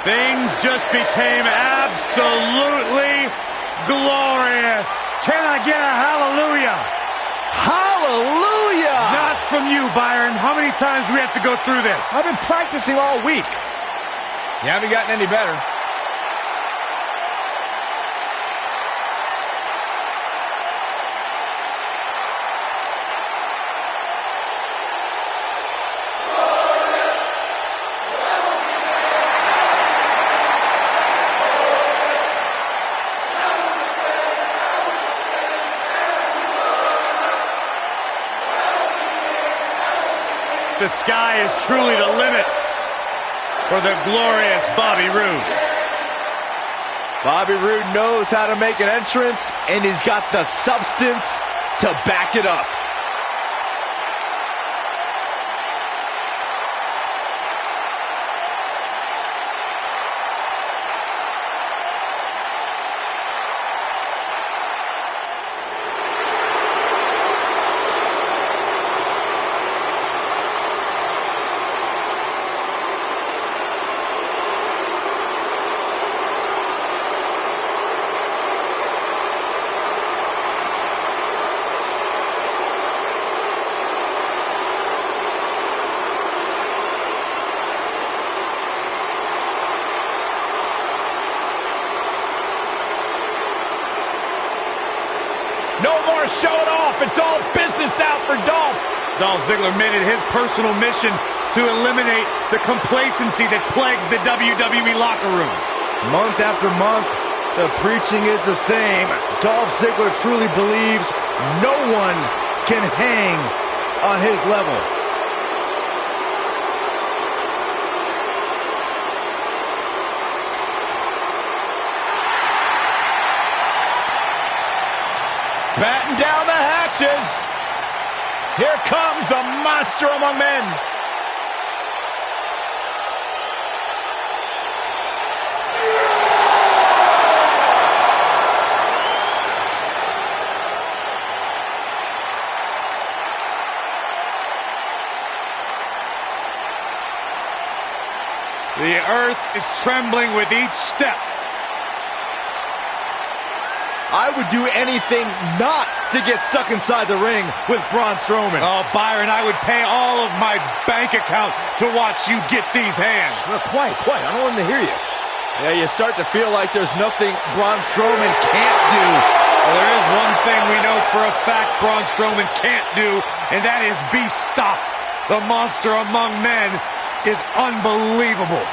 Things just became absolutely glorious. Can I get a hallelujah? Hallelujah! Not from you, Byron. How many times do we have to go through this? I've been practicing all week. You haven't gotten any better. The sky is truly the limit for the glorious Bobby Roode. Bobby Roode knows how to make an entrance, and he's got the substance to back it up. No more showing off. It's all business out for Dolph. Dolph Ziggler made it his personal mission to eliminate the complacency that plagues the WWE locker room. Month after month, the preaching is the same. Dolph Ziggler truly believes no one can hang on his level. Batten down the hatches. Here comes the monster among men. The earth is trembling with each step. I would do anything not to get stuck inside the ring with Braun Strowman. Oh, Byron, I would pay all of my bank account to watch you get these hands. Quiet. I don't want to hear you. Yeah, you start to feel like there's nothing Braun Strowman can't do. Well, there is one thing we know for a fact Braun Strowman can't do, and that is be stopped. The monster among men is unbelievable.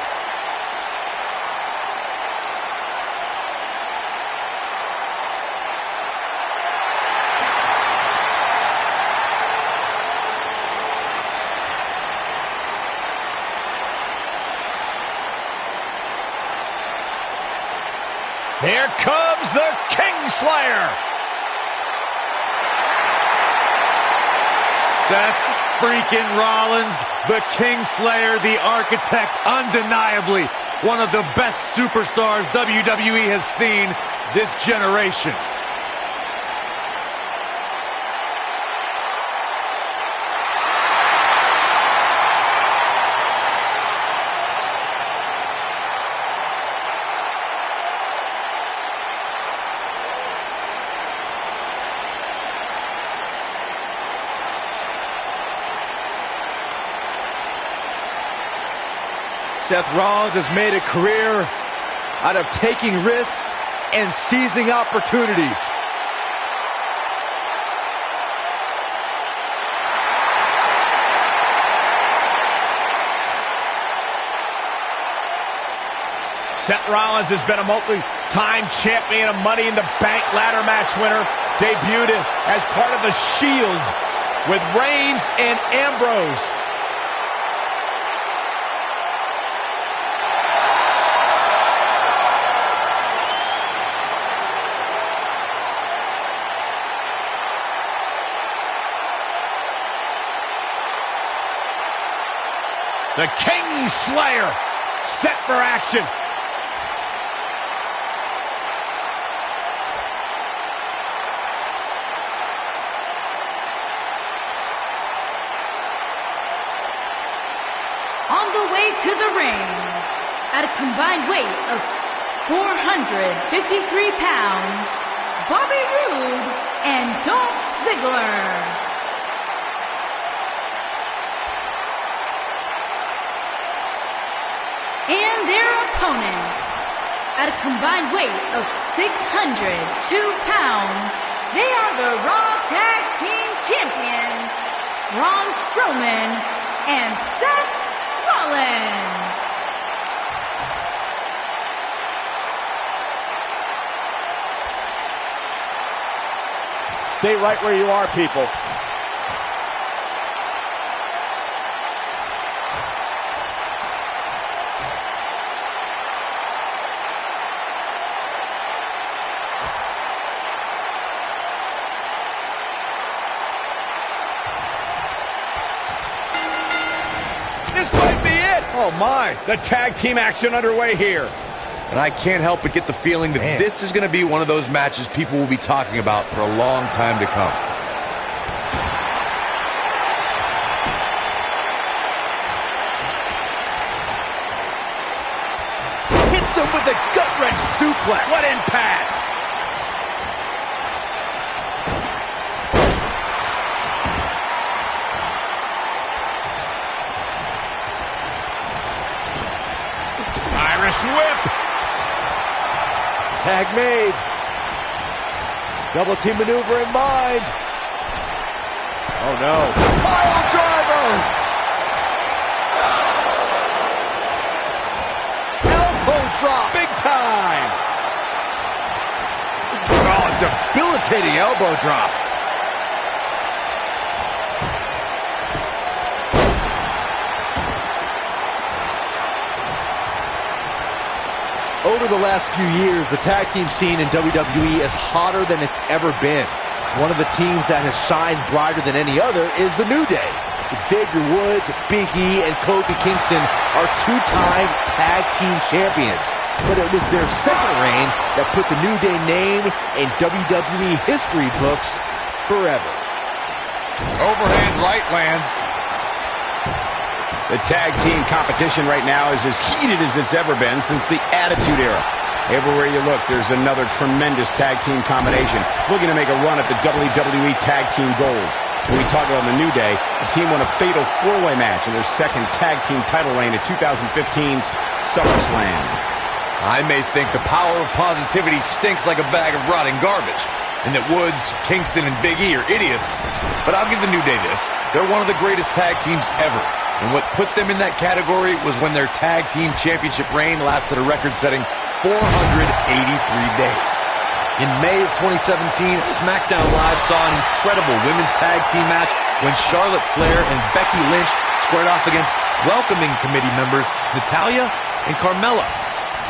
Here comes the Kingslayer. Seth freaking Rollins, the Kingslayer, the architect, undeniably one of the best superstars WWE has seen this generation. Seth Rollins has made a career out of taking risks and seizing opportunities. Seth Rollins has been a multi-time champion, a Money in the Bank ladder match winner, debuted as part of the Shield with Reigns and Ambrose. The Kingslayer set for action. On the way to the ring, At a combined weight of 453 pounds, Bobby Roode and Dolph Ziggler. And their opponents, at a combined weight of 602 pounds, they are the Raw Tag Team Champions, Braun Strowman and Seth Rollins. Stay right where you are, people. This might be it. Oh, my. The tag team action underway here. And I can't help but get the feeling that this is going to be one of those matches people will be talking about for a long time to come. Hits him with a gut-wrench suplex. What impact! Irish whip. Tag made. Double team maneuver in mind. Oh no. Pile driver. Elbow drop. Big time. Oh, debilitating elbow drop. Over the last few years, the tag team scene in WWE is hotter than it's ever been. One of the teams that has shined brighter than any other is the New Day. Xavier Woods, Big E, and Kofi Kingston are two-time tag team champions. But it was their second reign that put the New Day name in WWE history books forever. Overhand right lands. The tag team competition right now is as heated as it's ever been since the Attitude Era. Everywhere you look, there's another tremendous tag team combination looking to make a run at the WWE Tag Team Gold. When we talk about the New Day, the team won a fatal four-way match in their second tag team title reign at 2015's SummerSlam. I may think the power of positivity stinks like a bag of rotting garbage, and that Woods, Kingston, and Big E are idiots, but I'll give the New Day this. They're one of the greatest tag teams ever. And what put them in that category was when their tag team championship reign lasted a record-setting 483 days. In May of 2017, SmackDown Live saw an incredible women's tag team match when Charlotte Flair and Becky Lynch squared off against welcoming committee members Natalya and Carmella.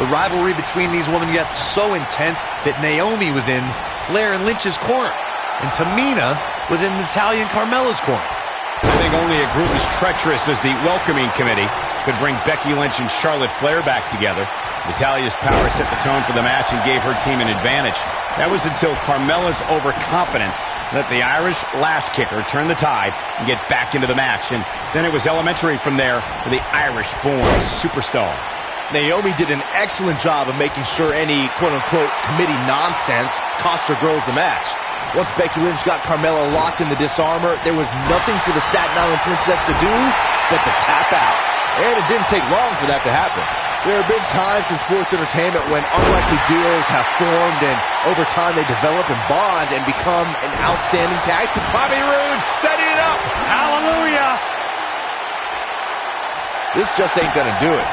The rivalry between these women got so intense that Naomi was in Flair and Lynch's corner, and Tamina was in Natalya and Carmella's corner. I think only a group as treacherous as the welcoming committee could bring Becky Lynch and Charlotte Flair back together. Natalya's power set the tone for the match and gave her team an advantage. That was until Carmella's overconfidence let the Irish lass kicker turn the tide and get back into the match. And then it was elementary from there for the Irish-born superstar. Naomi did an excellent job of making sure any quote-unquote committee nonsense cost her girls the match. Once Becky Lynch got Carmella locked in the disarmor, there was nothing for the Staten Island Princess to do but to tap out. And it didn't take long for that to happen. There have been times in sports entertainment when unlikely duos have formed, and over time they develop and bond and become an outstanding tag team. Bobby Roode setting it up. Hallelujah! This just ain't gonna do it.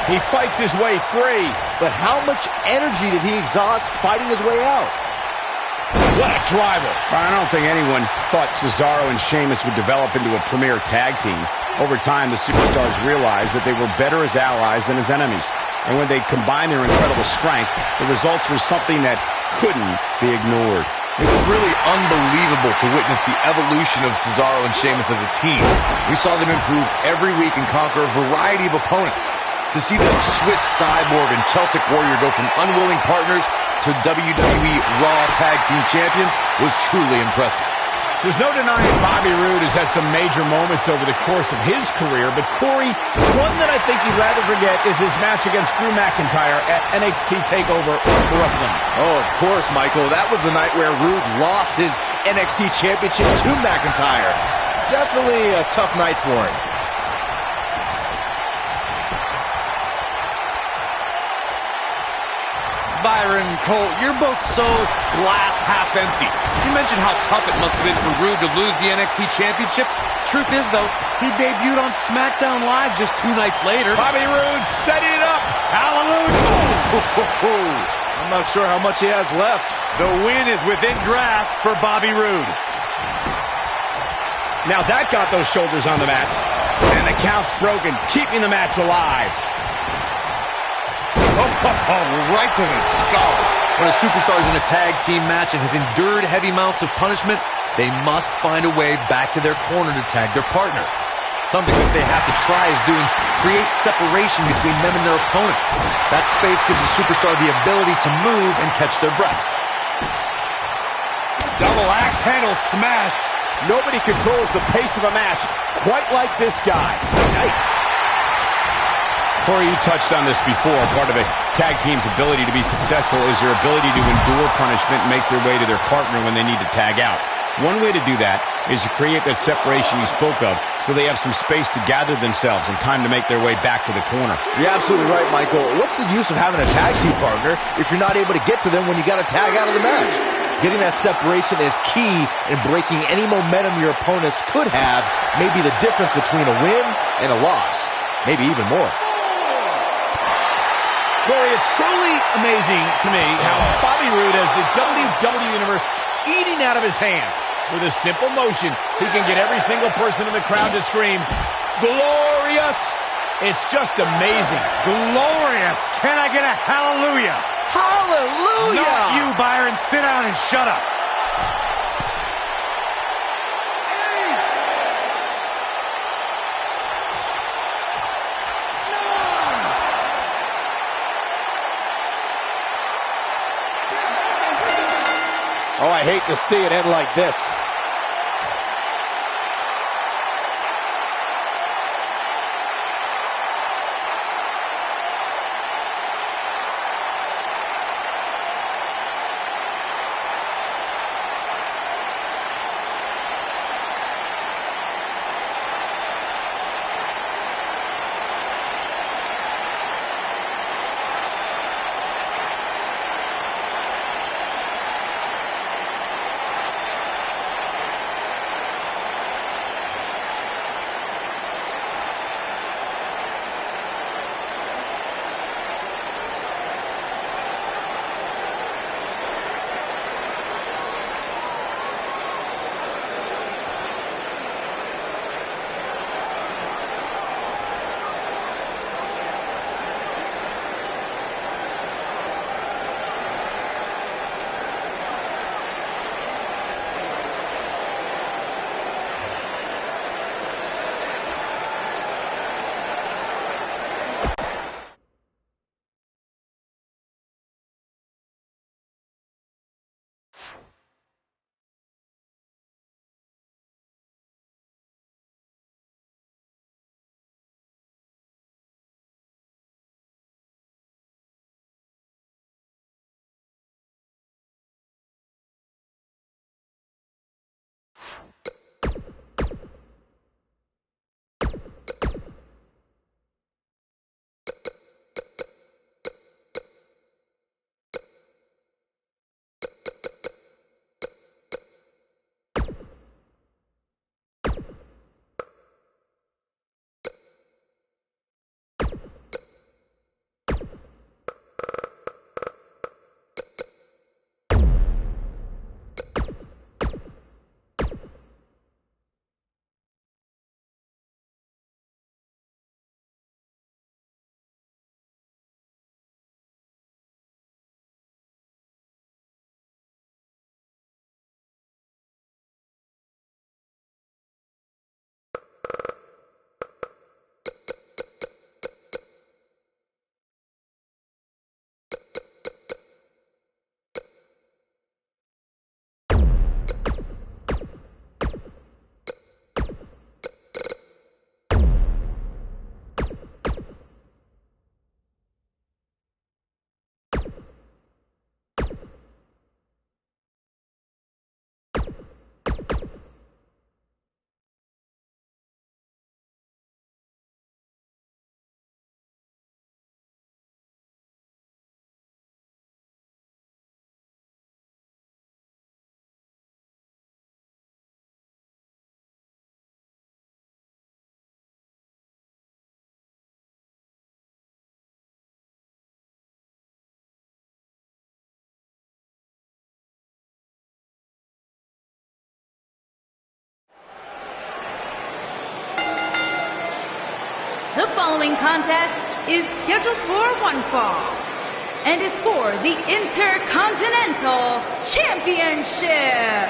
He fights his way free. But how much energy did he exhaust fighting his way out? What a driver. I don't think anyone thought Cesaro and Sheamus would develop into a premier tag team. Over time, the superstars realized that they were better as allies than as enemies. And when they combined their incredible strength, the results were something that couldn't be ignored. It was really unbelievable to witness the evolution of Cesaro and Sheamus as a team. We saw them improve every week and conquer a variety of opponents. To see the Swiss Cyborg and Celtic Warrior go from unwilling partners to WWE Raw Tag Team Champions was truly impressive. There's no denying Bobby Roode has had some major moments over the course of his career, but Corey, one that I think you'd rather forget is his match against Drew McIntyre at NXT TakeOver Brooklyn. Oh, of course, Michael. That was the night where Roode lost his NXT Championship to McIntyre. Definitely a tough night for him. Byron, Cole, you're both so glass half empty. You mentioned how tough it must have been for Roode to lose the NXT Championship. Truth is, though, he debuted on SmackDown Live just 2 nights later. Bobby Roode setting it up. Hallelujah! I'm not sure how much he has left. The win is within grasp for Bobby Roode. Now that got those shoulders on the mat. And the count's broken, keeping the match alive. Right to the skull. When a superstar is in a tag team match and has endured heavy amounts of punishment, they must find a way back to their corner to tag their partner. Something that they have to try is doing create separation between them and their opponent. That space gives a superstar the ability to move and catch their breath. Double axe handle smash. Nobody controls the pace of a match quite like this guy. Yikes. Corey, you touched on this before. Part of a tag team's ability to be successful is their ability to endure punishment and make their way to their partner when they need to tag out. One way to do that is to create that separation you spoke of so they have some space to gather themselves and time to make their way back to the corner. You're absolutely right, Michael. What's the use of having a tag team partner if you're not able to get to them when you got to tag out of the match? Getting that separation is key in breaking any momentum your opponents could have, maybe the difference between a win and a loss, maybe even more. Corey, it's truly amazing to me how Bobby Roode has the WWE Universe eating out of his hands. With a simple motion, he can get every single person in the crowd to scream, "Glorious!" It's just amazing. Glorious! Can I get a hallelujah? Hallelujah! Not you, Byron. Sit down and shut up. Oh, I hate to see it end like this. The following contest is scheduled for one fall and is for the Intercontinental Championship.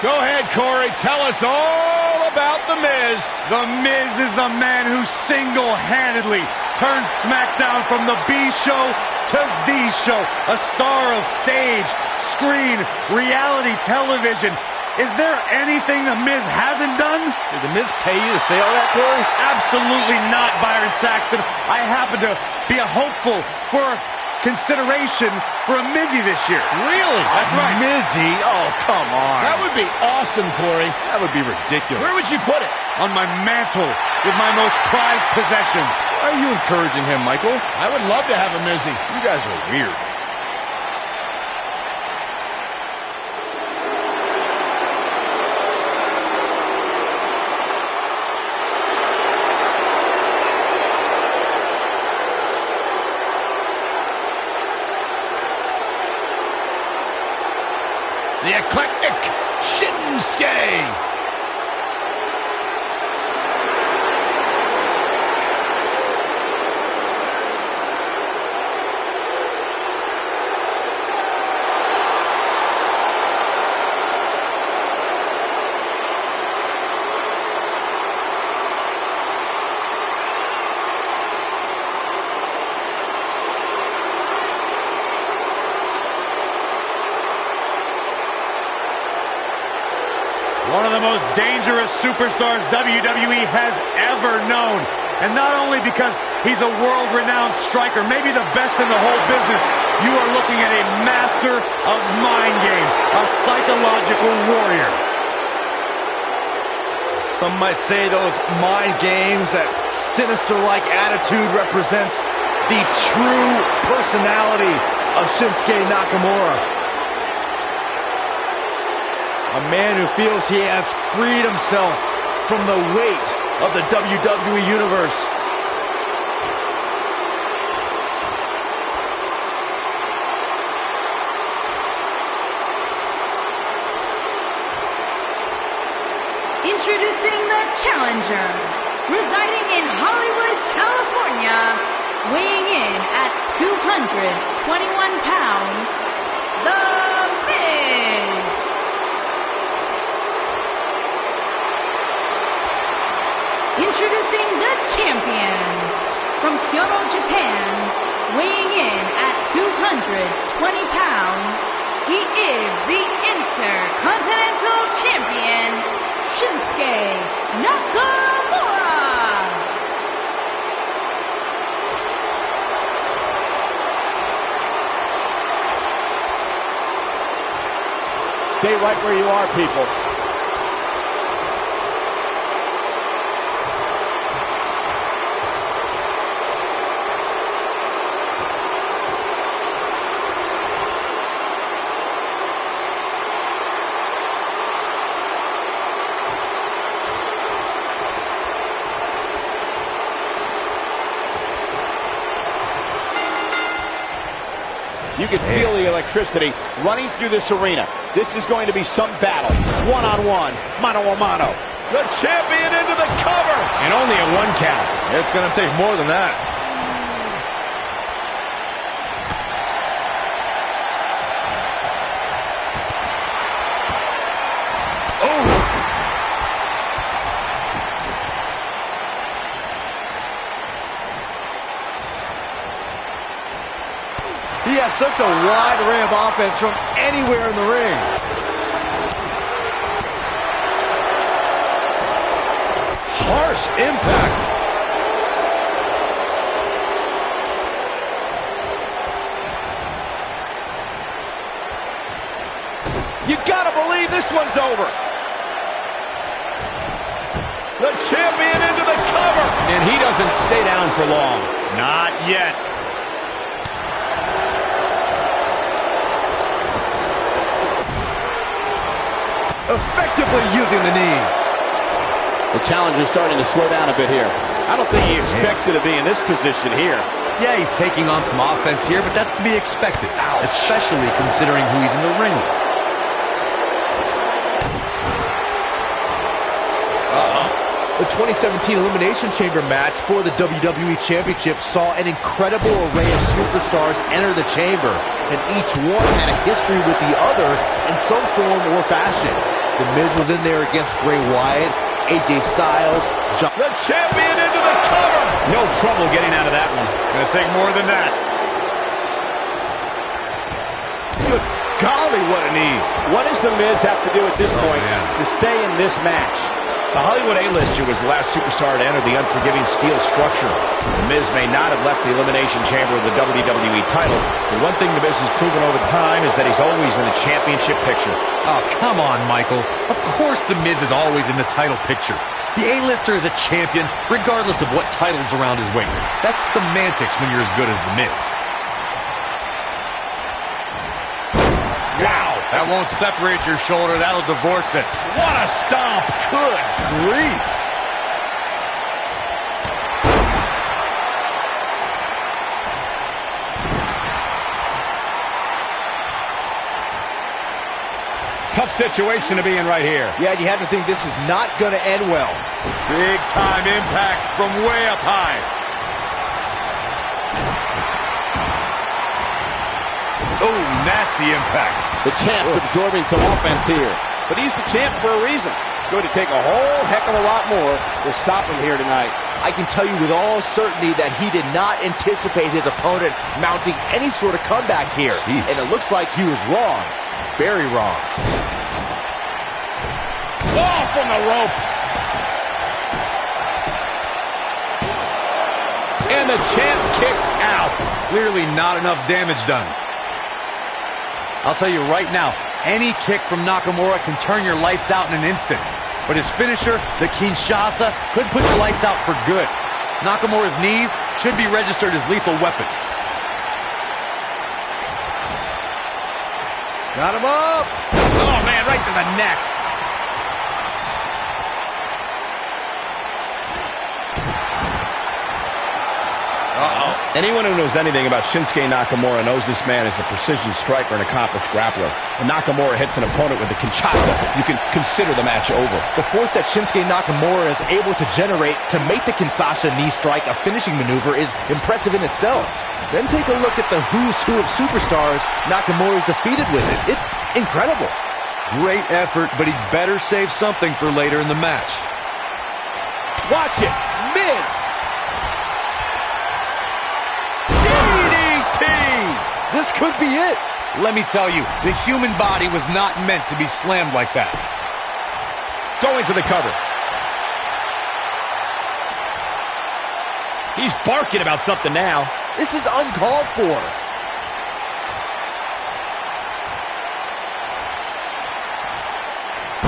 Go ahead, Corey. Tell us all about The Miz. The Miz is the man who single-handedly turned SmackDown from the B show to the show. A star of stage, screen, reality television. Is there anything The Miz hasn't done? Did The Miz pay you to say all that, Corey? Absolutely not, Byron Saxton. I happen to be a hopeful for consideration for a Mizzy this year. Really? That's right. Mizzy? Oh, come on. That would be awesome, Corey. That would be ridiculous. Where would you put it? On my mantle with my most prized possessions. Why are you encouraging him, Michael? I would love to have a Mizzy. You guys are weird. The eclectic Shinsuke. One of the most dangerous superstars WWE has ever known. And not only because he's a world-renowned striker, maybe the best in the whole business, you are looking at a master of mind games, a psychological warrior. Some might say those mind games, that sinister-like attitude represents the true personality of Shinsuke Nakamura. A man who feels he has freed himself from the weight of the WWE Universe. Introducing the challenger, residing in Hollywood, California, weighing in at 221 pounds, The Miz. Introducing the champion, from Kyoto, Japan, weighing in at 220 pounds, he is the Intercontinental Champion, Shinsuke Nakamura. Stay right where you are, people. You can feel the electricity running through this arena. This is going to be some battle. One-on-one, mano-a-mano. The champion into the cover. And only a one count. It's going to take more than that. He has such a wide array of offense from anywhere in the ring. Harsh impact. gotta believe this one's over. The champion into the cover. And he doesn't stay down for long. Not yet. Effectively using the knee. The challenger's starting to slow down a bit here. I don't think he expected to be in this position here. Yeah, he's taking on some offense here, but that's to be expected, especially considering who he's in the ring with. The 2017 Elimination Chamber match for the WWE Championship saw an incredible array of superstars enter the chamber, and each one had a history with the other in some form or fashion. The Miz was in there against Bray Wyatt, AJ Styles, The champion into the cover. No trouble getting out of that one. Gonna take more than that. Good golly, what a knee. What does The Miz have to do at this point to stay in this match? The Hollywood A-lister was the last superstar to enter the unforgiving steel structure. The Miz may not have left the Elimination Chamber of the WWE title, but one thing The Miz has proven over time is that he's always in the championship picture. Oh, come on, Michael. Of course The Miz is always in the title picture. The A-lister is a champion, regardless of what title's around his waist. That's semantics when you're as good as The Miz. Wow, that won't separate your shoulder. That'll divorce it. What a stomp! Good grief. Tough situation to be in right here. Yeah, and you have to think this is not going to end well. Big time impact from way up high. Oh, nasty impact. The champ's absorbing some offense here. But he's the champ for a reason. It's going to take a whole heck of a lot more to stop him here tonight. I can tell you with all certainty that he did not anticipate his opponent mounting any sort of comeback here. Jeez. And it looks like he was wrong. Very wrong. Oh, from the rope. And the champ kicks out. Clearly not enough damage done. I'll tell you right now, any kick from Nakamura can turn your lights out in an instant. But his finisher, the Kinshasa, could put your lights out for good. Nakamura's knees should be registered as lethal weapons. Got him up. Oh, man, right to the neck. Uh-oh. Anyone who knows anything about Shinsuke Nakamura knows this man is a precision striker and accomplished grappler. When Nakamura hits an opponent with a Kinshasa, you can consider the match over. The force that Shinsuke Nakamura is able to generate to make the Kinshasa knee strike a finishing maneuver is impressive in itself. Then take a look at the who's who of superstars Nakamura's defeated with it. It's incredible. Great effort, but he'd better save something for later in the match. Watch it. Miz. This could be it. Let me tell you, the human body was not meant to be slammed like that. Going for the cover. He's barking about something now. This is uncalled for.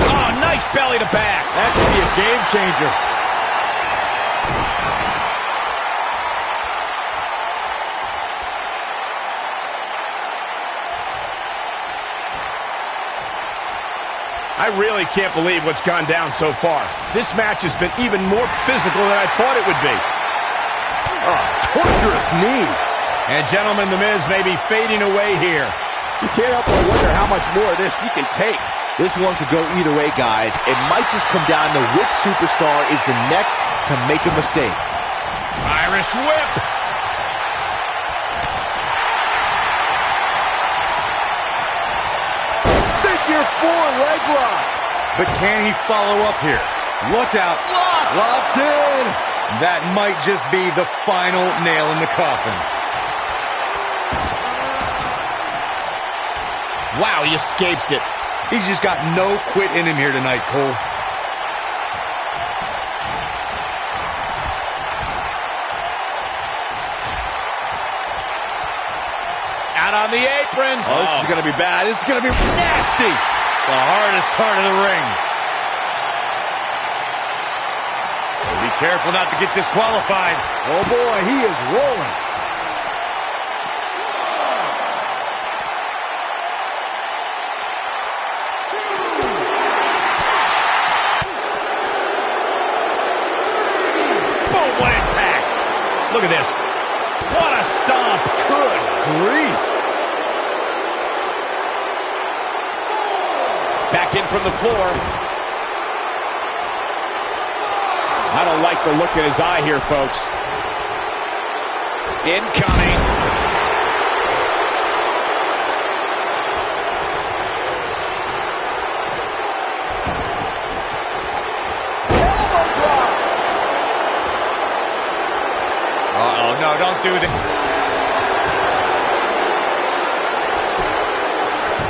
Oh, nice belly to back. That could be a game changer. I really can't believe what's gone down so far. This match has been even more physical than I thought it would be. Oh, torturous knee. And gentlemen, The Miz may be fading away here. You can't help but wonder how much more of this he can take. This one could go either way, guys. It might just come down to which superstar is the next to make a mistake. Irish whip. Figure four leg lock. But can he follow up here? Look out. Locked in. That might just be the final nail in the coffin. Wow, he escapes it. He's just got no quit in him here tonight, Cole. Out on the apron. Oh, this is going to be bad. This is going to be nasty. The hardest part of the ring. Be careful not to get disqualified. Oh boy, he is rolling. Boom, what impact. Look at this. What a stomp. Good grief. Back in from the floor. I don't like the look in his eye here, folks. Incoming. Elbow drop. Uh-oh, no, don't do that.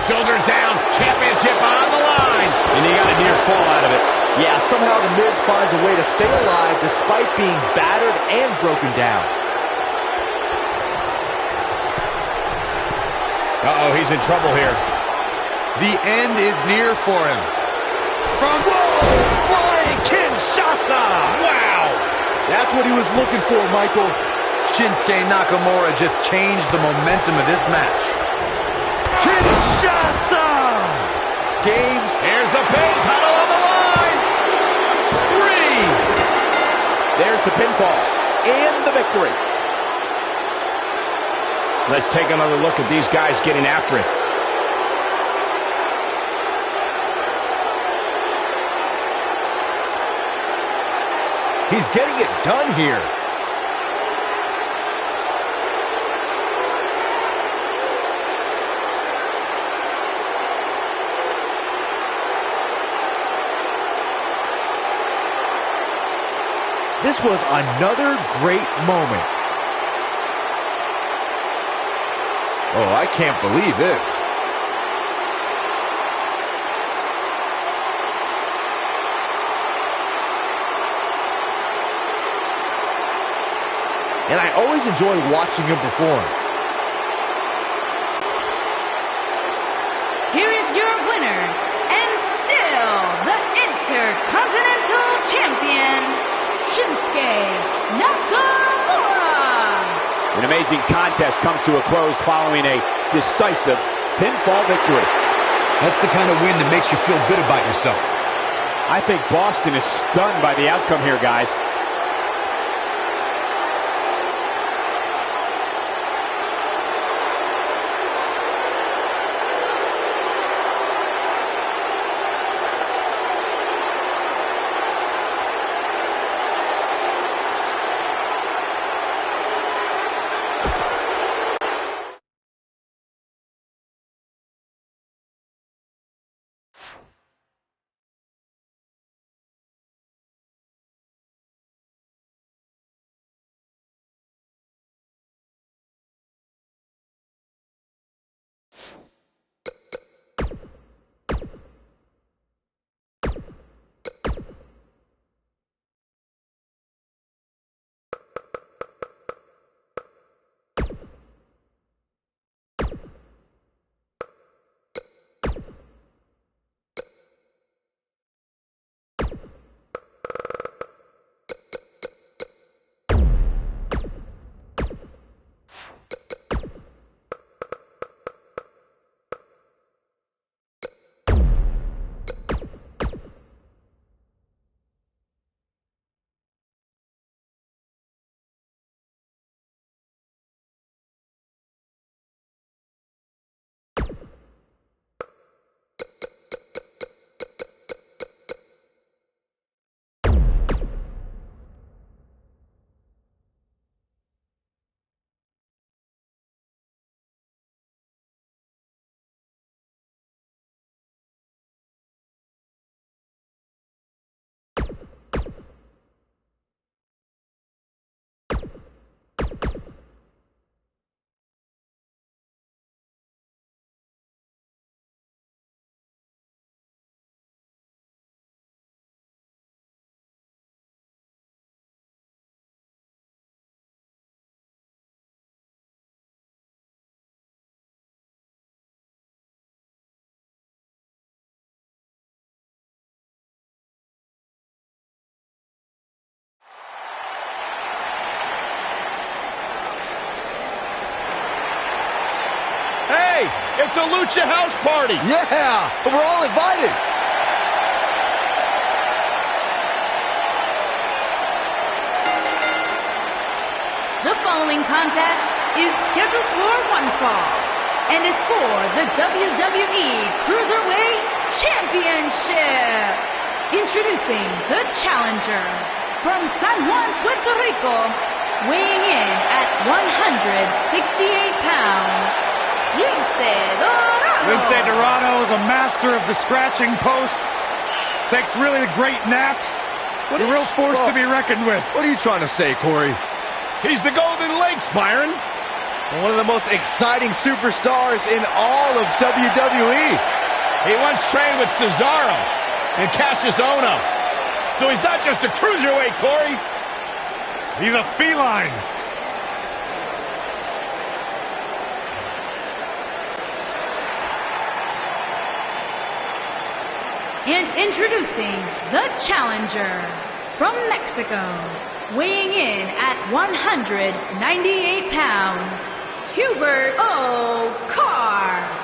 Shoulders down. Championship on the line. And he got a near fall out of it. Yeah, somehow The Miz finds a way to stay alive despite being battered and broken down. Uh-oh, he's in trouble here. The end is near for him. From Flying Kinshasa! wow! That's what he was looking for, Michael. Shinsuke Nakamura just changed the momentum of this match. Kinshasa! Games. Here's the pin, title on the line. 3. There's the pinfall and the victory. Let's take another look at these guys getting after it. He's getting it done here. This was another great moment. Oh, I can't believe this. And I always enjoy watching him perform. Here is your winner, and still the Intercontinental Champion, Shinsuke Nakamura. An amazing contest comes to a close following a decisive pinfall victory. That's the kind of win that makes you feel good about yourself. I think Boston is stunned by the outcome here, guys. Hey, it's a Lucha House Party. Yeah, but we're all invited. The following contest is scheduled for one fall and is for the WWE Cruiserweight Championship. Introducing the challenger from San Juan, Puerto Rico, weighing in at 168 pounds, Lince Dorado. Lince Dorado is a master of the scratching post. Takes really great naps. A real force to be reckoned with. What are you trying to say, Corey? He's the Golden Lakes, Byron. One of the most exciting superstars in all of WWE. He once trained with Cesaro and Cassius Ohno. So he's not just a cruiserweight, Corey. He's a feline. And introducing the challenger from Mexico, weighing in at 198 pounds, Hubert O'Carr.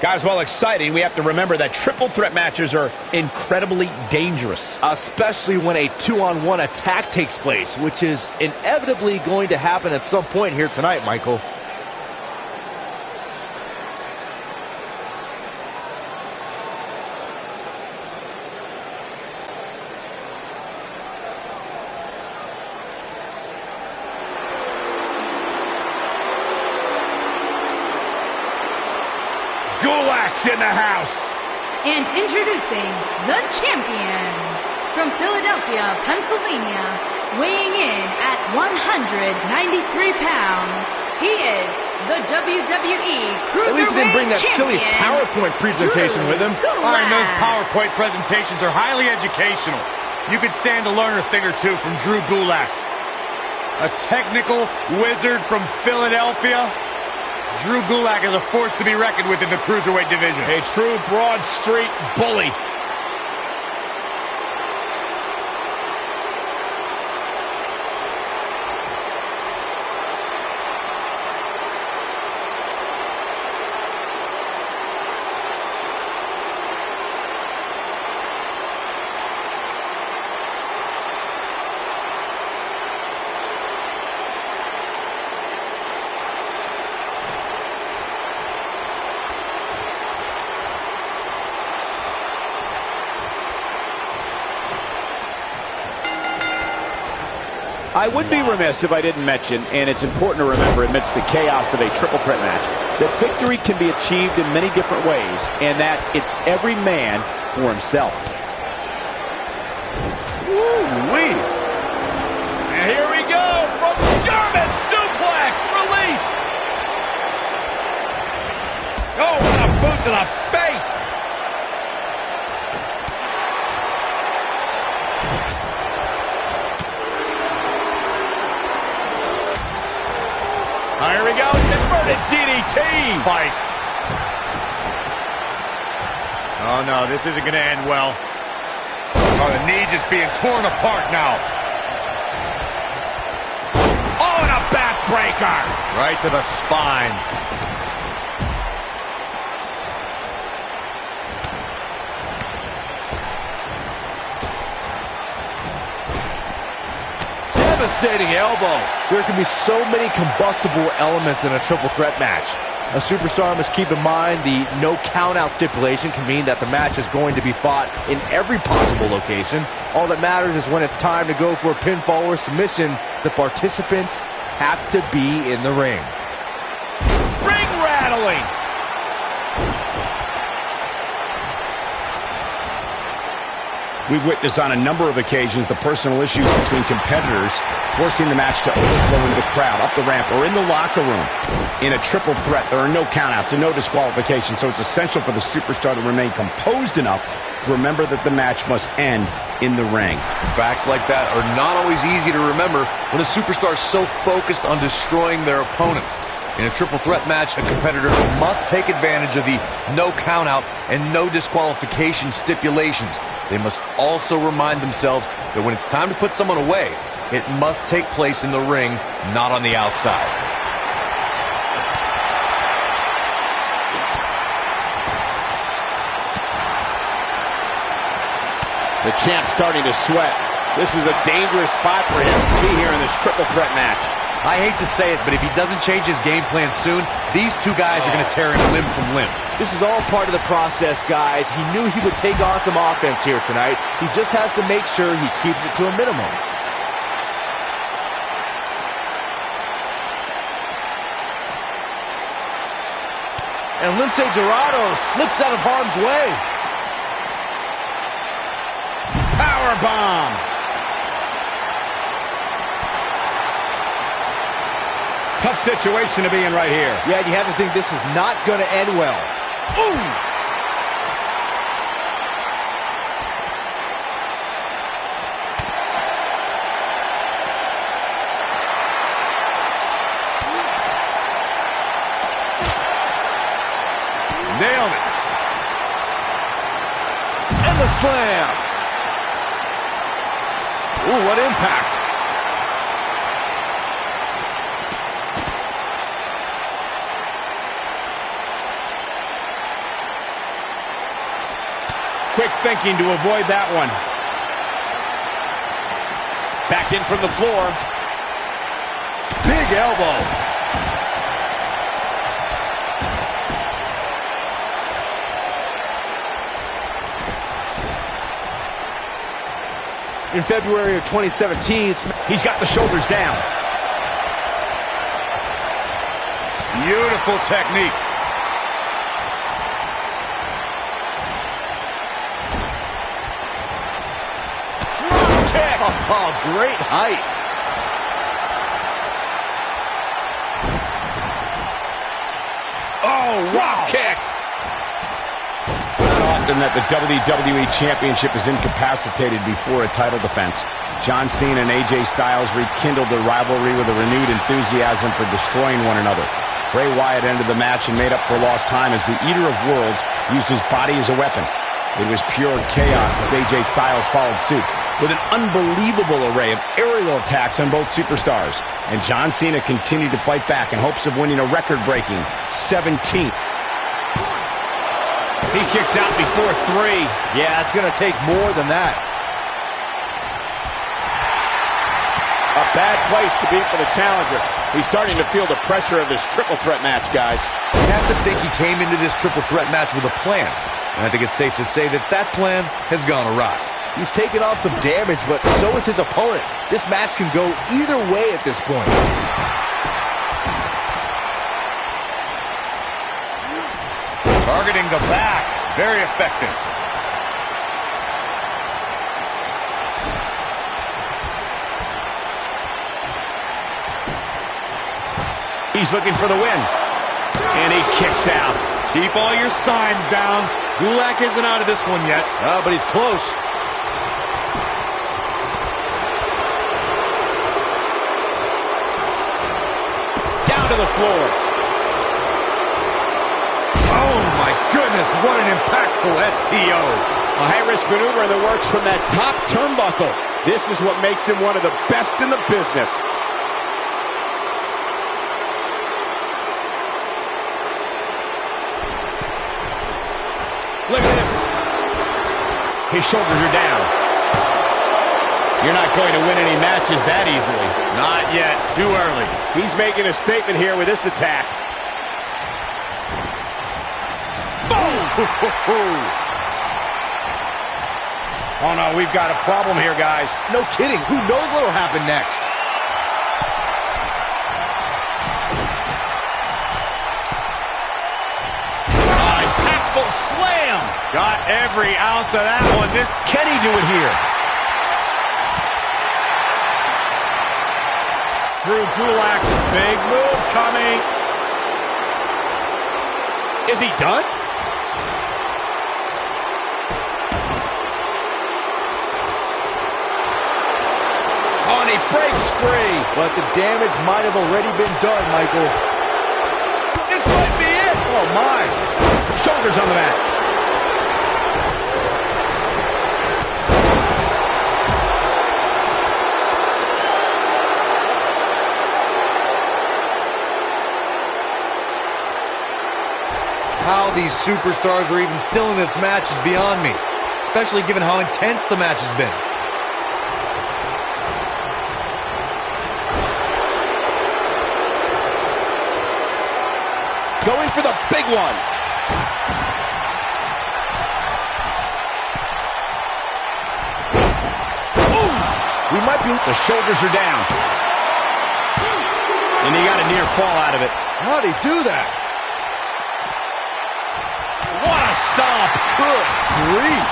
Guys, while exciting, we have to remember that triple threat matches are incredibly dangerous. Especially when a 2-on-1 attack takes place, which is inevitably going to happen at some point here tonight, Michael. Gulak's in the house. And introducing the champion from Philadelphia, Pennsylvania, weighing in at 193 pounds. He is the WWE Cruiserweight At least he didn't bring that champion, silly PowerPoint presentation with him. Gulak. Those PowerPoint presentations are highly educational. You could stand to learn a thing or two from Drew Gulak. A technical wizard from Philadelphia. Drew Gulak is a force to be reckoned with in the Cruiserweight division. A true Broad Street bully. I would be remiss if I didn't mention, and it's important to remember amidst the chaos of a triple threat match, that victory can be achieved in many different ways, and that it's every man for himself. Woo-wee. And here we go from German suplex. Release. Oh, what a boot to the face. Here we go, inverted DDT. Fight. Oh, no, this isn't going to end well. Oh, the knee just being torn apart now. Oh, and a backbreaker. Right to the spine. Devastating elbow. There can be so many combustible elements in a triple threat match. A superstar must keep in mind the no count-out stipulation can mean that the match is going to be fought in every possible location. All that matters is when it's time to go for a pinfall or submission, the participants have to be in the ring. Ring rattling. We've witnessed on a number of occasions the personal issues between competitors forcing the match to overflow into the crowd, up the ramp, or in the locker room. In a triple threat, there are no countouts and no disqualifications, so it's essential for the superstar to remain composed enough to remember that the match must end in the ring. Facts like that are not always easy to remember when a superstar is so focused on destroying their opponents. In a triple threat match, a competitor must take advantage of the no countout and no disqualification stipulations. They must also remind themselves that when it's time to put someone away, it must take place in the ring, not on the outside. The champ's starting to sweat. This is a dangerous spot for him to be here in this triple threat match. I hate to say it, but if he doesn't change his game plan soon, these two guys are going to tear him limb from limb. This is all part of the process, guys. He knew he would take on some offense here tonight. He just has to make sure he keeps it to a minimum. And Lince Dorado slips out of harm's way. Powerbomb. Tough situation to be in right here. Yeah, you have to think this is not going to end well. Ooh! Nailed it. And the slam. Ooh, what impact. Quick thinking to avoid that one. Back in from the floor. Big elbow. In February of 2017, he's got the shoulders down. Beautiful technique. Drop kick. Oh, great height. Oh, drop kick. Not often that the WWE Championship is incapacitated before a title defense. John Cena and AJ Styles rekindled their rivalry with a renewed enthusiasm for destroying one another. Bray Wyatt ended the match and made up for lost time as the Eater of Worlds used his body as a weapon. It was pure chaos as AJ Styles followed suit with an unbelievable array of aerial attacks on both superstars. And John Cena continued to fight back in hopes of winning a record-breaking 17th. He kicks out before 3. Yeah, it's going to take more than that. A bad place to be for the challenger. He's starting to feel the pressure of this triple threat match, guys. You have to think he came into this triple threat match with a plan. And I think it's safe to say that that plan has gone awry. He's taken on some damage, but so is his opponent. This match can go either way at this point. Targeting the back. Very effective. He's looking for the win. And he kicks out. Keep all your signs down. Gulak isn't out of this one yet. Oh, but he's close. Down to the floor. Oh, my goodness. What an impactful STO. A high-risk maneuver in the works from that top turnbuckle. This is what makes him one of the best in the business. Look at this. His shoulders are down. You're not going to win any matches that easily. Not yet. Too early. He's making a statement here with this attack. Boom! Oh, no, we've got a problem here, guys. No kidding. Who knows what will happen next? Impactful slam. Got every ounce of that one. Can he do it here? Drew Gulak. Big move coming. Is he done? Oh, and he breaks free. But the damage might have already been done, Michael. Oh, my. Shoulders on the mat. How these superstars are even still in this match is beyond me, especially given how intense the match has been. Going for the big one. Ooh, we might be... The shoulders are down. And he got a near fall out of it. How'd he do that? What a stomp. Good grief.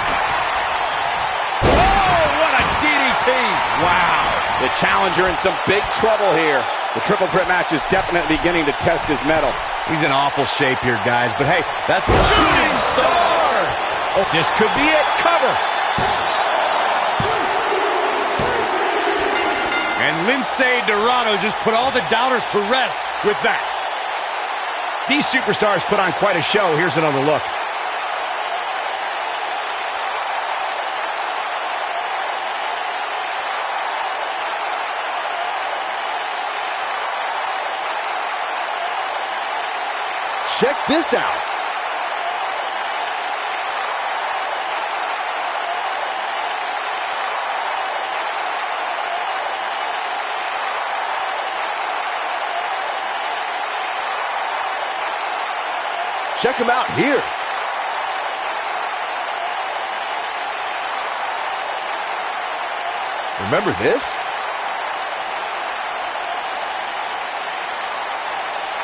Oh, what a DDT. Wow. The challenger in some big trouble here. The triple threat match is definitely beginning to test his mettle. He's in awful shape here, guys, but hey, that's what Shooting star. Oh, this could be it. Cover. And Lince Dorado just put all the doubters to rest with that. These superstars put on quite a show. Here's another look. Check this out. Check him out here. Remember this?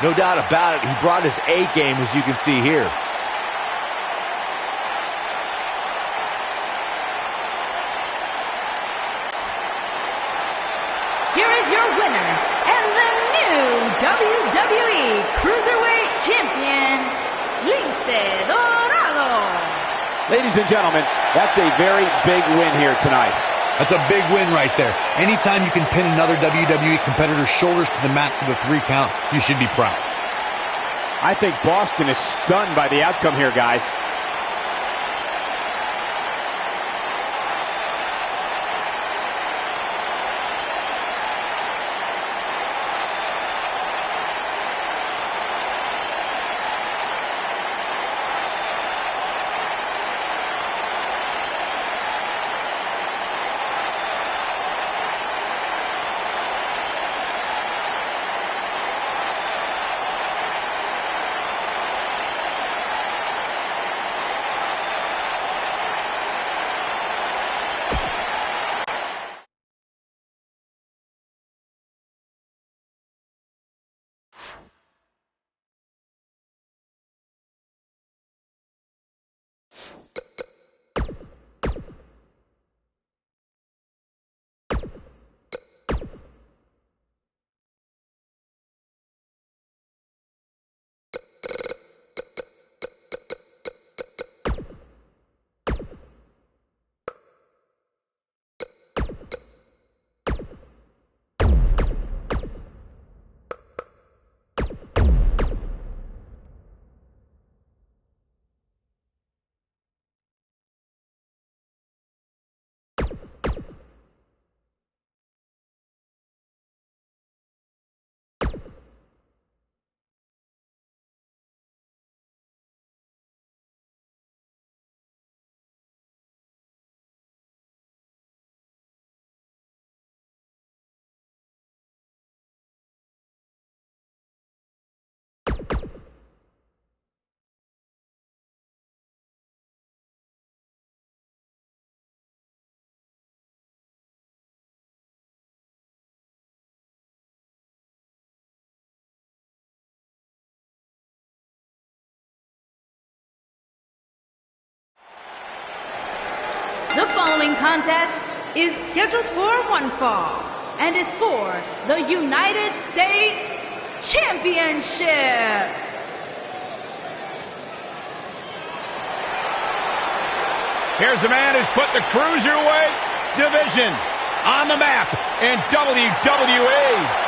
No doubt about it, he brought his A game, as you can see here. Here is your winner and the new WWE Cruiserweight Champion, Lince Dorado. Ladies and gentlemen, that's a very big win here tonight. That's a big win right there. Anytime you can pin another WWE competitor's shoulders to the mat for the 3 count, you should be proud. I think Boston is stunned by the outcome here, guys. The following contest is scheduled for one fall and is for the United States Championship. Here's a man who's put the Cruiserweight division on the map in WWE.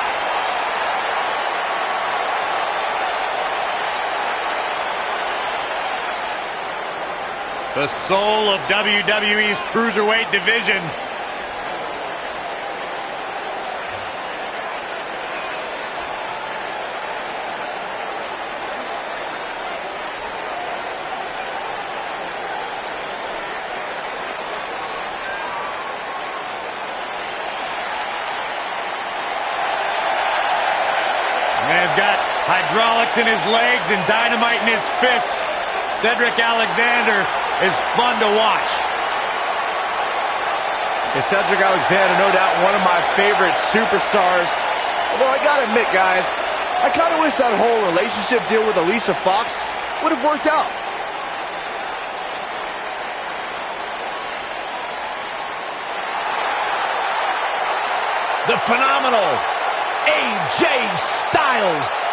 The soul of WWE's Cruiserweight division. Man's got hydraulics in his legs and dynamite in his fists. Cedric Alexander is fun to watch. And Cedric Alexander, no doubt one of my favorite superstars. Although I gotta admit, guys, I kind of wish that whole relationship deal with Alicia Fox would have worked out. The phenomenal AJ Styles.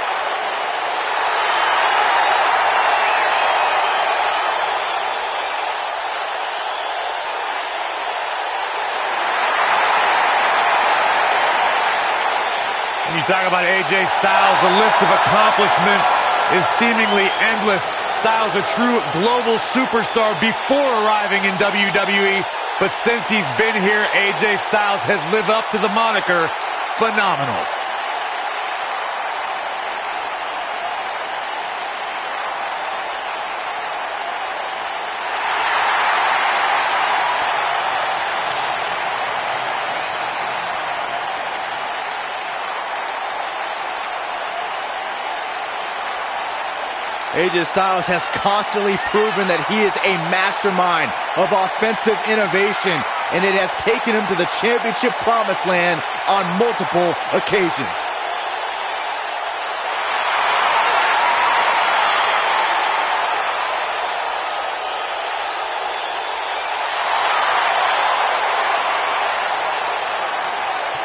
When you talk about AJ Styles, the list of accomplishments is seemingly endless. Styles a true global superstar before arriving in WWE, but since he's been here, AJ Styles has lived up to the moniker phenomenal. AJ Styles has constantly proven that he is a mastermind of offensive innovation, and it has taken him to the championship promised land on multiple occasions.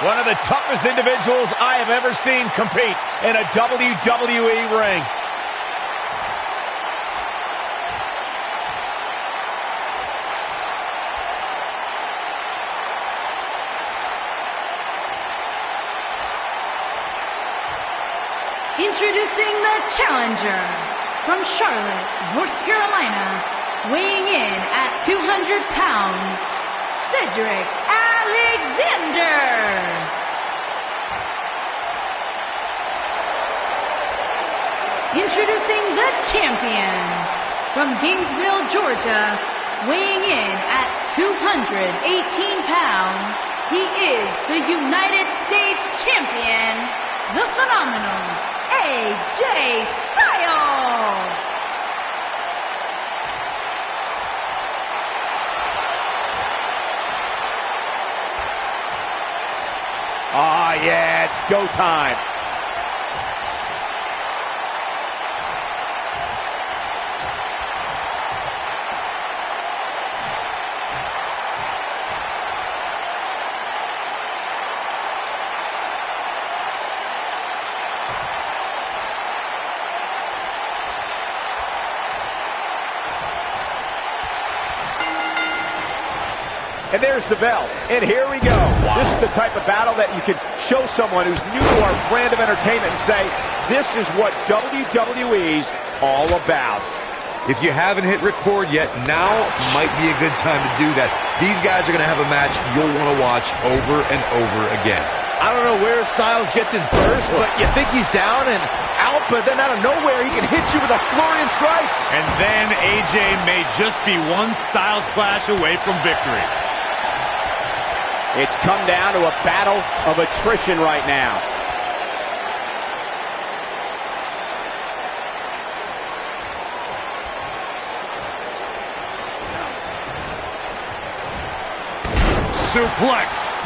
One of the toughest individuals I have ever seen compete in a WWE ring. Introducing the challenger from Charlotte, North Carolina, weighing in at 200 pounds, Cedric Alexander. Introducing the champion from Gainesville, Georgia, weighing in at 218 pounds, he is the United States champion, the phenomenal AJ Styles. Ah, yeah, it's go time. And there's the bell. And here we go. Wow. This is the type of battle that you can show someone who's new to our brand of entertainment and say, this is what WWE's all about. If you haven't hit record yet, now might be a good time to do that. These guys are going to have a match you'll want to watch over and over again. I don't know where Styles gets his burst, but you think he's down and out, but then out of nowhere, he can hit you with a flurry of strikes. And then AJ may just be one Styles clash away from victory. It's come down to a battle of attrition right now. Suplex.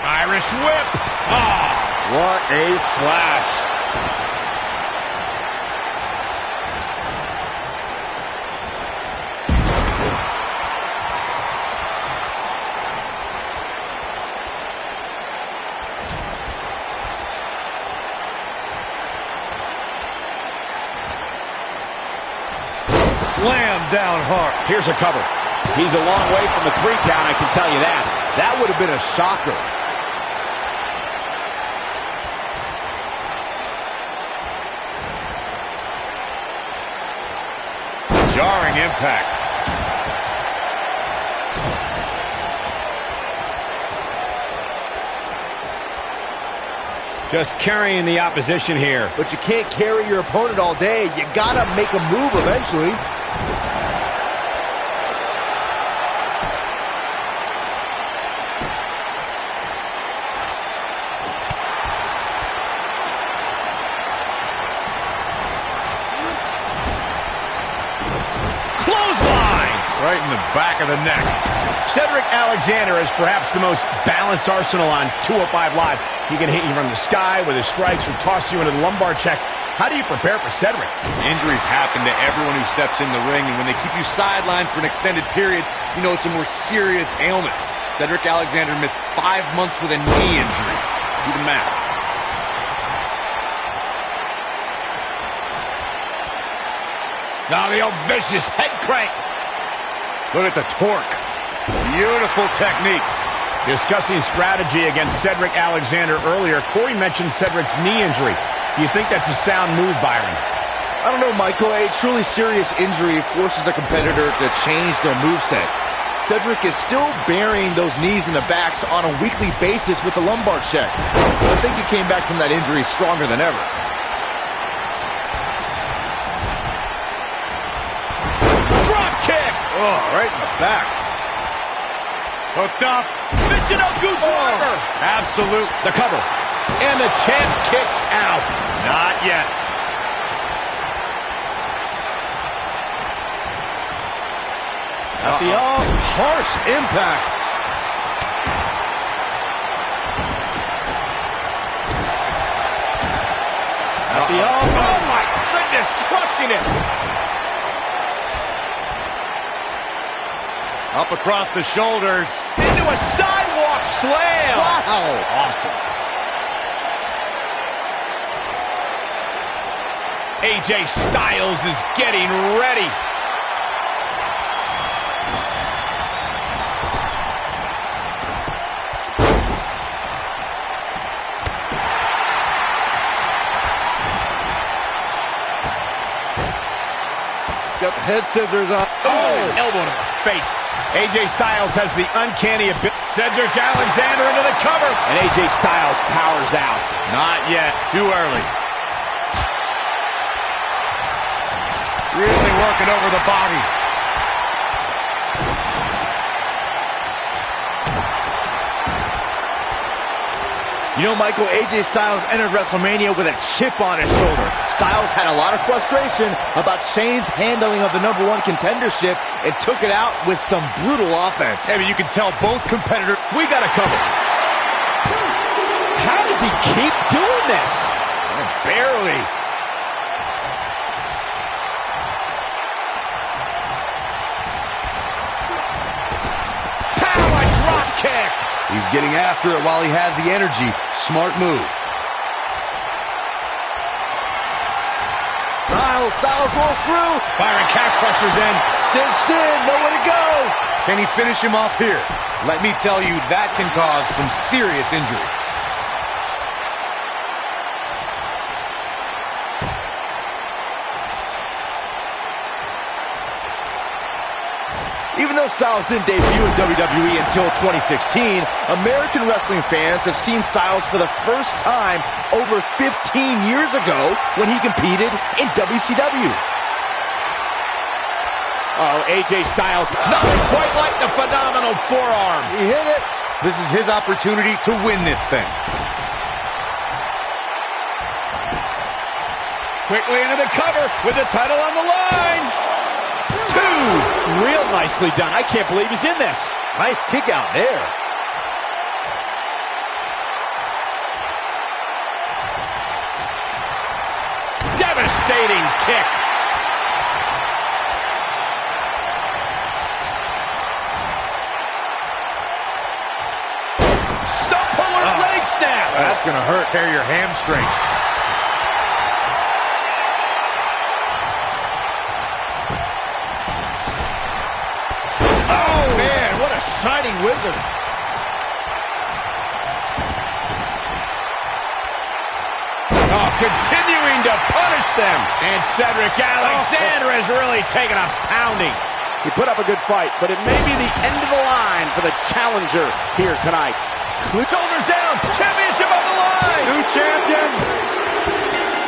Irish whip. Oh. What a splash. Slam down hard. Here's a cover. He's a long way from a 3 count, I can tell you that. That would have been a shocker. Jarring impact. Just carrying the opposition here. But you can't carry your opponent all day. You gotta make a move eventually. Clothesline! Right in the back of the neck. Cedric Alexander is perhaps the most balanced arsenal on 205 Live. He can hit you from the sky with his strikes or toss you into the lumbar check. How do you prepare for Cedric? Injuries happen to everyone who steps in the ring, and when they keep you sidelined for an extended period, you know it's a more serious ailment. Cedric Alexander missed 5 months with a knee injury. Do the math. Now the old vicious head crank. Look at the torque. Beautiful technique. Discussing strategy against Cedric Alexander earlier, Corey mentioned Cedric's knee injury. Do you think that's a sound move, Byron? I don't know, Michael. A truly serious injury forces a competitor to change their moveset. Cedric is still burying those knees in the backs on a weekly basis with the lumbar check. I think he came back from that injury stronger than ever. Drop kick! Oh, right in the back. Hooked up. Michinoku driver! Absolute. The cover. And the champ kicks out. Not yet. At the harsh impact. At the oh my goodness, crushing it. Up across the shoulders. Into a sidewalk slam. Wow. Awesome. AJ Styles is getting ready. Got the head scissors on. Oh, elbow to the face. AJ Styles has the uncanny ability. Cedric Alexander into the cover. And AJ Styles powers out. Not yet. Too early. Really working over the body. You know, Michael, AJ Styles entered WrestleMania with a chip on his shoulder. Styles had a lot of frustration about Shane's handling of the #1 contendership and took it out with some brutal offense. I mean, you can tell both competitors. We got to cover. How does he keep doing this? Barely. Power drop kick. He's getting after it while he has the energy. Smart move. Styles rolls through. Byron calf crusher's in. Cinched in, nowhere to go. Can he finish him off here? Let me tell you, that can cause some serious injury. Even though Styles didn't debut in WWE until 2016, American wrestling fans have seen Styles for the first time over 15 years ago when he competed in WCW. Oh, AJ Styles, nothing quite like the phenomenal forearm. He hit it. This is his opportunity to win this thing. Quickly into the cover with the title on the line. 2. Real nicely done. I can't believe he's in this. Nice kick out there. Devastating kick. Stump puller leg snap. That's going to hurt. Tear your hamstring. Oh, man, what a shining wizard. continuing to punish them. And Cedric Alexander has really taken a pounding. He put up a good fight, but it may be the end of the line for the challenger here tonight. Shoulders down, championship on the line. New champion.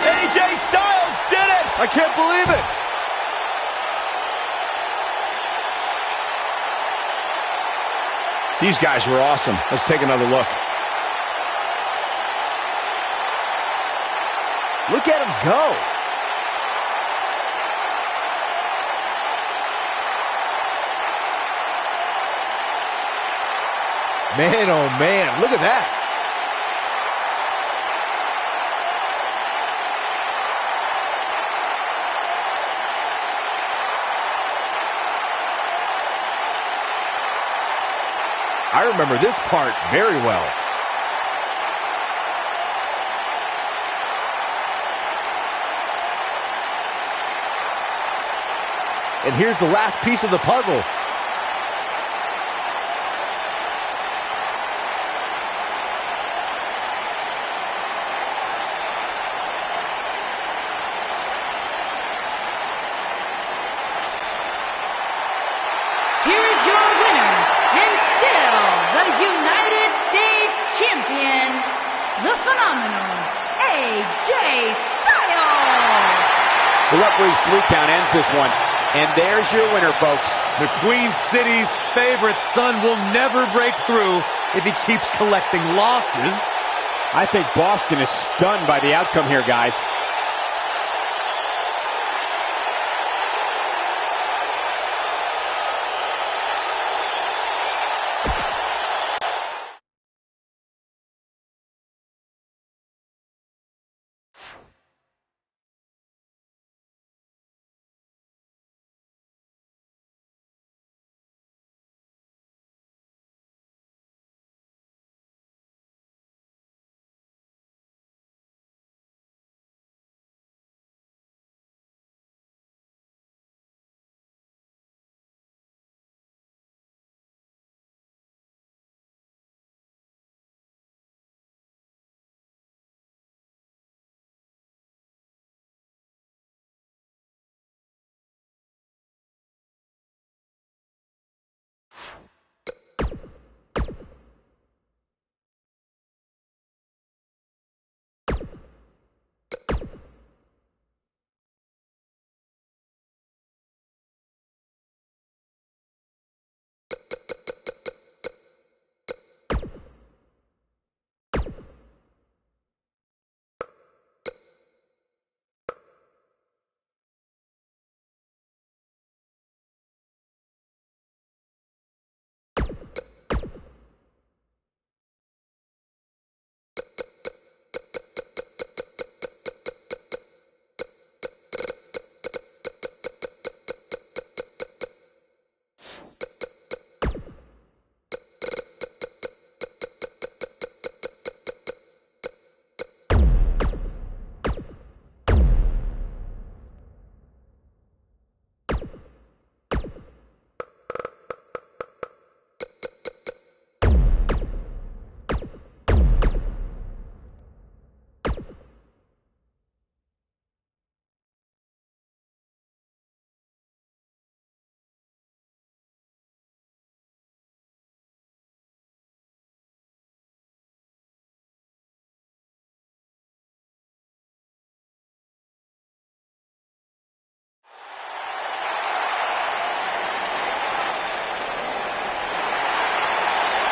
AJ Styles did it. I can't believe it. These guys were awesome. Let's take another look. Look at him go. Man, oh man, look at that. I remember this part very well. And here's the last piece of the puzzle. Here is your winner, and still the United States Champion, the phenomenal AJ Styles. The referee's 3 count ends this one. And there's your winner, folks. The Queen City's favorite son will never break through if he keeps collecting losses. I think Boston is stunned by the outcome here, guys.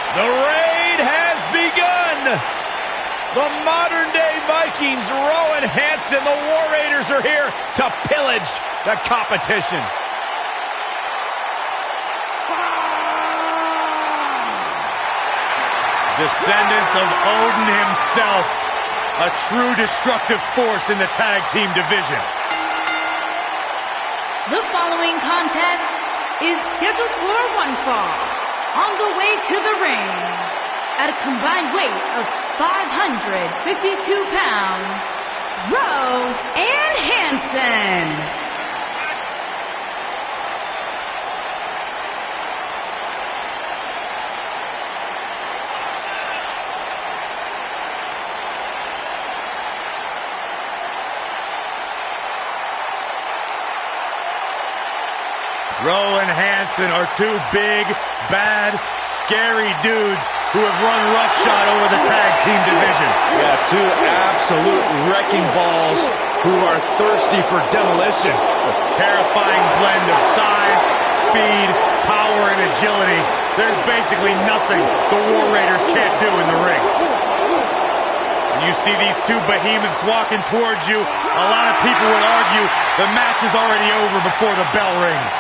The raid has begun. The modern-day Vikings, Rowan Hansen, the War Raiders are here to pillage the competition. Descendants of Odin himself, a true destructive force in the tag team division. The following contest is scheduled for one fall. On the way to the ring, at a combined weight of 552 pounds, Rowan and Hansen. Rowan Hansen are two big, bad, scary dudes who have run roughshod over the tag team division. Yeah, two absolute wrecking balls who are thirsty for demolition. A terrifying blend of size, speed, power, and agility. There's basically nothing the War Raiders can't do in the ring. When you see these two behemoths walking towards you, a lot of people would argue the match is already over before the bell rings.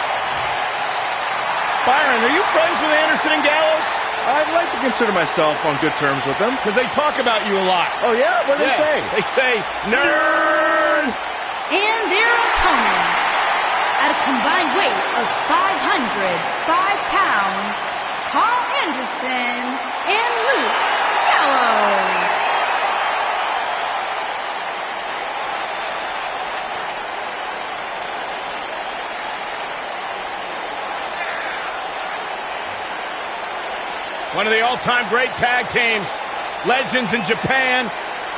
Byron, are you friends with Anderson and Gallows? I'd like to consider myself on good terms with them. Because they talk about you a lot. Oh, yeah? What do they say? They say, nerd! And their opponents, at a combined weight of 505 pounds, Carl Anderson and Luke Gallows. One of the all-time great tag teams. Legends in Japan.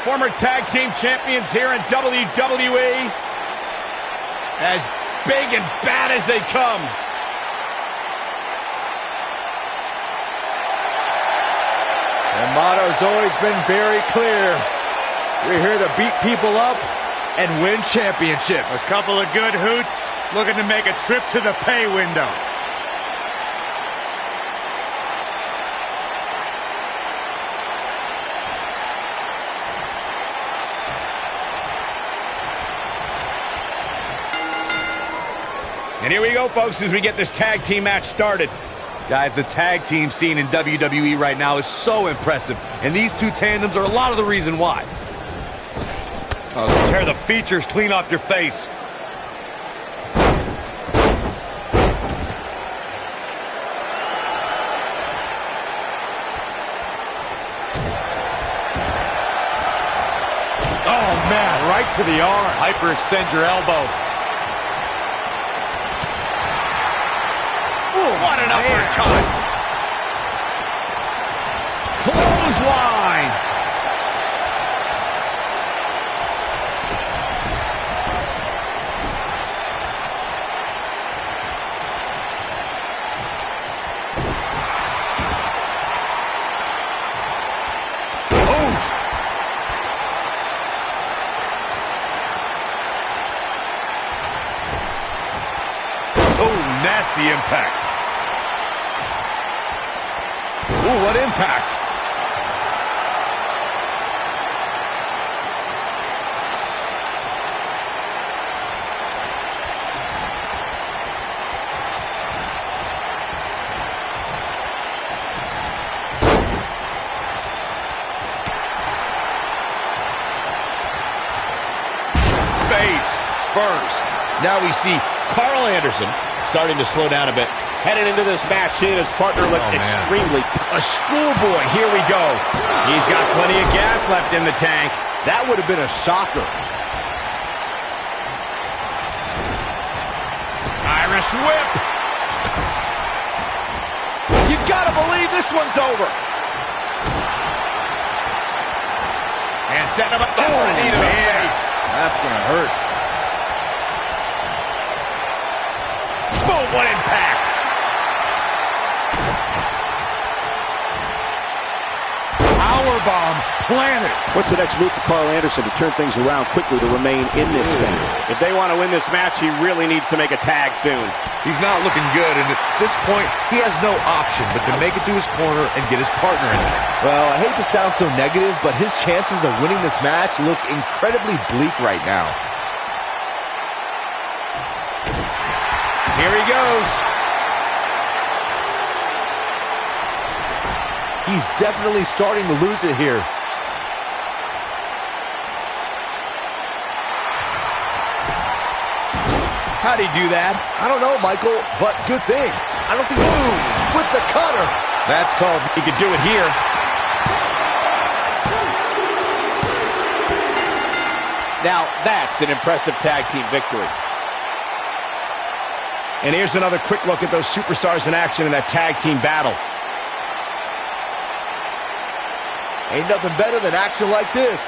Former tag team champions here in WWE. As big and bad as they come. Their motto's always been very clear. We're here to beat people up and win championships. A couple of good hoots looking to make a trip to the pay window. And here we go, folks, as we get this tag team match started. Guys, the tag team scene in WWE right now is so impressive, and these two tandems are a lot of the reason why. Oh, tear the features clean off your face. Oh, man, right to the arm. Hyperextend your elbow. What an uppercut! Clothesline! Oh, nasty impact. Ooh, what impact! Face first. Now we see Carl Anderson starting to slow down a bit. Headed into this match, he and his partner look extremely... A schoolboy, here we go. He's got plenty of gas left in the tank. That would have been a shocker. Irish whip. You gotta believe this one's over. And setting him up for a knee to the face. That's gonna hurt. Boom, what impact. Powerbomb planted. What's the next move for Carl Anderson to turn things around quickly to remain in this thing? If they want to win this match, he really needs to make a tag soon. He's not looking good, and at this point, he has no option but to make it to his corner and get his partner in there. Well, I hate to sound so negative, but his chances of winning this match look incredibly bleak right now. Here he goes. He's definitely starting to lose it here. How'd he do that? I don't know, Michael, but good thing. I don't think... Ooh, with the cutter. That's called... He could do it here. Now, that's an impressive tag team victory. And here's another quick look at those superstars in action in that tag team battle. Ain't nothing better than action like this.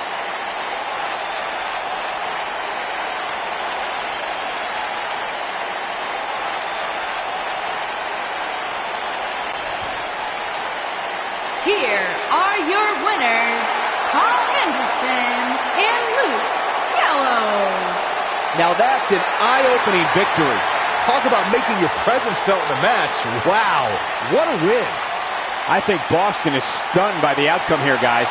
Now that's an eye-opening victory. Talk about making your presence felt in the match. Wow, what a win. I think Boston is stunned by the outcome here, guys.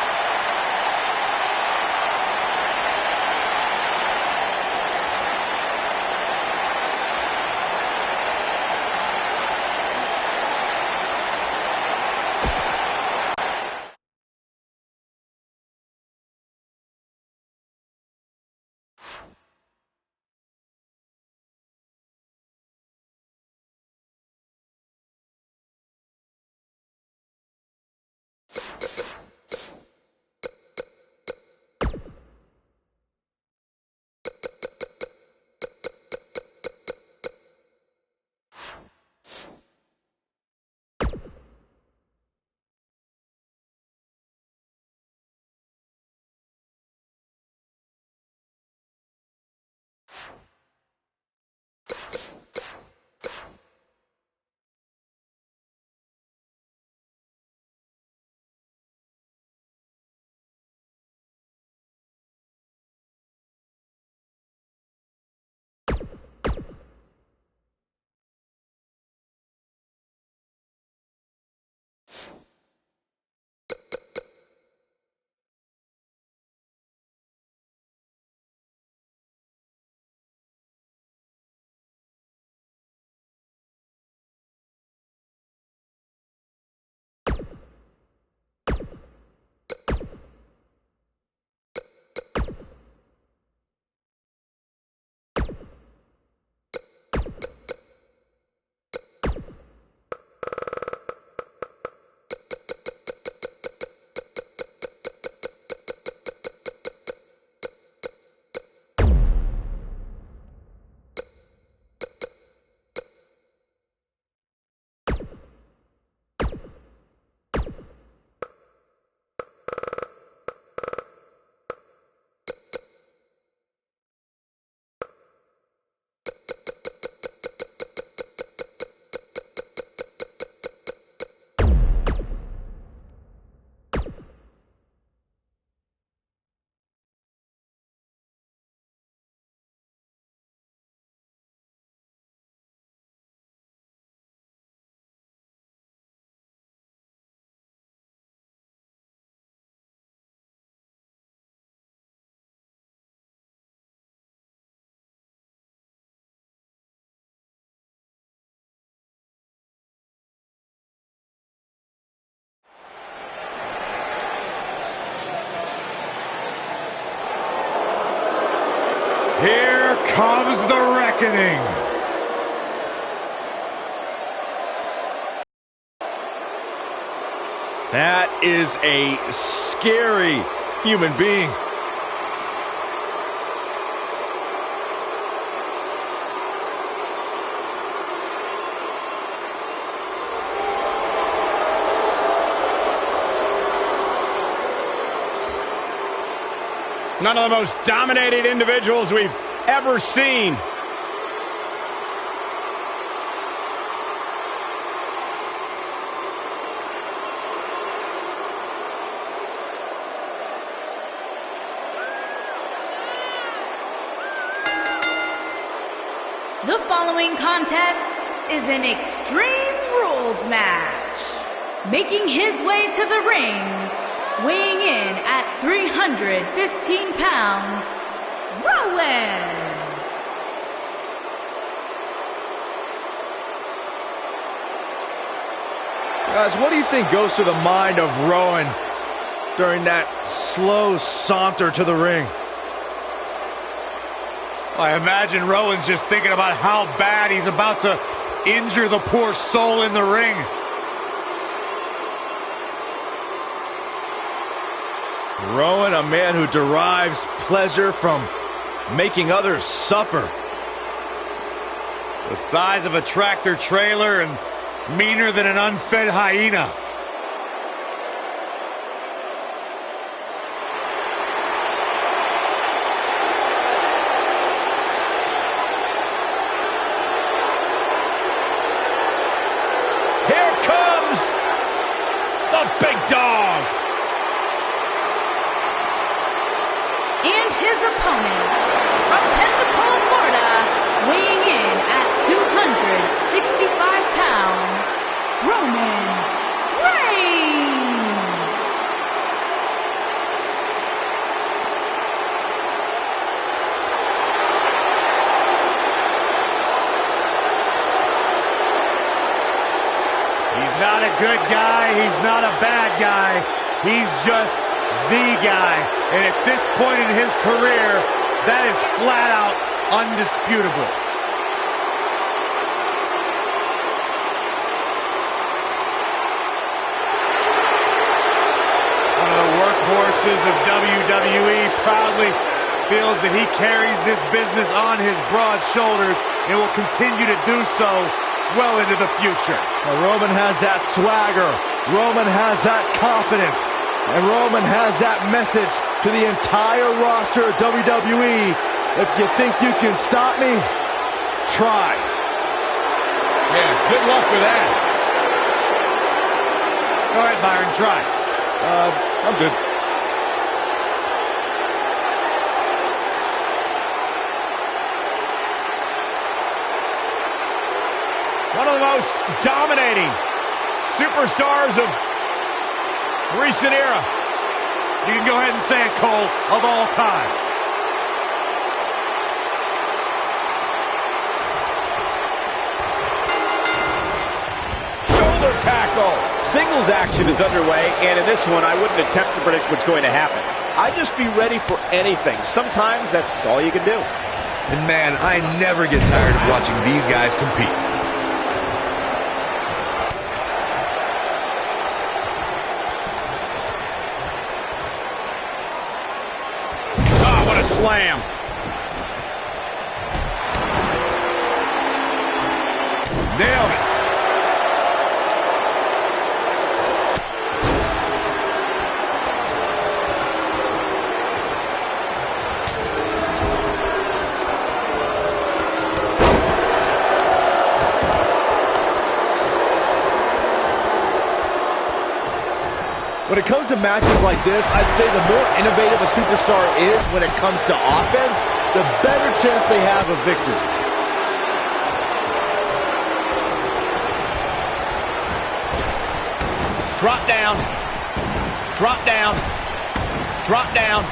Here comes the reckoning. That is a scary human being. None of the most dominated individuals we've ever seen. The following contest is an Extreme Rules match. Making his way to the ring, weighing in at 315 pounds, Rowan. Guys, what do you think goes through the mind of Rowan during that slow saunter to the ring? I imagine Rowan's just thinking about how bad he's about to injure the poor soul in the ring. Rowan, a man who derives pleasure from making others suffer. The size of a tractor trailer and meaner than an unfed hyena. Here comes the big dog. And his opponent, from Pensacola, Florida, pounds, Roman Reigns. He's not a good guy. He's not a bad guy. He's just the guy. And at this point in his career, that is flat out undisputable. One of the workhorses of WWE proudly feels that he carries this business on his broad shoulders and will continue to do so well into the future. Well, Roman has that swagger. Roman has that confidence. And Roman has that message to the entire roster of WWE. If you think you can stop me, try. Yeah, good luck with that. All right, Byron, try. I'm good. One of the most dominating superstars of recent era. You can go ahead and say it, Cole, of all time. Shoulder tackle. Singles action is underway, and in this one, I wouldn't attempt to predict what's going to happen. I'd just be ready for anything. Sometimes that's all you can do. And man, I never get tired of watching these guys compete. Oh, what a slam. Nailed it. When it comes to matches like this, I'd say the more innovative a superstar is when it comes to offense, the better chance they have of victory. Drop down. Drop down. Drop down.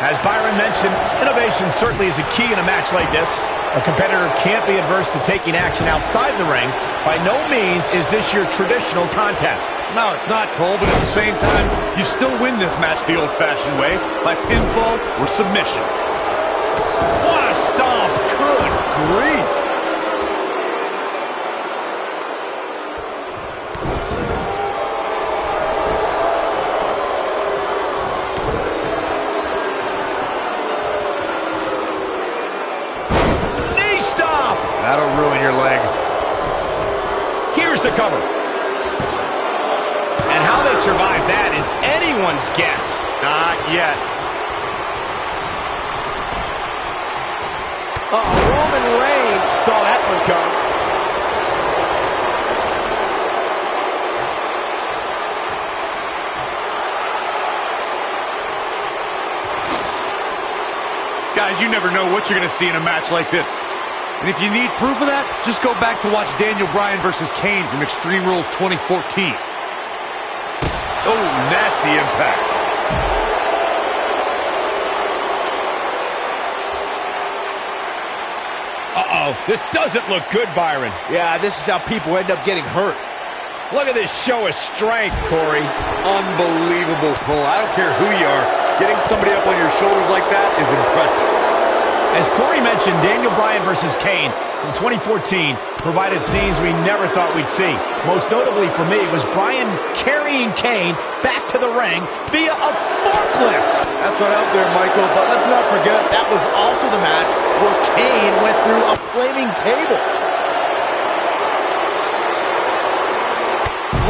As Byron mentioned, innovation certainly is a key in a match like this. A competitor can't be adverse to taking action outside the ring. By no means is this your traditional contest. No, it's not, Cole, but at the same time, you still win this match the old-fashioned way, by pinfall or submission. What a stomp! Good grief! That'll ruin your leg. Here's the cover. And how they survived that is anyone's guess. Not yet. Roman Reigns saw that one coming. Guys, you never know what you're going to see in a match like this. And if you need proof of that, just go back to watch Daniel Bryan versus Kane from Extreme Rules 2014. Oh, nasty impact. Uh-oh, this doesn't look good, Byron. Yeah, this is how people end up getting hurt. Look at this show of strength, Corey. Unbelievable, Cole. I don't care who you are. Getting somebody up on your shoulders like that is impressive. As Corey mentioned, Daniel Bryan versus Kane from 2014 provided scenes we never thought we'd see. Most notably for me was Bryan carrying Kane back to the ring via a forklift. That's right up there, Michael, but let's not forget that was also the match where Kane went through a flaming table.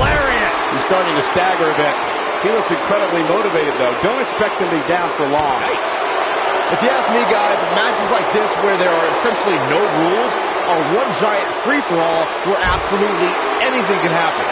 Lariat! He's starting to stagger a bit. He looks incredibly motivated, though. Don't expect him to be down for long. Yikes. If you ask me, guys, matches like this where there are essentially no rules are one giant free-for-all where absolutely anything can happen.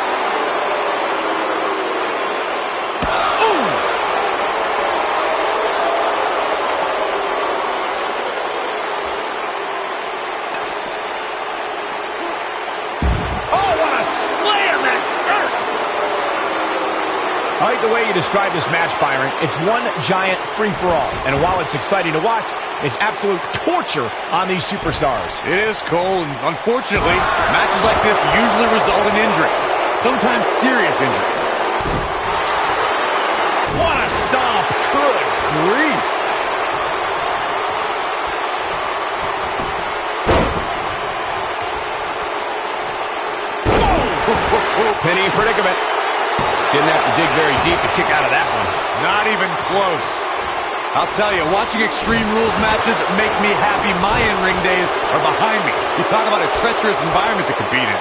I like the way you describe this match, Byron. It's one giant free-for-all. And while it's exciting to watch, it's absolute torture on these superstars. It is, Cole, and unfortunately, matches like this usually result in injury. Sometimes serious injury. What a stomp! Good grief! Penny predicament. Didn't have to dig very deep to kick out of that one. Not even close. I'll tell you, watching Extreme Rules matches make me happy my in-ring days are behind me. You talk about a treacherous environment to compete in.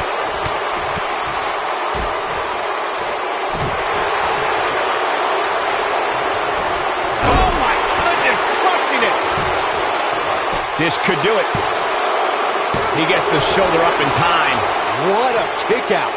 Oh my goodness, crushing it. This could do it. He gets the shoulder up in time. What a kick out.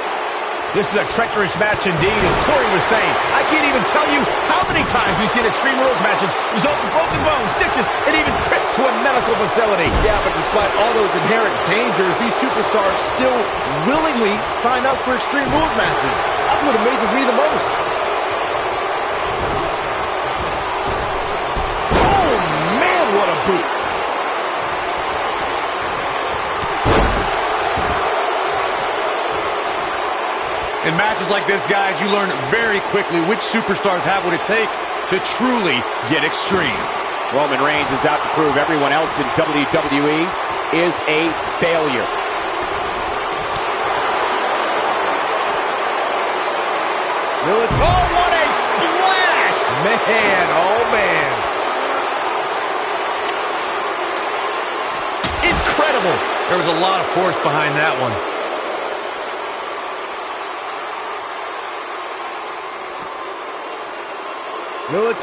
This is a treacherous match indeed, as Corey was saying. I can't even tell you how many times we've seen Extreme Rules matches result in broken bones, stitches, and even trips to a medical facility. Yeah, but despite all those inherent dangers, these superstars still willingly sign up for Extreme Rules matches. That's what amazes me the most. Oh, man, what a boot. In matches like this, guys, you learn very quickly which superstars have what it takes to truly get extreme. Roman Reigns is out to prove everyone else in WWE is a failure. Oh, what a splash! Man, oh man. Incredible. There was a lot of force behind that one. Ooh!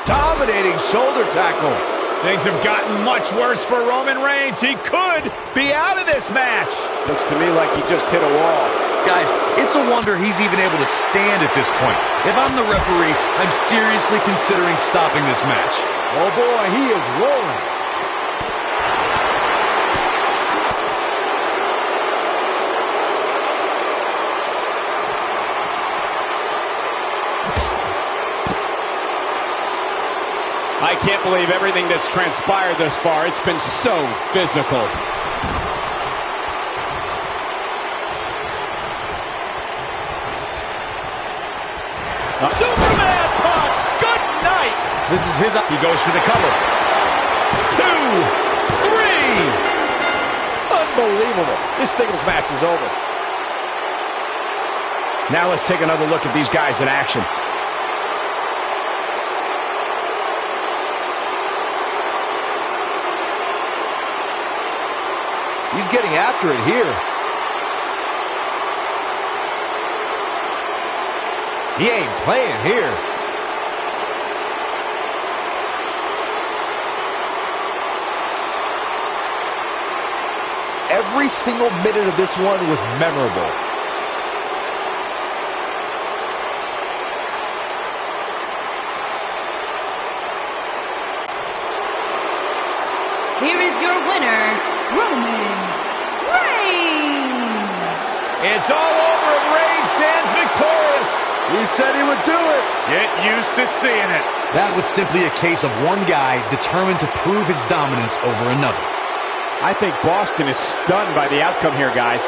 Dominating shoulder tackle. Things have gotten much worse for Roman Reigns. He could be out of this match. Looks to me like he just hit a wall. Guys, it's a wonder he's even able to stand at this point. If I'm the referee, I'm seriously considering stopping this match. Oh boy, he is rolling. I can't believe everything that's transpired thus far. It's been so physical. Superman punch! Good night! This is his... He goes for the cover. 2, 3! Unbelievable. This singles match is over. Now let's take another look at these guys in action. He's getting after it here. He ain't playing here. Every single minute of this one was memorable. Here is your winner, Roman Reigns. It's all over and Reigns stands victorious. He said he would do it. Get used to seeing it. That was simply a case of one guy determined to prove his dominance over another. I think Boston is stunned by the outcome here, guys.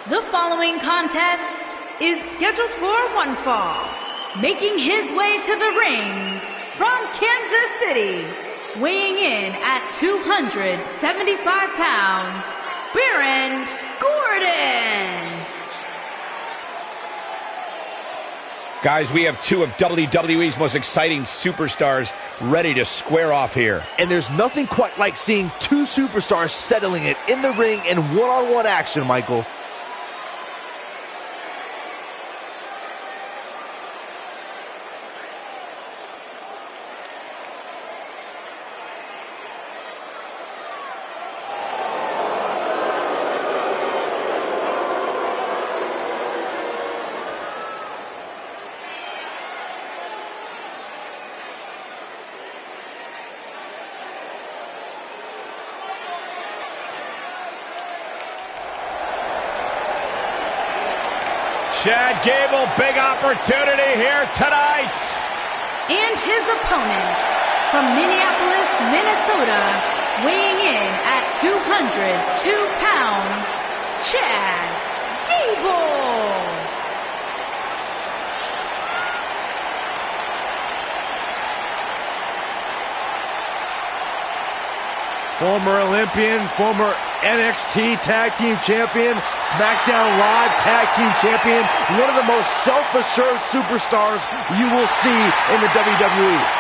The following contest is scheduled for one fall. Making his way to the ring from Kansas City, weighing in at 275 pounds, Baron Corbin. Guys, we have two of WWE's most exciting superstars ready to square off here. And there's nothing quite like seeing two superstars settling it in the ring in one-on-one action, Michael. Chad Gable, big opportunity here tonight. And his opponent from Minneapolis, Minnesota, weighing in at 202 pounds, Chad Gable. Former Olympian, former NXT Tag Team Champion, SmackDown Live Tag Team Champion, one of the most self-assured superstars you will see in the WWE.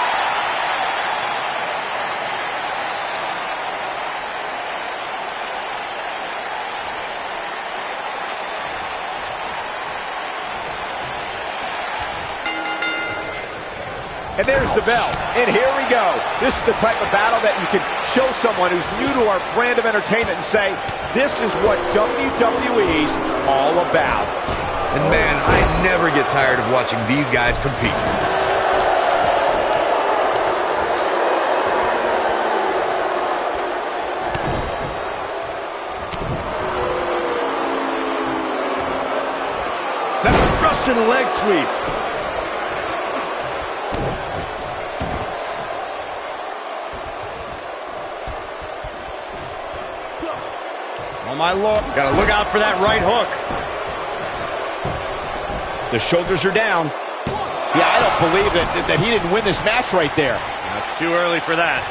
And there's the bell. And here we go. This is the type of battle that you can show someone who's new to our brand of entertainment and say, this is what WWE's all about. And man, I never get tired of watching these guys compete. Russian leg sweep. Oh, my Lord. Gotta look out for that right hook. The shoulders are down. Yeah, I don't believe that he didn't win this match right there. That's too early for that.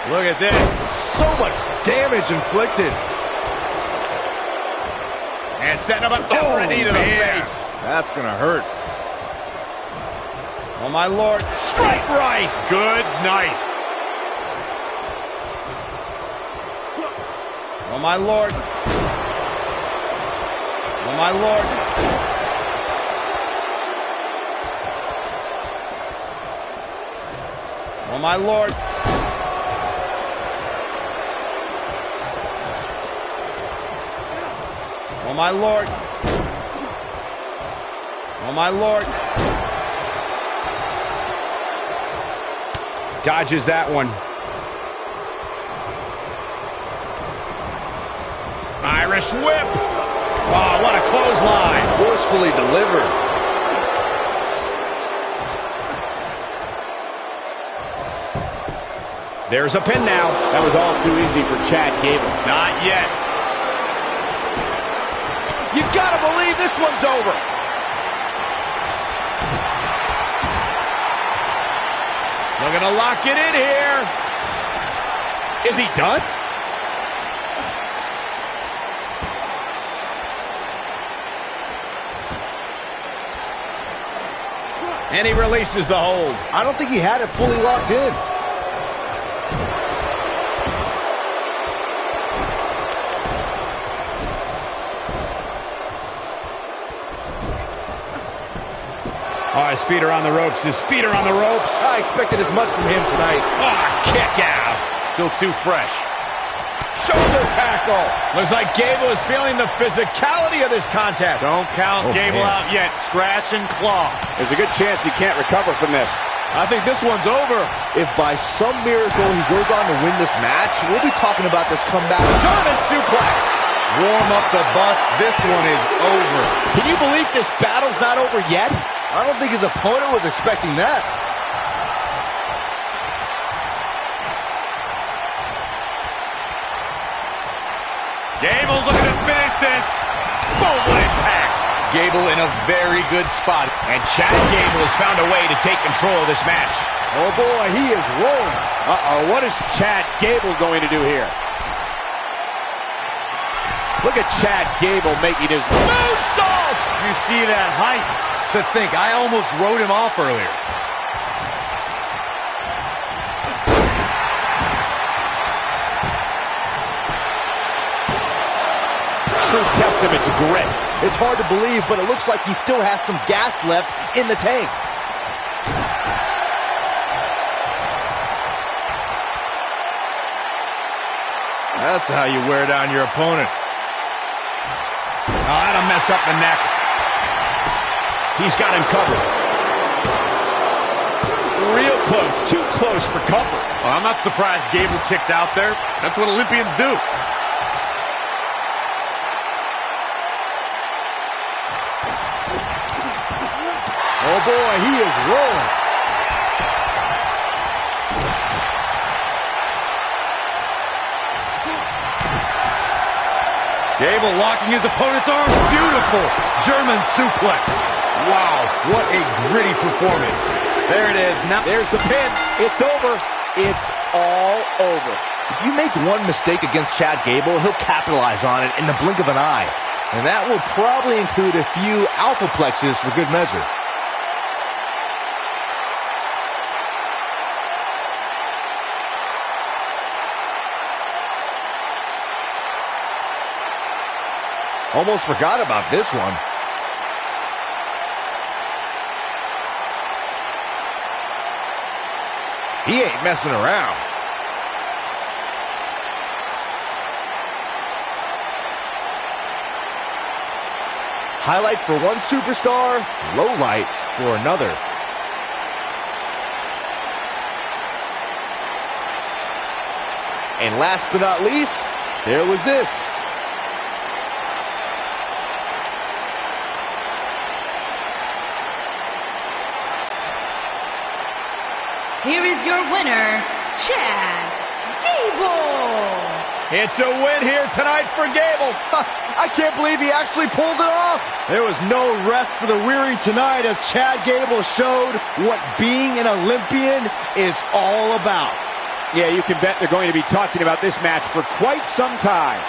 Look at this. So much damage inflicted. And setting up a knee to the face. That's gonna hurt. Oh, my Lord. Strike right. Good night. Oh, my Lord. Oh, my Lord. Oh, my Lord. Oh, my Lord. Oh, my Lord. Dodges that one. Irish whip. Oh, what a clothesline. Forcefully delivered. There's a pin now. That was all too easy for Chad Gable. Not yet. You gotta believe this one's over. Looking to lock it in here. Is he done? And he releases the hold. I don't think he had it fully locked in. Oh, his feet are on the ropes. His feet are on the ropes. I expected as much from him tonight. Oh, kick out. Still too fresh. Shoulder tackle. Looks like Gable is feeling the physicality of this contest. Don't count Gable out yet. Scratch and claw. There's a good chance he can't recover from this. I think this one's over. If by some miracle he goes on to win this match, we'll be talking about this comeback. German suplex. Warm up the bus. This one is over. Can you believe this battle's not over yet? I don't think his opponent was expecting that. Gable's looking to finish this. Boom, what impact. Gable in a very good spot. And Chad Gable has found a way to take control of this match. Oh boy, he is rolling. Uh-oh, what is Chad Gable going to do here? Look at Chad Gable making his moonsault! You see that height? To think, I almost wrote him off earlier. True testament to grit. It's hard to believe, but it looks like he still has some gas left in the tank. That's how you wear down your opponent. Oh, that'll mess up the neck. He's got him covered. Real close, too close for comfort. Well, I'm not surprised Gable kicked out there. That's what Olympians do. Oh boy, he is rolling. Gable locking his opponent's arm. Beautiful German suplex. Wow, what a gritty performance. There it is. Now There's the pin. It's over. It's all over. If you make one mistake against Chad Gable, he'll capitalize on it in the blink of an eye. And that will probably include a few alpha plexes for good measure. Almost forgot about this one. He ain't messing around. Highlight for one superstar, low light for another. And last but not least, there was this. Here is your winner, Chad Gable. It's a win here tonight for Gable. I can't believe he actually pulled it off. There was no rest for the weary tonight as Chad Gable showed what being an Olympian is all about. Yeah, you can bet they're going to be talking about this match for quite some time.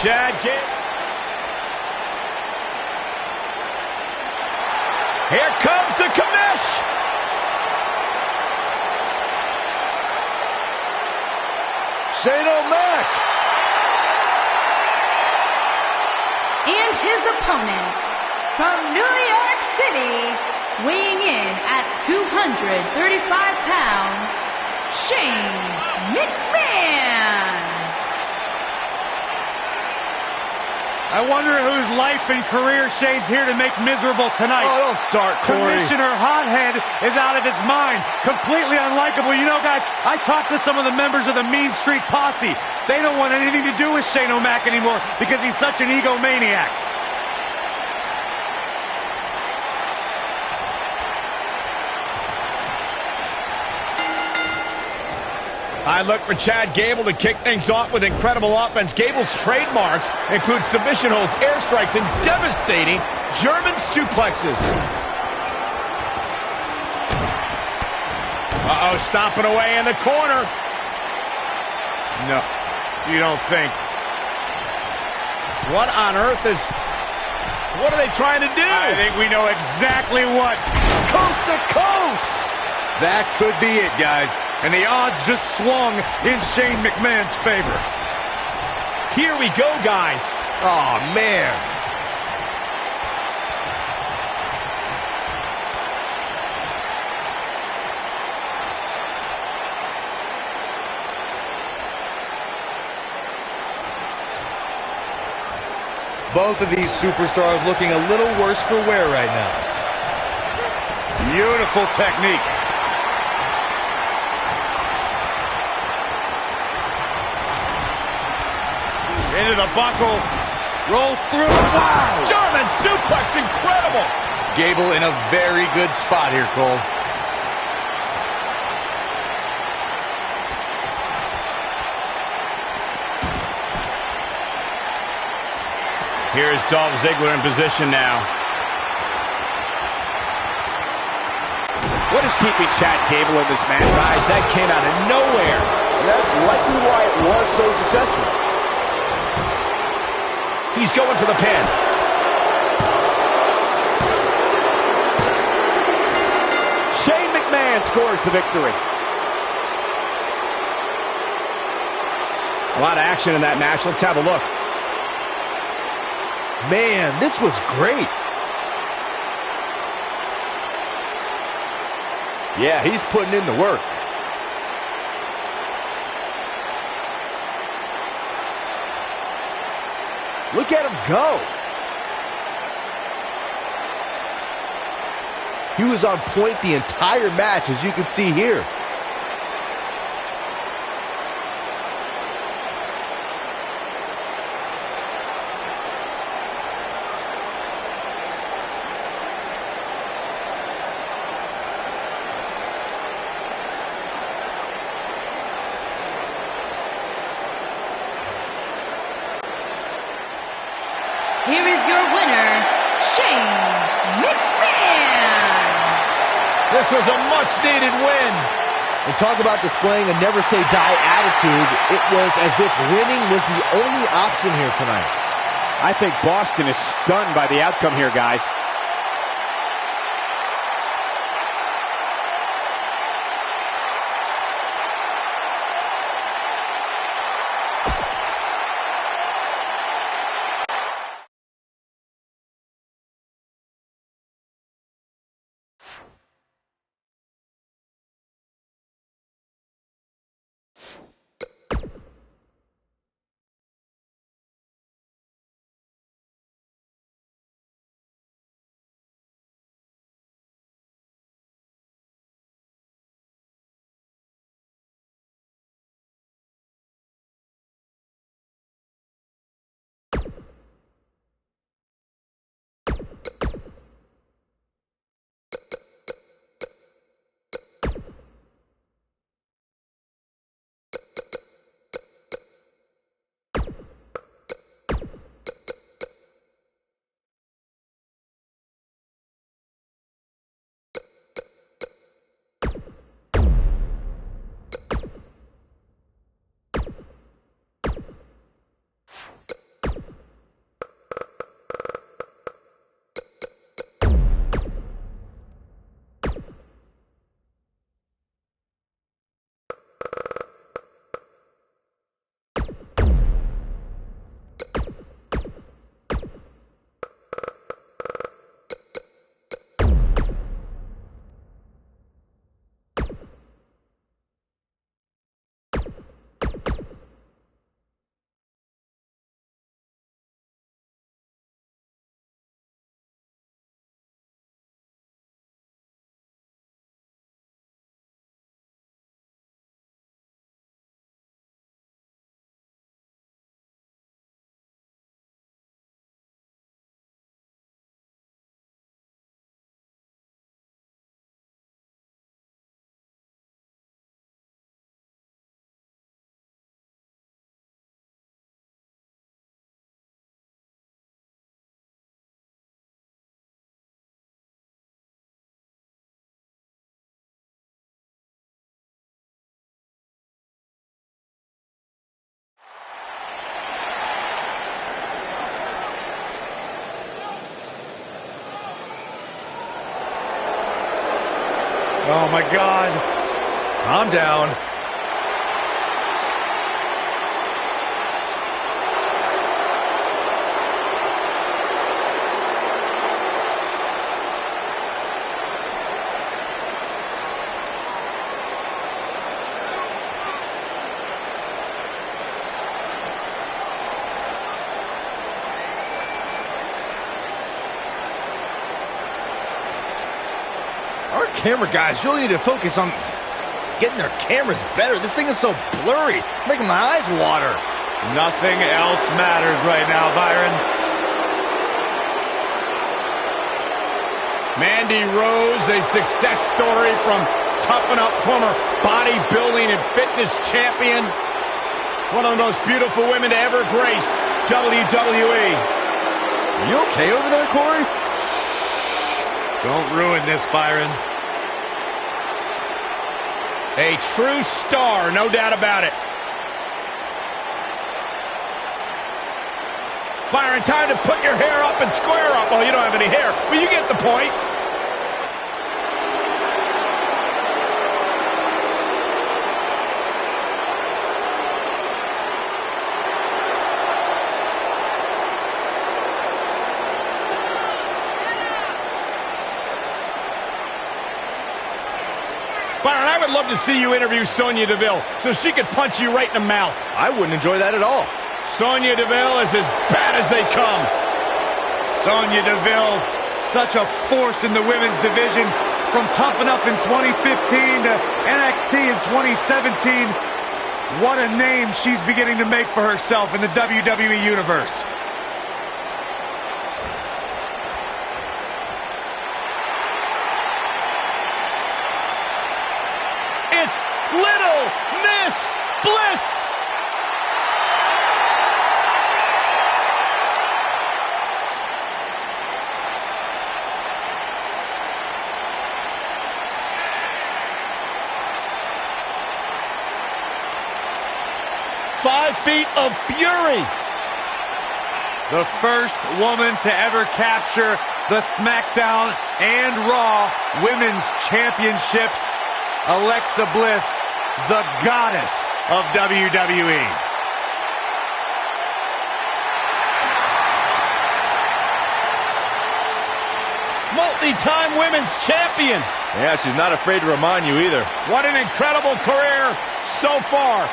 Chad Gable. Here comes the commish. Shane O'Mac. And his opponent, from New York City, weighing in at 235 pounds, Shane McMahon. I wonder whose life and career Shane's here to make miserable tonight. Oh, don't start, Corey. Commissioner Hothead is out of his mind. Completely unlikable. You know, guys, I talked to some of the members of the Mean Street Posse. They don't want anything to do with Shane O'Mac anymore because he's such an egomaniac. I look for Chad Gable to kick things off with incredible offense. Gable's trademarks include submission holds, airstrikes, and devastating German suplexes. Uh-oh, stomping away in the corner. No, you don't think. What on earth is... What are they trying to do? I think we know exactly what. Coast to coast. That could be it, guys. And the odds just swung in Shane McMahon's favor. Here we go, guys. Oh, man. Both of these superstars looking a little worse for wear right now. Beautiful technique. Into the buckle. Rolls through. Wow! German suplex, incredible. Gable in a very good spot here, Cole. Here's Dolph Ziggler in position now. What is keeping Chad Gable in this match? Guys, that came out of nowhere. That's likely why it was so successful. He's going for the pin. Shane McMahon scores the victory. A lot of action in that match. Let's have a look. Man, this was great. Yeah, he's putting in the work. Look at him go. He was on point the entire match, as you can see here. Here is your winner, Shane McMahon. This was a much-needed win. And talk about displaying a never-say-die attitude. It was as if winning was the only option here tonight. I think Boston is stunned by the outcome here, guys. my God. Calm down. Our camera guys really need to focus on getting their cameras better. This thing is so blurry, making my eyes water. Nothing else matters right now, Byron. Mandy Rose, a success story from Toughen Up, former bodybuilding and fitness champion. One of the most beautiful women to ever grace WWE. Are you okay over there, Corey? Don't ruin this, Byron. A true star, no doubt about it. Byron, time to put your hair up and square up. Oh, you don't have any hair, but you get the point. Byron, I would love to see you interview Sonya Deville so she could punch you right in the mouth. I wouldn't enjoy that at all. Sonya Deville is as bad as they come. Sonya Deville, such a force in the women's division. From Toughen Up in 2015 to NXT in 2017. What a name she's beginning to make for herself in the WWE Universe. It's Little Miss Bliss. Five feet of fury. The first woman to ever capture the SmackDown and Raw Women's Championships. Alexa Bliss, the goddess of WWE. Multi-time women's champion. Yeah, she's not afraid to remind you either. What an incredible career so far.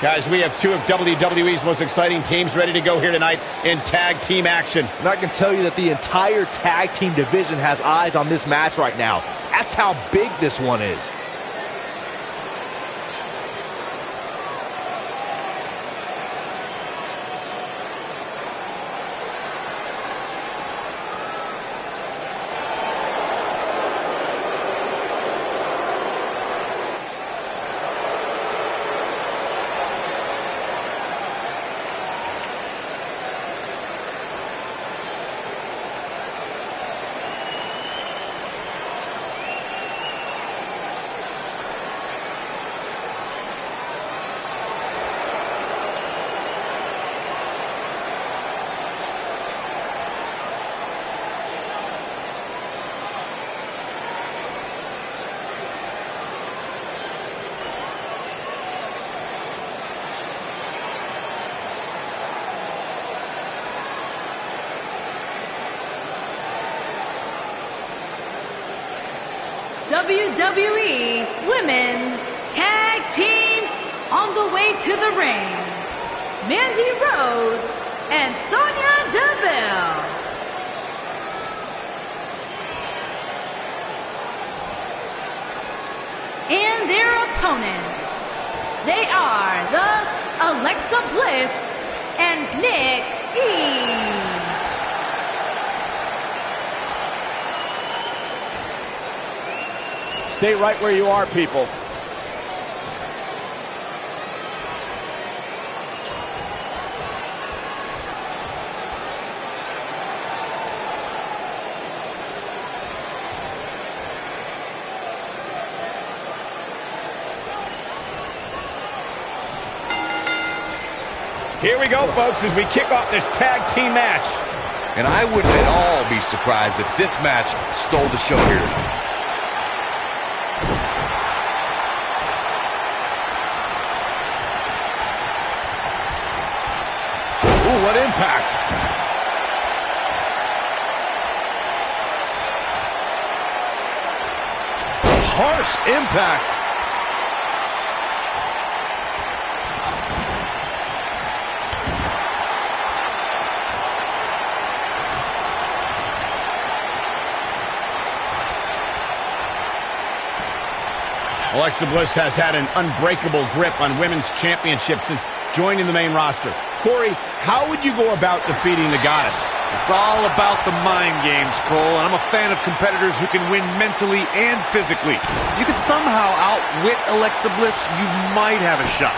Guys, we have two of WWE's most exciting teams ready to go here tonight in tag team action. And I can tell you that the entire tag team division has eyes on this match right now. That's how big this one is. WWE Women's Tag Team on the way to the ring, Mandy Rose and Sonya Deville. And their opponents, they are the Alexa Bliss and Nick E. Stay right where you are, people. Here we go, folks, as we kick off this tag team match. And I wouldn't at all be surprised if this match stole the show here tonight. Ooh, what impact. Harsh impact. Alexa Bliss has had an unbreakable grip on women's championship since joining the main roster. Corey, how would you go about defeating the goddess? It's all about the mind games, Cole, and I'm a fan of competitors who can win mentally and physically. If you could somehow outwit Alexa Bliss, you might have a shot.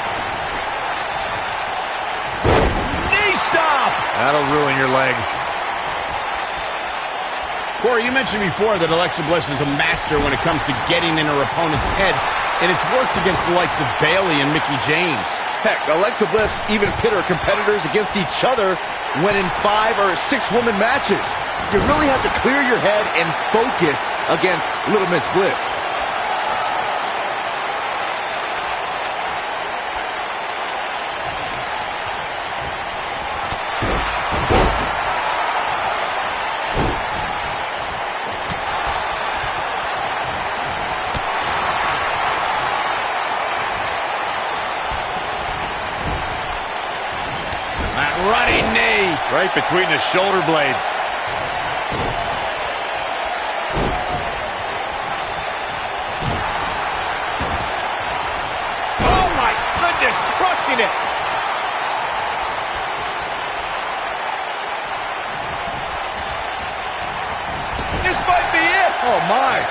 Knee stop! That'll ruin your leg. Corey, you mentioned before that Alexa Bliss is a master when it comes to getting in her opponent's heads, and it's worked against the likes of Bayley and Mickie James. Heck, Alexa Bliss even pit her competitors against each other when in 5 or 6 woman matches. You really have to clear your head and focus against Little Miss Bliss. Running knee. Right between the shoulder blades. Oh my goodness, crushing it. This might be it. Oh my.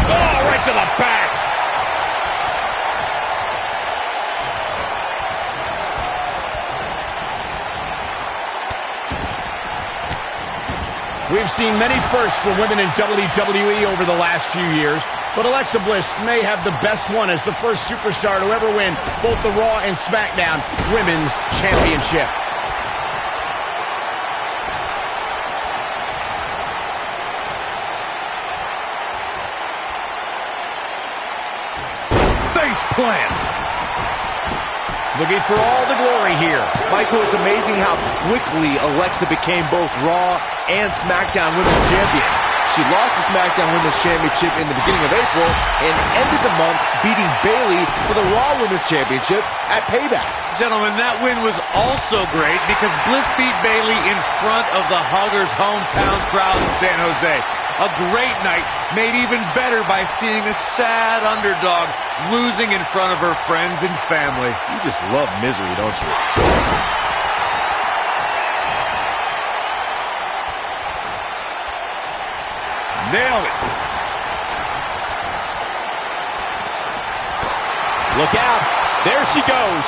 Oh, right to the back. We've seen many firsts for women in WWE over the last few years, but Alexa Bliss may have the best one as the first superstar to ever win both the Raw and SmackDown Women's Championship. Face plant. Looking for all the glory here. Michael, it's amazing how quickly Alexa became both Raw and SmackDown Women's Champion. She lost the SmackDown Women's Championship in the beginning of April and ended the month beating Bayley for the Raw Women's Championship at Payback. Gentlemen, that win was also great because Bliss beat Bayley in front of the Huggers' hometown crowd in San Jose. A great night made even better by seeing a sad underdog losing in front of her friends and family. You just love misery, don't you? Nailed it. Look out. There she goes.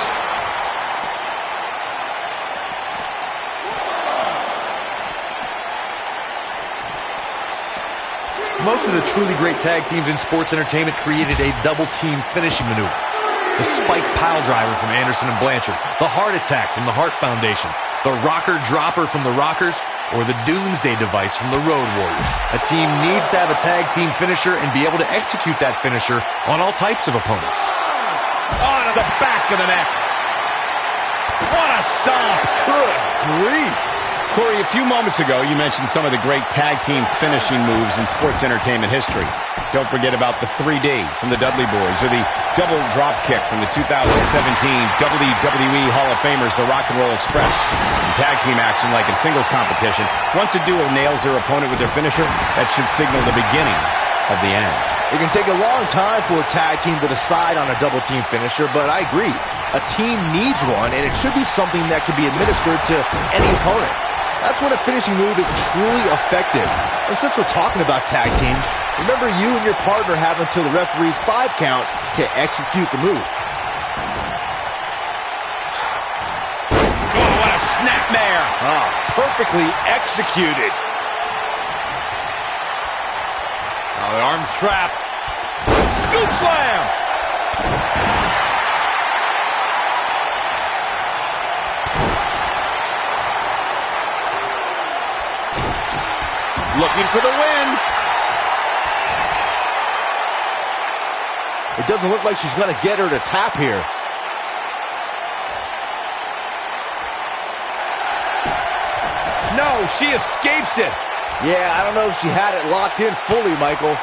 Most of the truly great tag teams in sports entertainment created a double-team finishing maneuver. The spike pile driver from Anderson and Blanchard, the heart attack from the Hart Foundation, the rocker dropper from the Rockers, or the Doomsday device from the Road Warriors. A team needs to have a tag team finisher and be able to execute that finisher on all types of opponents. On to the back of the neck. What a stomp. Good grief. Corey, a few moments ago, you mentioned some of the great tag team finishing moves in sports entertainment history. Don't forget about the 3D from the Dudley Boys or the double drop kick from the 2017 WWE Hall of Famers, the Rock and Roll Express. In tag team action, like in singles competition, once a duo nails their opponent with their finisher, that should signal the beginning of the end. It can take a long time for a tag team to decide on a double team finisher, but I agree. A team needs one, and it should be something that can be administered to any opponent. That's when a finishing move is truly effective. And since we're talking about tag teams, remember you and your partner have until the referee's 5 count to execute the move. Oh, what a snapmare! Oh, perfectly executed. Oh, the arm's trapped. Scoop slam! Looking for the win. It doesn't look like she's going to get her to tap here. No, she escapes it. Yeah, I don't know if she had it locked in fully, Michael.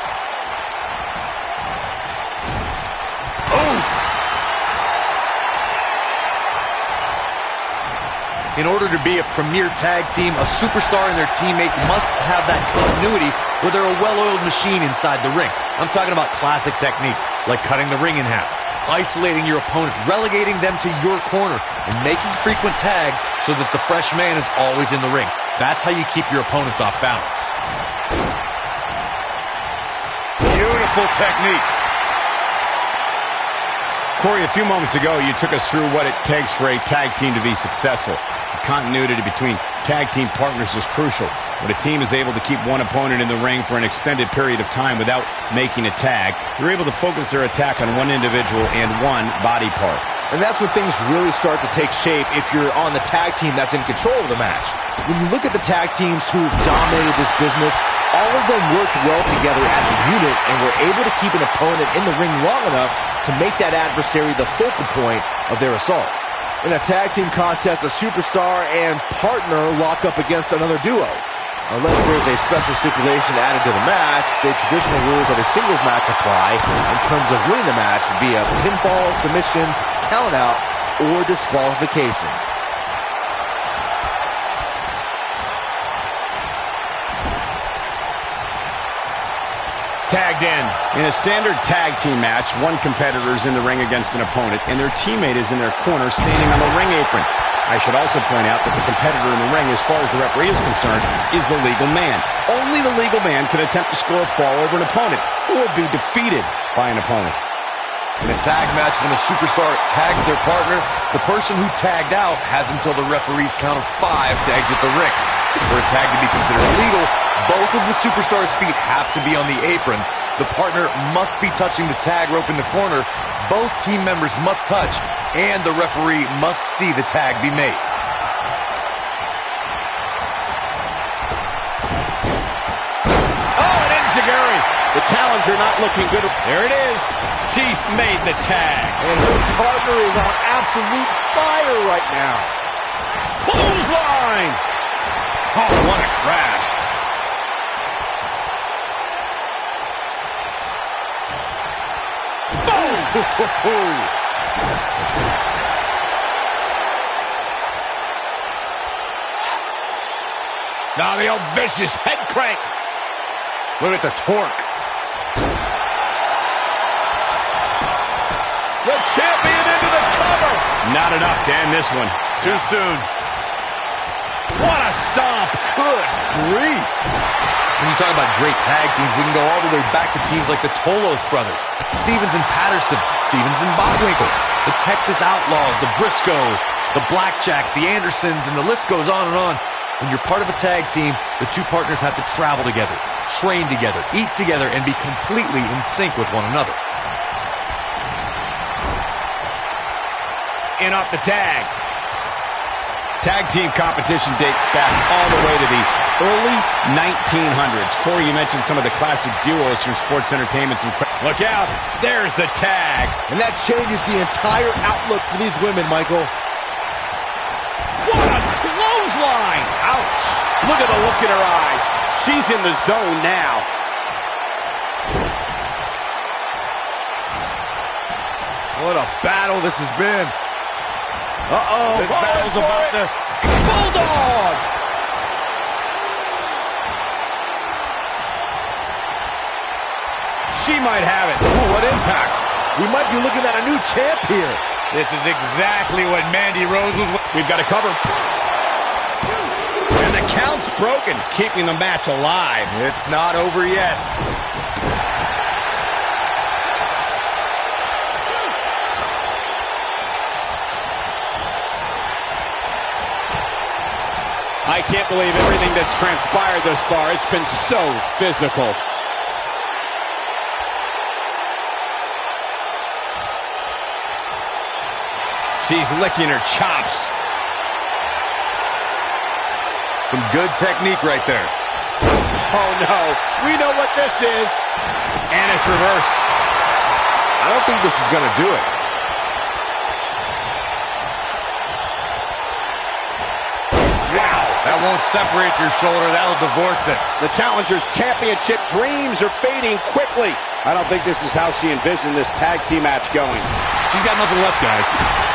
In order to be a premier tag team, a superstar and their teammate must have that continuity where they're a well-oiled machine inside the ring. I'm talking about classic techniques like cutting the ring in half, isolating your opponent, relegating them to your corner, and making frequent tags so that the fresh man is always in the ring. That's how you keep your opponents off balance. Beautiful technique. Corey, a few moments ago, you took us through what it takes for a tag team to be successful. The continuity between tag team partners is crucial. When a team is able to keep one opponent in the ring for an extended period of time without making a tag, they're able to focus their attack on one individual and one body part. And that's when things really start to take shape if you're on the tag team that's in control of the match. When you look at the tag teams who've dominated this business, all of them worked well together as a unit and were able to keep an opponent in the ring long enough to make that adversary the focal point of their assault. In a tag team contest, a superstar and partner lock up against another duo. Unless there's a special stipulation added to the match, the traditional rules of a singles match apply in terms of winning the match via pinfall, submission, countout, or disqualification. Tagged in. In a standard tag team match, one competitor is in the ring against an opponent, and their teammate is in their corner standing on the ring apron. I should also point out that the competitor in the ring, as far as the referee is concerned, is the legal man. Only the legal man can attempt to score a fall over an opponent or be defeated by an opponent. In a tag match, when a superstar tags their partner, the person who tagged out has until the referee's count of 5 to exit the ring. For a tag to be considered illegal, both of the superstar's feet have to be on the apron. The partner must be touching the tag rope in the corner. Both team members must touch, and the referee must see the tag be made. Oh, and enziguri. The challenger not looking good. There it is. She's made the tag. And her partner is on absolute fire right now. Clothesline. Oh, what a crash. Boom! Now the old vicious head crank. Look at the torque. The champion into the cover. Not enough to end this one. Too soon. What a stomp. Good grief. When you talk about great tag teams, we can go all the way back to teams like the Tolos brothers, Stevens and Patterson, Stevens and Bockwinkel, the Texas Outlaws, the Briscoes, the Blackjacks, the Andersons, and the list goes on and on. When you're part of a tag team, the two partners have to travel together, train together, eat together, and be completely in sync with one another. In off the tag. Tag team competition dates back all the way to the early 1900s. Corey, you mentioned some of the classic duos from sports entertainments. Look out, there's the tag. And that changes the entire outlook for these women, Michael. What a clothesline. Ouch. Look at the look in her eyes. She's in the zone now. What a battle this has been. Uh-oh. This battle's about to... Bulldog! She might have it. Ooh, what impact. We might be looking at a new champ here. This is exactly what Mandy Rose was... We've got a cover. And the count's broken, keeping the match alive. It's not over yet. I can't believe everything that's transpired thus far. It's been so physical. She's licking her chops. Some good technique right there. Oh, no. We know what this is. And it's reversed. I don't think this is going to do it. Wow, that won't separate your shoulder. That'll divorce it. The challenger's championship dreams are fading quickly. I don't think this is how she envisioned this tag team match going. She's got nothing left, guys.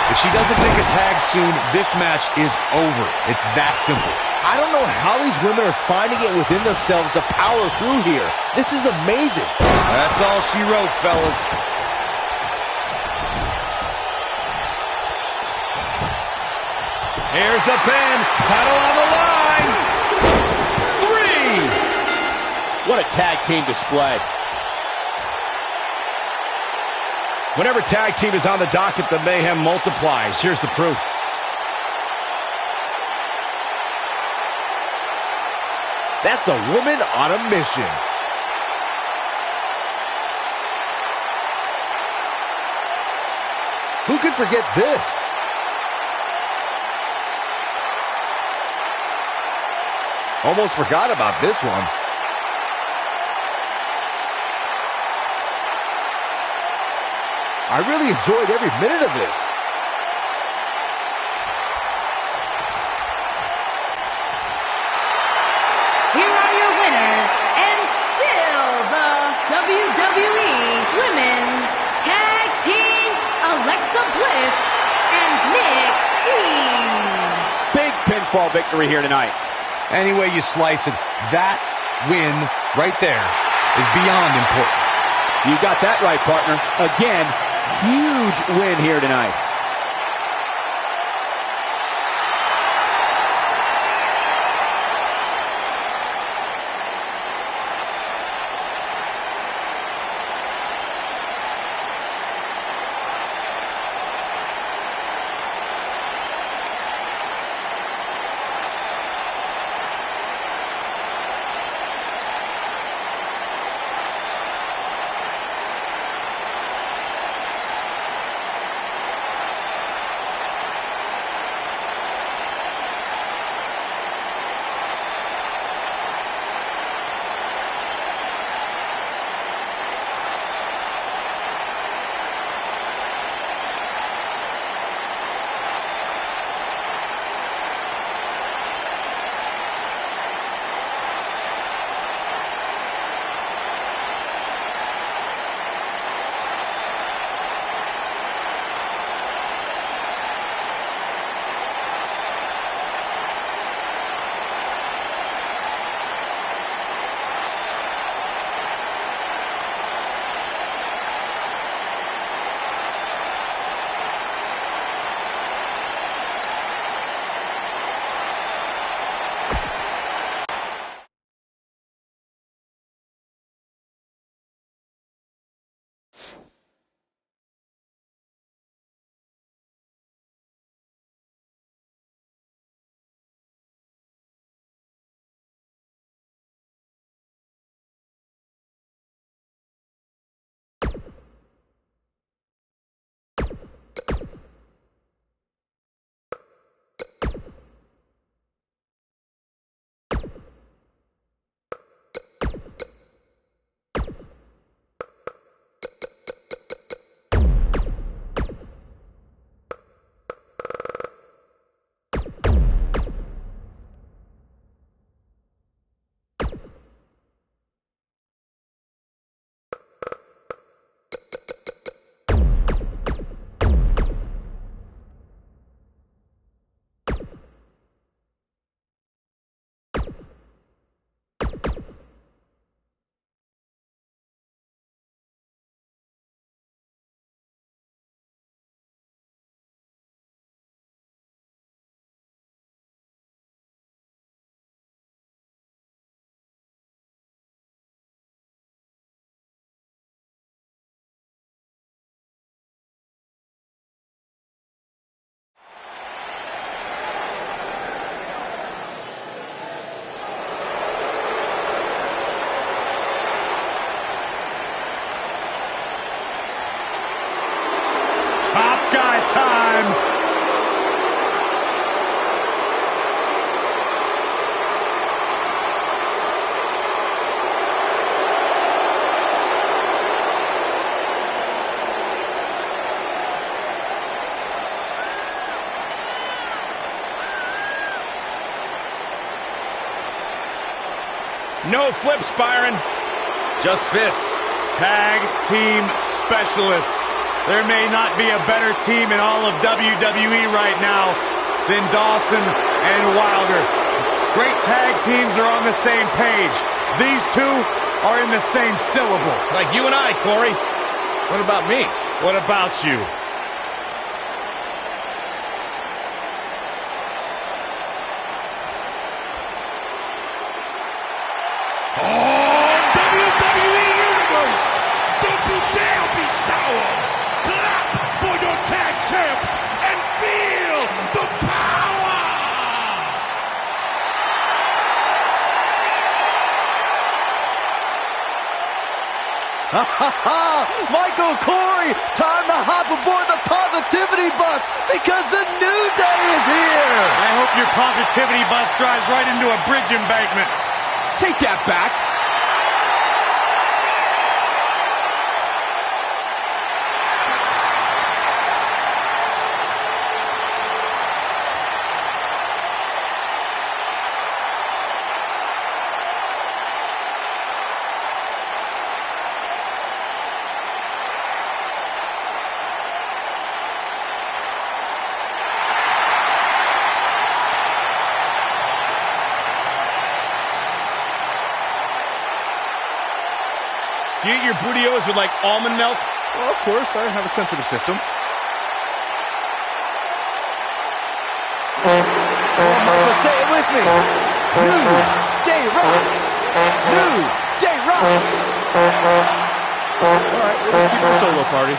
If she doesn't make a tag soon, this match is over. It's that simple. I don't know how these women are finding it within themselves to power through here. This is amazing. That's all she wrote, fellas. Here's the pin. Title on the line. 3. What a tag team display. Whenever tag team is on the docket, the mayhem multiplies. Here's the proof. That's a woman on a mission. Who could forget this? Almost forgot about this one. I really enjoyed every minute of this. Here are your winners, and still the WWE Women's Tag Team, Alexa Bliss and Nick E. Big pinfall victory here tonight. Any way you slice it, that win right there is beyond important. You got that right, partner. Again, huge win here tonight. No flips, Byron. Just fists. Tag team specialists. There may not be a better team in all of WWE right now than Dawson and Wilder. Great tag teams are on the same page. These two are in the same syllable. Like you and I, Corey. What about me? What about you? WWE Universe, don't you dare be sour. Clap for your tag champs and feel the power. Michael Corey, time to hop aboard the positivity bus because the new day is here. I hope your positivity bus drives right into a bridge embankment. Take that back. Do you eat your burritos with, like, almond milk? Well, of course, I have a sensitive system. Michael, say it with me. New Day rocks. New Day rocks. All right, let's keep it a solo party.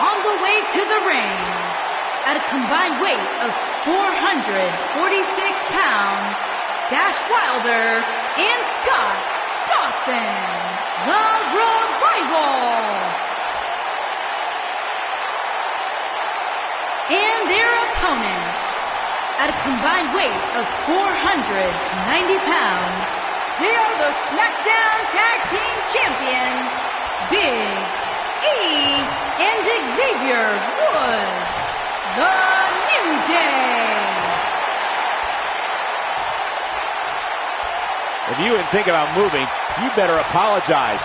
On the way to the ring, at a combined weight of 446 pounds, Dash Wilder and Scott Dawson, the Revival. And their opponents, at a combined weight of 490 pounds, they are the SmackDown Tag Team Champions, Big E and Xavier Woods, the New Day. If you would think about moving, you better apologize.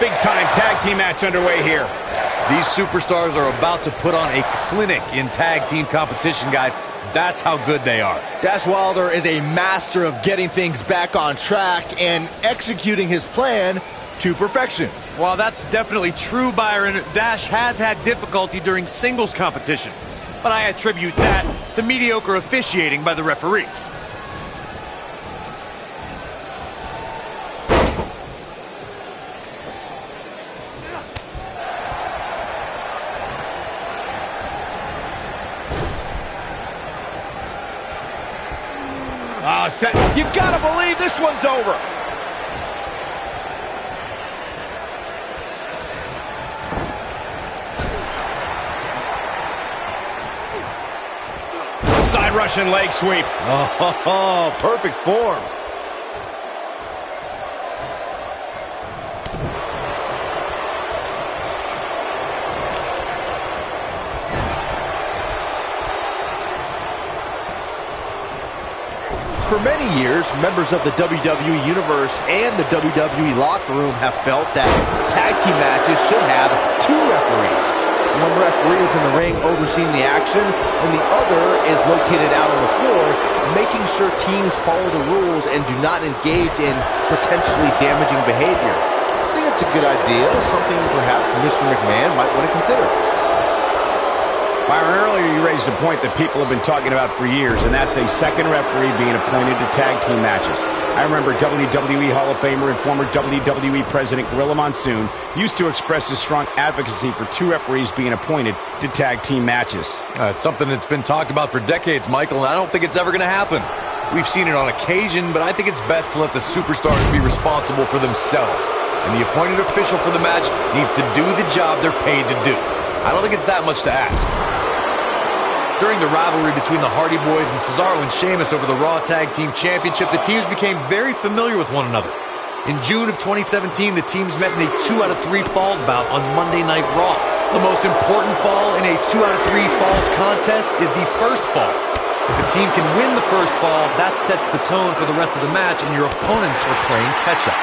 Big-time tag team match underway here. These superstars are about to put on a clinic in tag team competition, guys. That's how good they are. Dash Wilder is a master of getting things back on track and executing his plan to perfection. While that's definitely true, Byron, Dash has had difficulty during singles competition. But I attribute that to mediocre officiating by the referees. You gotta believe this one's over. Side Russian leg sweep. Oh, perfect form. For many years, members of the WWE Universe and the WWE locker room have felt that tag team matches should have two referees. One referee is in the ring overseeing the action, and the other is located out on the floor, making sure teams follow the rules and do not engage in potentially damaging behavior. I think it's a good idea, something perhaps Mr. McMahon might want to consider. Byron, earlier you raised a point that people have been talking about for years, and that's a second referee being appointed to tag team matches. I remember WWE Hall of Famer and former WWE President Gorilla Monsoon used to express his strong advocacy for two referees being appointed to tag team matches. It's something that's been talked about for decades, Michael, and I don't think it's ever going to happen. We've seen it on occasion, but I think it's best to let the superstars be responsible for themselves. And the appointed official for the match needs to do the job they're paid to do. I don't think it's that much to ask. During the rivalry between the Hardy Boys and Cesaro and Sheamus over the Raw Tag Team Championship, the teams became very familiar with one another. In June of 2017, the teams met in a 2 out of 3 falls bout on Monday Night Raw. The most important fall in a 2 out of 3 falls contest is the first fall. If a team can win the first fall, that sets the tone for the rest of the match, and your opponents are playing catch-up.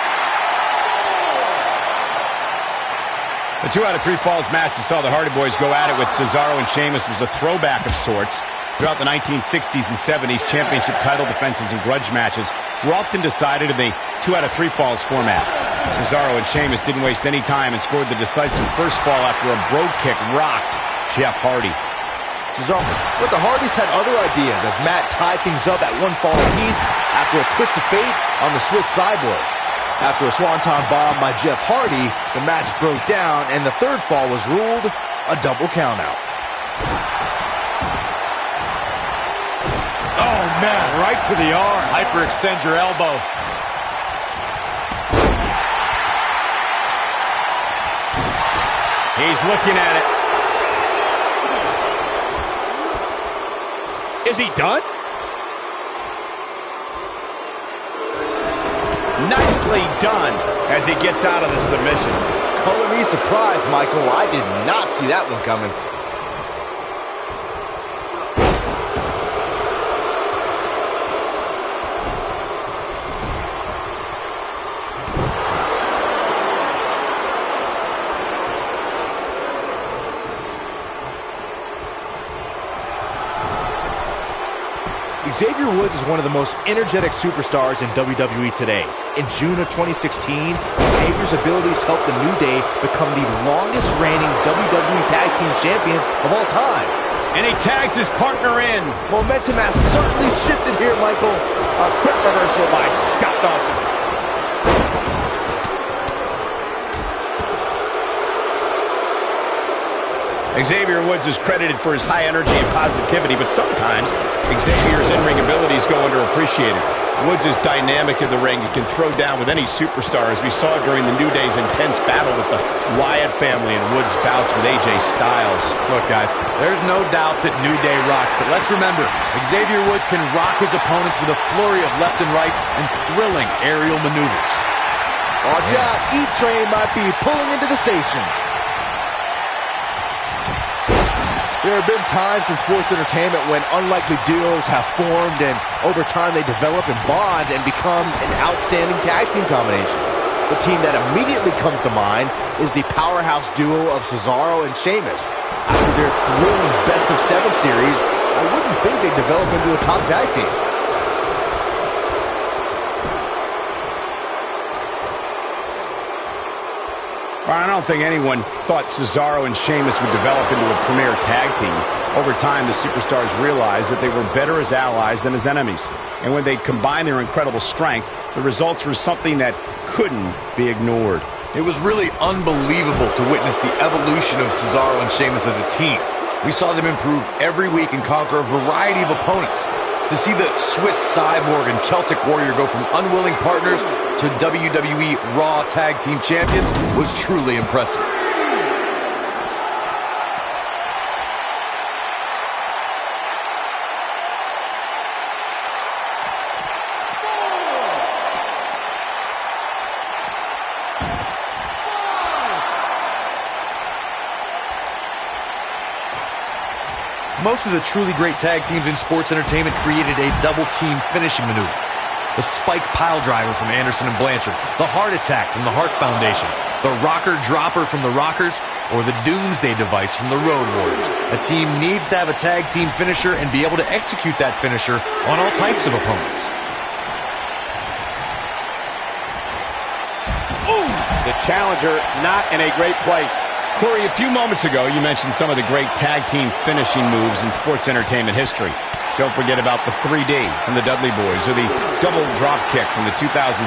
The 2 out of 3 falls match that saw the Hardy Boys go at it with Cesaro and Sheamus was a throwback of sorts. Throughout the 1960s and 70s, championship title defenses and grudge matches were often decided in the 2 out of 3 falls format. Cesaro and Sheamus didn't waste any time and scored the decisive first fall after a brogue kick rocked Jeff Hardy. Cesaro, but the Hardys had other ideas as Matt tied things up at 1 fall apiece after a twist of fate on the Swiss Cyborg. After a swanton bomb by Jeff Hardy, the match broke down, and the third fall was ruled a double countout. Oh, man, right to the arm. Hyperextend your elbow. He's looking at it. Is he done? Nicely done as he gets out of the submission. Color me surprised, Michael. I did not see that one coming. Xavier Woods is one of the most energetic superstars in WWE today. In June of 2016, Xavier's abilities helped the New Day become the longest-reigning WWE Tag Team Champions of all time. And he tags his partner in. Momentum has certainly shifted here, Michael. A quick reversal by Scott Dawson. Xavier Woods is credited for his high energy and positivity, but sometimes Xavier's in-ring abilities go underappreciated. Woods is dynamic in the ring and can throw down with any superstar, as we saw during the New Day's intense battle with the Wyatt family and Woods' bouts with AJ Styles. Look, guys, there's no doubt that New Day rocks, but let's remember, Xavier Woods can rock his opponents with a flurry of left and rights and thrilling aerial maneuvers. Watch out, E-Train might be pulling into the station. There have been times in sports entertainment when unlikely duos have formed, and over time they develop and bond and become an outstanding tag team combination. The team that immediately comes to mind is the powerhouse duo of Cesaro and Sheamus. After their thrilling best-of-7 series, I wouldn't think they'd develop into a top tag team. I don't think anyone thought Cesaro and Sheamus would develop into a premier tag team. Over time, the superstars realized that they were better as allies than as enemies. And when they'd combine their incredible strength, the results were something that couldn't be ignored. It was really unbelievable to witness the evolution of Cesaro and Sheamus as a team. We saw them improve every week and conquer a variety of opponents. To see the Swiss Cyborg and Celtic Warrior go from unwilling partners to WWE Raw Tag Team Champions was truly impressive. Most of the truly great tag teams in sports entertainment created a double-team finishing maneuver. The spike pile driver from Anderson and Blanchard, the heart attack from the Hart Foundation, the rocker dropper from the Rockers, or the Doomsday device from the Road Warriors. A team needs to have a tag team finisher and be able to execute that finisher on all types of opponents. Ooh, the challenger not in a great place. Corey, a few moments ago, you mentioned some of the great tag team finishing moves in sports entertainment history. Don't forget about the 3D from the Dudley Boys, or the double drop kick from the 2017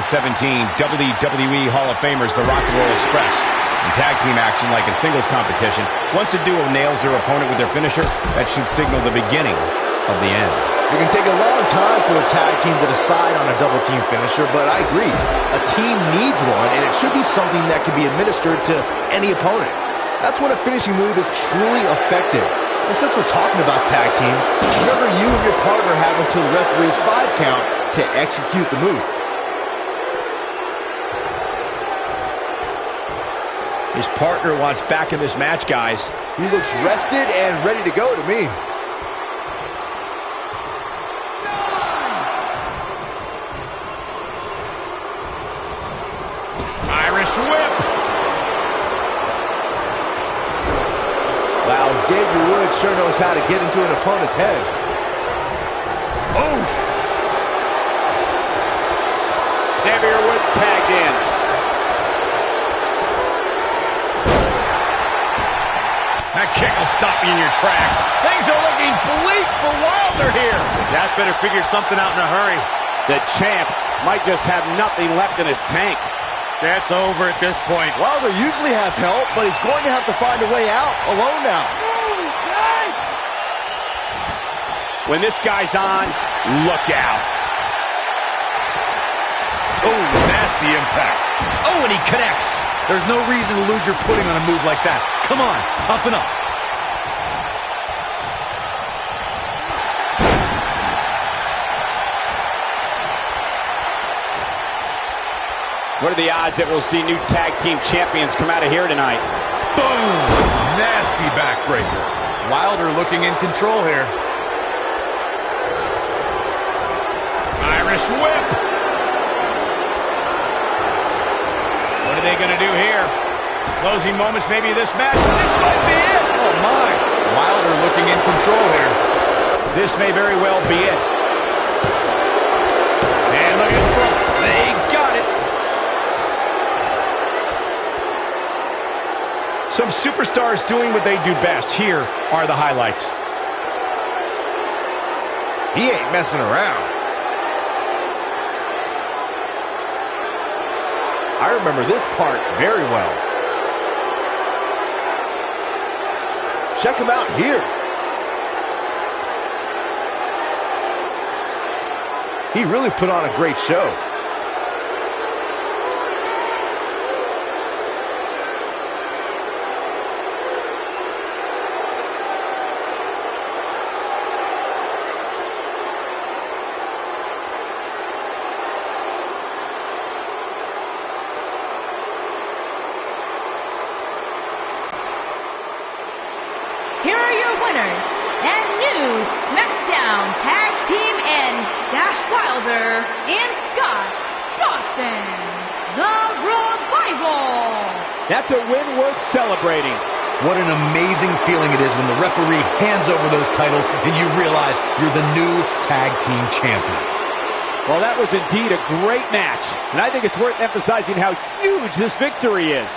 WWE Hall of Famers, the Rock and Roll Express. In tag team action, like in singles competition, once a duo nails their opponent with their finisher, that should signal the beginning of the end. It can take a long time for a tag team to decide on a double team finisher, but I agree. A team needs one, and it should be something that can be administered to any opponent. That's when a finishing move is truly effective. And since we're talking about tag teams, remember you and your partner have until the referee's 5 count to execute the move. His partner wants back in this match, guys. He looks rested and ready to go to me. Irish whip. Wow, Xavier Woods sure knows how to get into an opponent's head. Oh! Xavier Woods tagged in. That kick will stop you in your tracks. Things are looking bleak for Wilder here. That's better figure something out in a hurry. The champ might just have nothing left in his tank. That's over at this point. Wilder usually has help, but he's going to have to find a way out alone now. When this guy's on, look out. Oh, nasty impact. Oh, and he connects. There's no reason to lose your footing on a move like that. Come on, toughen up. What are the odds that we'll see new tag team champions come out of here tonight? Boom! Nasty backbreaker. Wilder looking in control here. Irish whip. What are they going to do here? Closing moments maybe of this match. This might be it. Oh, my. Wilder looking in control here. This may very well be it. And look at front. They got it. Some superstars doing what they do best. Here are the highlights. He ain't messing around. I remember this part very well. Check him out here. He really put on a great show. Here are your winners and new SmackDown Tag Team and Dash Wilder and Scott Dawson, The Revival. That's a win worth celebrating. What an amazing feeling it is when the referee hands over those titles and you realize you're the new tag team champions. Well, that was indeed a great match, and I think it's worth emphasizing how huge this victory is.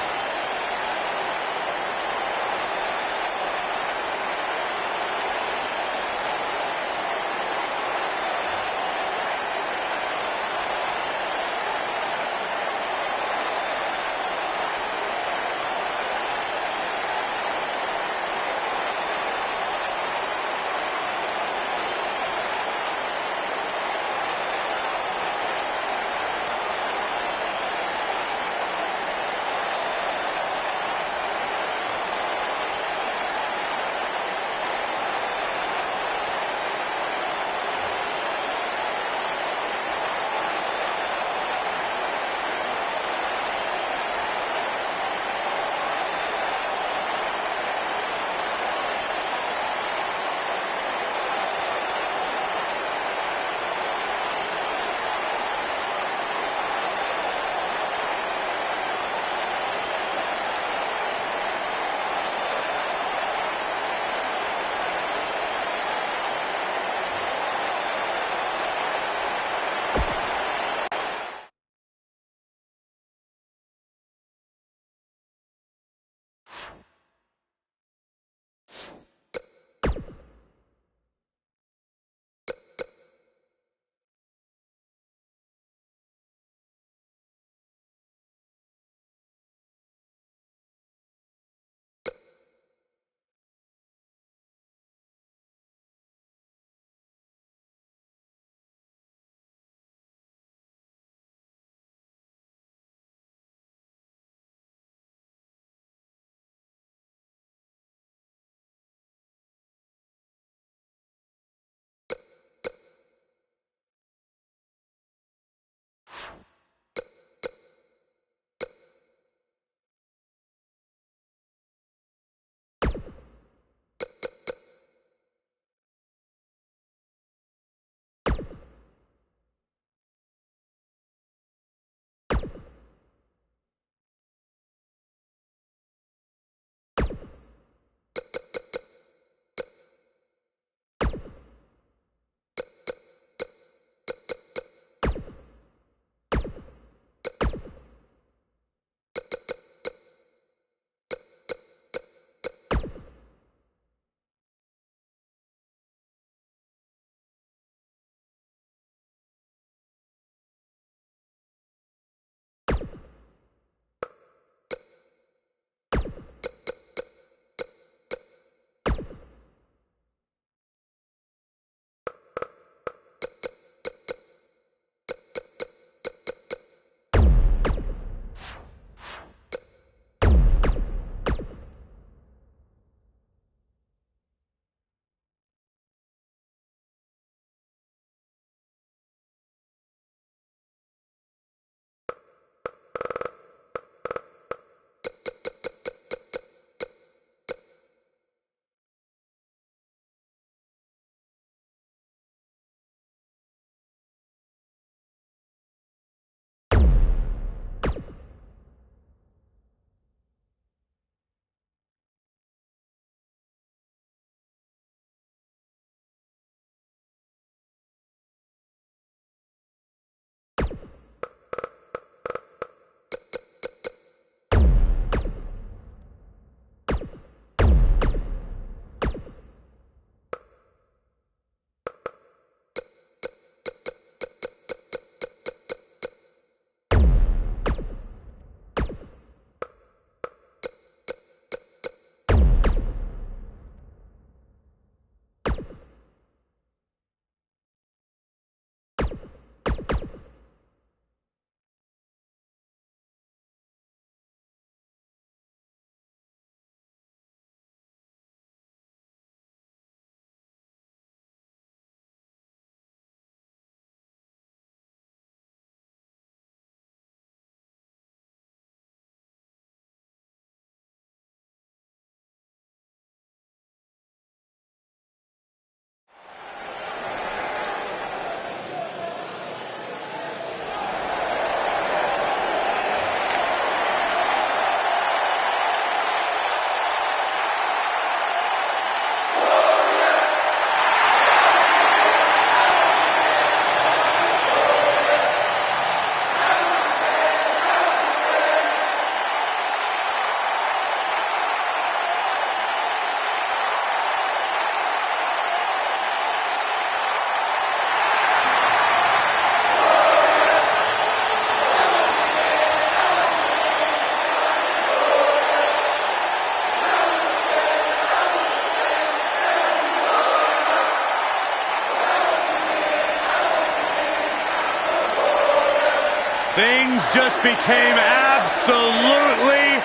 just became absolutely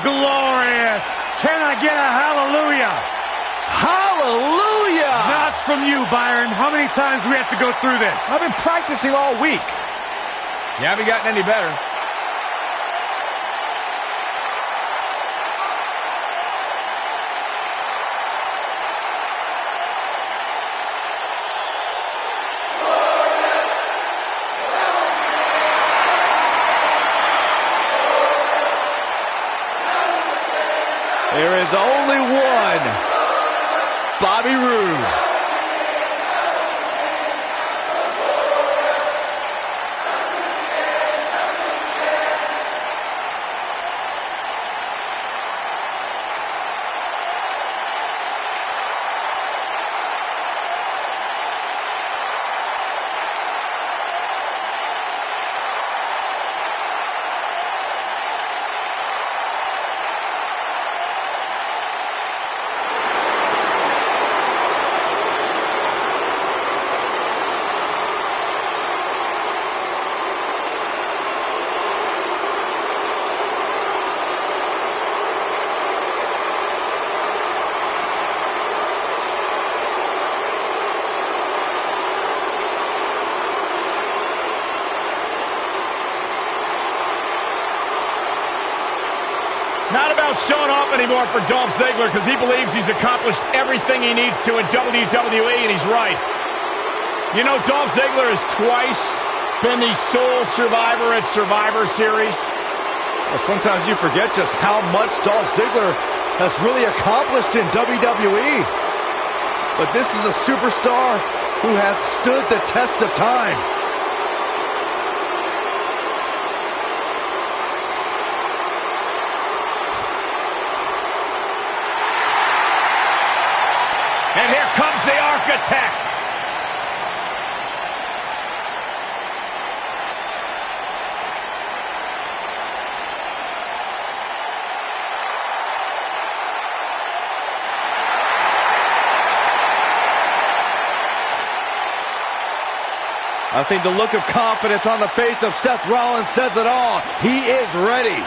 glorious. Can I get a hallelujah? Hallelujah! Not from you, Byron. How many times do we have to go through this? I've been practicing all week. You haven't gotten any better. There is only one Bobby Roode. Not about showing off anymore for Dolph Ziggler because he believes he's accomplished everything he needs to in WWE, and he's right. You know, Dolph Ziggler has twice been the sole survivor at Survivor Series. Well, sometimes you forget just how much Dolph Ziggler has really accomplished in WWE. But this is a superstar who has stood the test of time. And here comes the architect. I think the look of confidence on the face of Seth Rollins says it all. He is ready.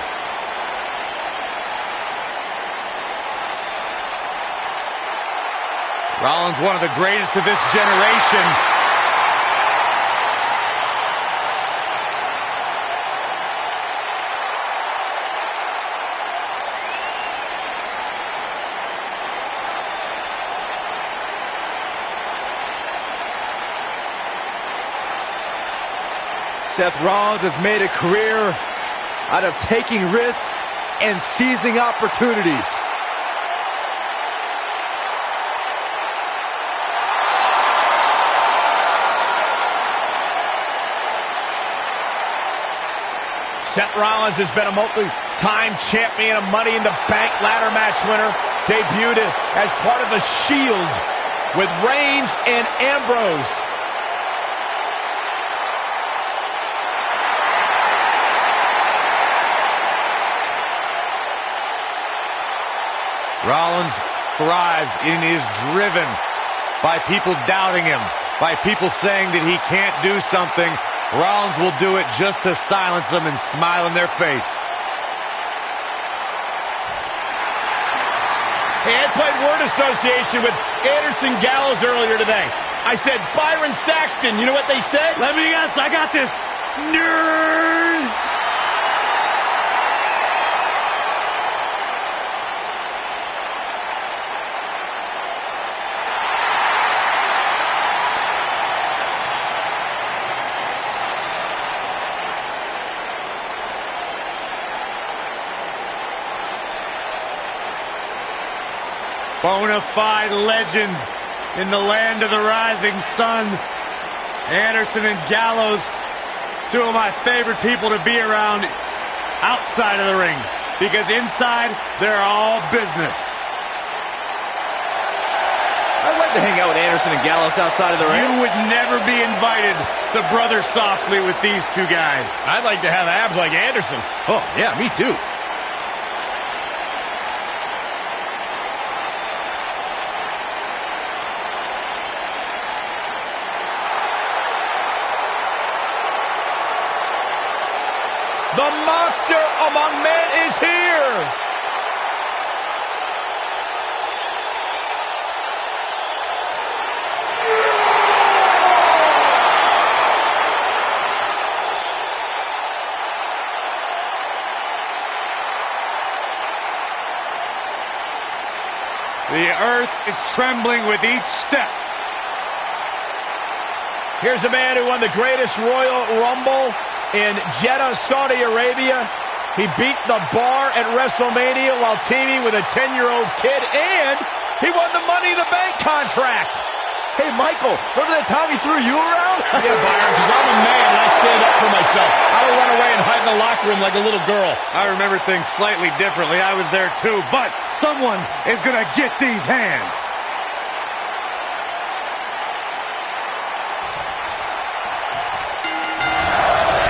Rollins, one of the greatest of this generation. Seth Rollins has made a career out of taking risks and seizing opportunities. Seth Rollins has been a multi-time champion, a Money in the Bank ladder match winner, debuted as part of the Shield with Reigns and Ambrose. Rollins thrives and is driven by people doubting him, by people saying that he can't do something. Rollins will do it just to silence them and smile in their face. Hey, I played word association with Anderson Gallows earlier today. I said, Byron Saxton. You know what they said? Let me guess, I got this. Nerd! Bona fide legends in the land of the rising sun. Anderson and Gallows, two of my favorite people to be around outside of the ring, because inside, they're all business. I'd like to hang out with Anderson and Gallows outside of the ring. You would never be invited to brother softly with these two guys. I'd like to have abs like Anderson. Oh, yeah, me too. The monster among men is here. The earth is trembling with each step. Here's a man who won the greatest Royal Rumble in Jeddah, Saudi Arabia. He beat the bar at WrestleMania while teaming with a 10-year-old kid, and he won the Money in the Bank contract. Hey, Michael, remember that time he threw you around? Yeah, Byron, because I'm a man and I stand up for myself. I don't run away and hide in the locker room like a little girl. I remember things slightly differently. I was there too, but someone is going to get these hands.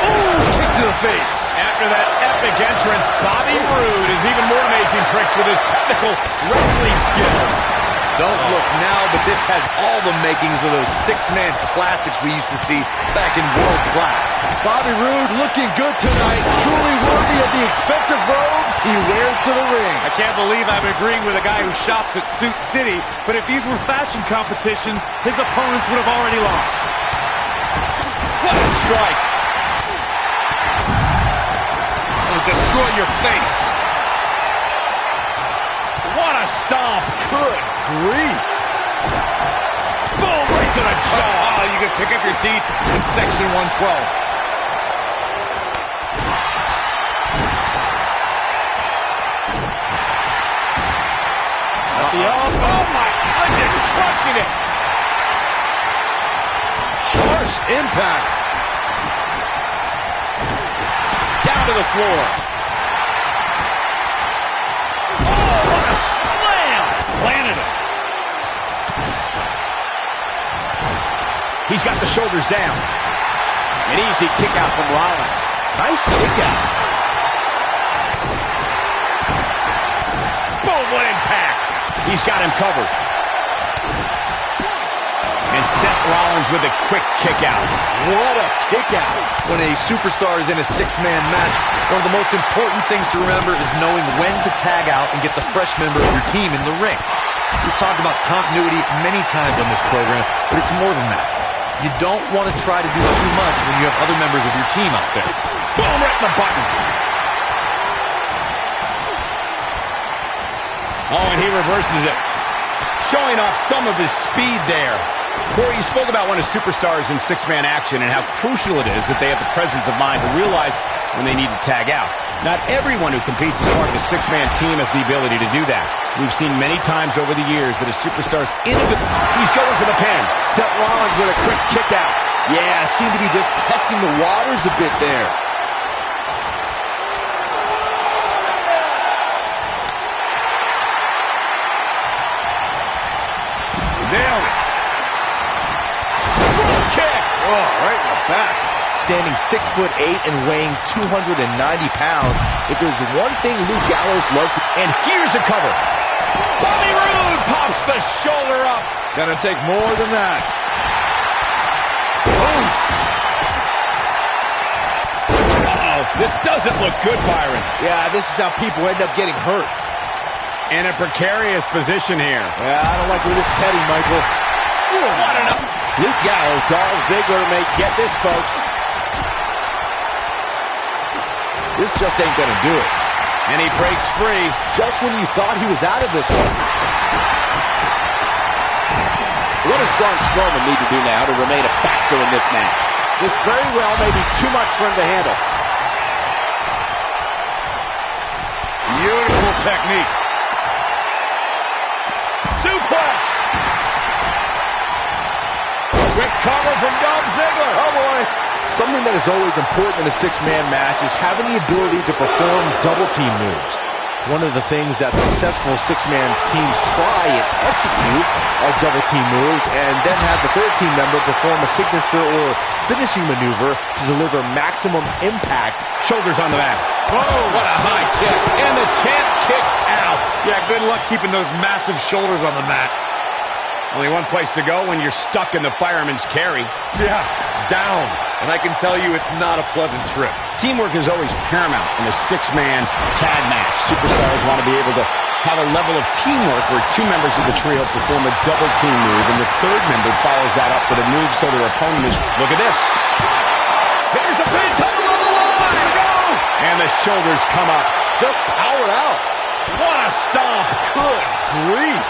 Ooh, kick to the face. After that epic entrance, Bobby Roode has even more amazing tricks with his technical wrestling skills. Don't look now, but this has all the makings of those six-man classics we used to see back in World Class. Bobby Roode looking good tonight, truly worthy of the expensive robes he wears to the ring. I can't believe I'm agreeing with a guy who shops at Suit City, but if these were fashion competitions, his opponents would have already lost. What a strike. It'll destroy your face. What a stomp. Good grief. Boom, right to the jaw. Oh, you can pick up your teeth in section 112. At the elbow. Oh, my goodness, crushing it. Harsh impact. Down to the floor. Oh, what a slam. Planted it. He's got the shoulders down. An easy kick out from Rollins. Nice kick out. Boom, what impact. He's got him covered. And Seth Rollins with a quick kick out. What a kick out. When a superstar is in a six-man match, one of the most important things to remember is knowing when to tag out and get the fresh member of your team in the ring. We've talked about continuity many times on this program, but it's more than that. You don't want to try to do too much when you have other members of your team out there. Boom, right in the button. Oh, and he reverses it. Showing off some of his speed there. Corey, you spoke about when a superstar is in six-man action and how crucial it is that they have the presence of mind to realize when they need to tag out. Not everyone who competes as part of a six-man team has the ability to do that. We've seen many times over the years that a superstar's inability. He's going for the pin. Seth Rollins with a quick kick out. Yeah, seemed to be just testing the waters a bit there. Nailed it. Drop kick. Oh, right in the back. Standing 6'8" and weighing 290 pounds, if there's one thing Luke Gallows loves to... And here's a cover. Bobby Roode pops the shoulder up. Gonna take more than that. Uh-oh, this doesn't look good, Byron. Yeah, this is how people end up getting hurt. In a precarious position here. Yeah, I don't like where this is heading, Michael. What an up. Luke Gallows, Dolph Ziggler may get this, folks. This just ain't gonna do it. And he breaks free. Just when you thought he was out of this one. What does Braun Strowman need to do now to remain a factor in this match? This very well may be too much for him to handle. Beautiful technique. Suplex. Quick cover from Dolph Ziggler. Oh, boy. Something that is always important in a six-man match is having the ability to perform double-team moves. One of the things that successful six-man teams try and execute are double-team moves, and then have the third team member perform a signature or finishing maneuver to deliver maximum impact. Shoulders on the mat. Oh, what a high kick. And the champ kicks out. Yeah, good luck keeping those massive shoulders on the mat. Only one place to go when you're stuck in the fireman's carry. Yeah, down. and I can tell you it's not a pleasant trip. Teamwork is always paramount in a six-man tag match. Superstars want to be able to have a level of teamwork where two members of the trio perform a double team move, and the third member follows that up with a move so their opponent is... Look at this. There's the pin, title on the line. Go! And the shoulders come up. Just powered out. What a stomp. Good grief.